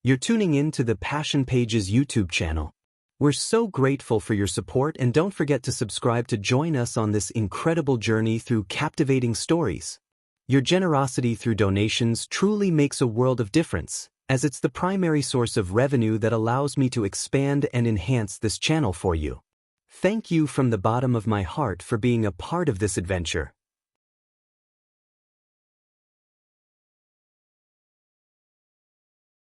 You're tuning in to the Passion Pages YouTube channel. We're so grateful for your support, and don't forget to subscribe to join us on this incredible journey through captivating stories. Your generosity through donations truly makes a world of difference, as it's the primary source of revenue that allows me to expand and enhance this channel for you. Thank you from the bottom of my heart for being a part of this adventure.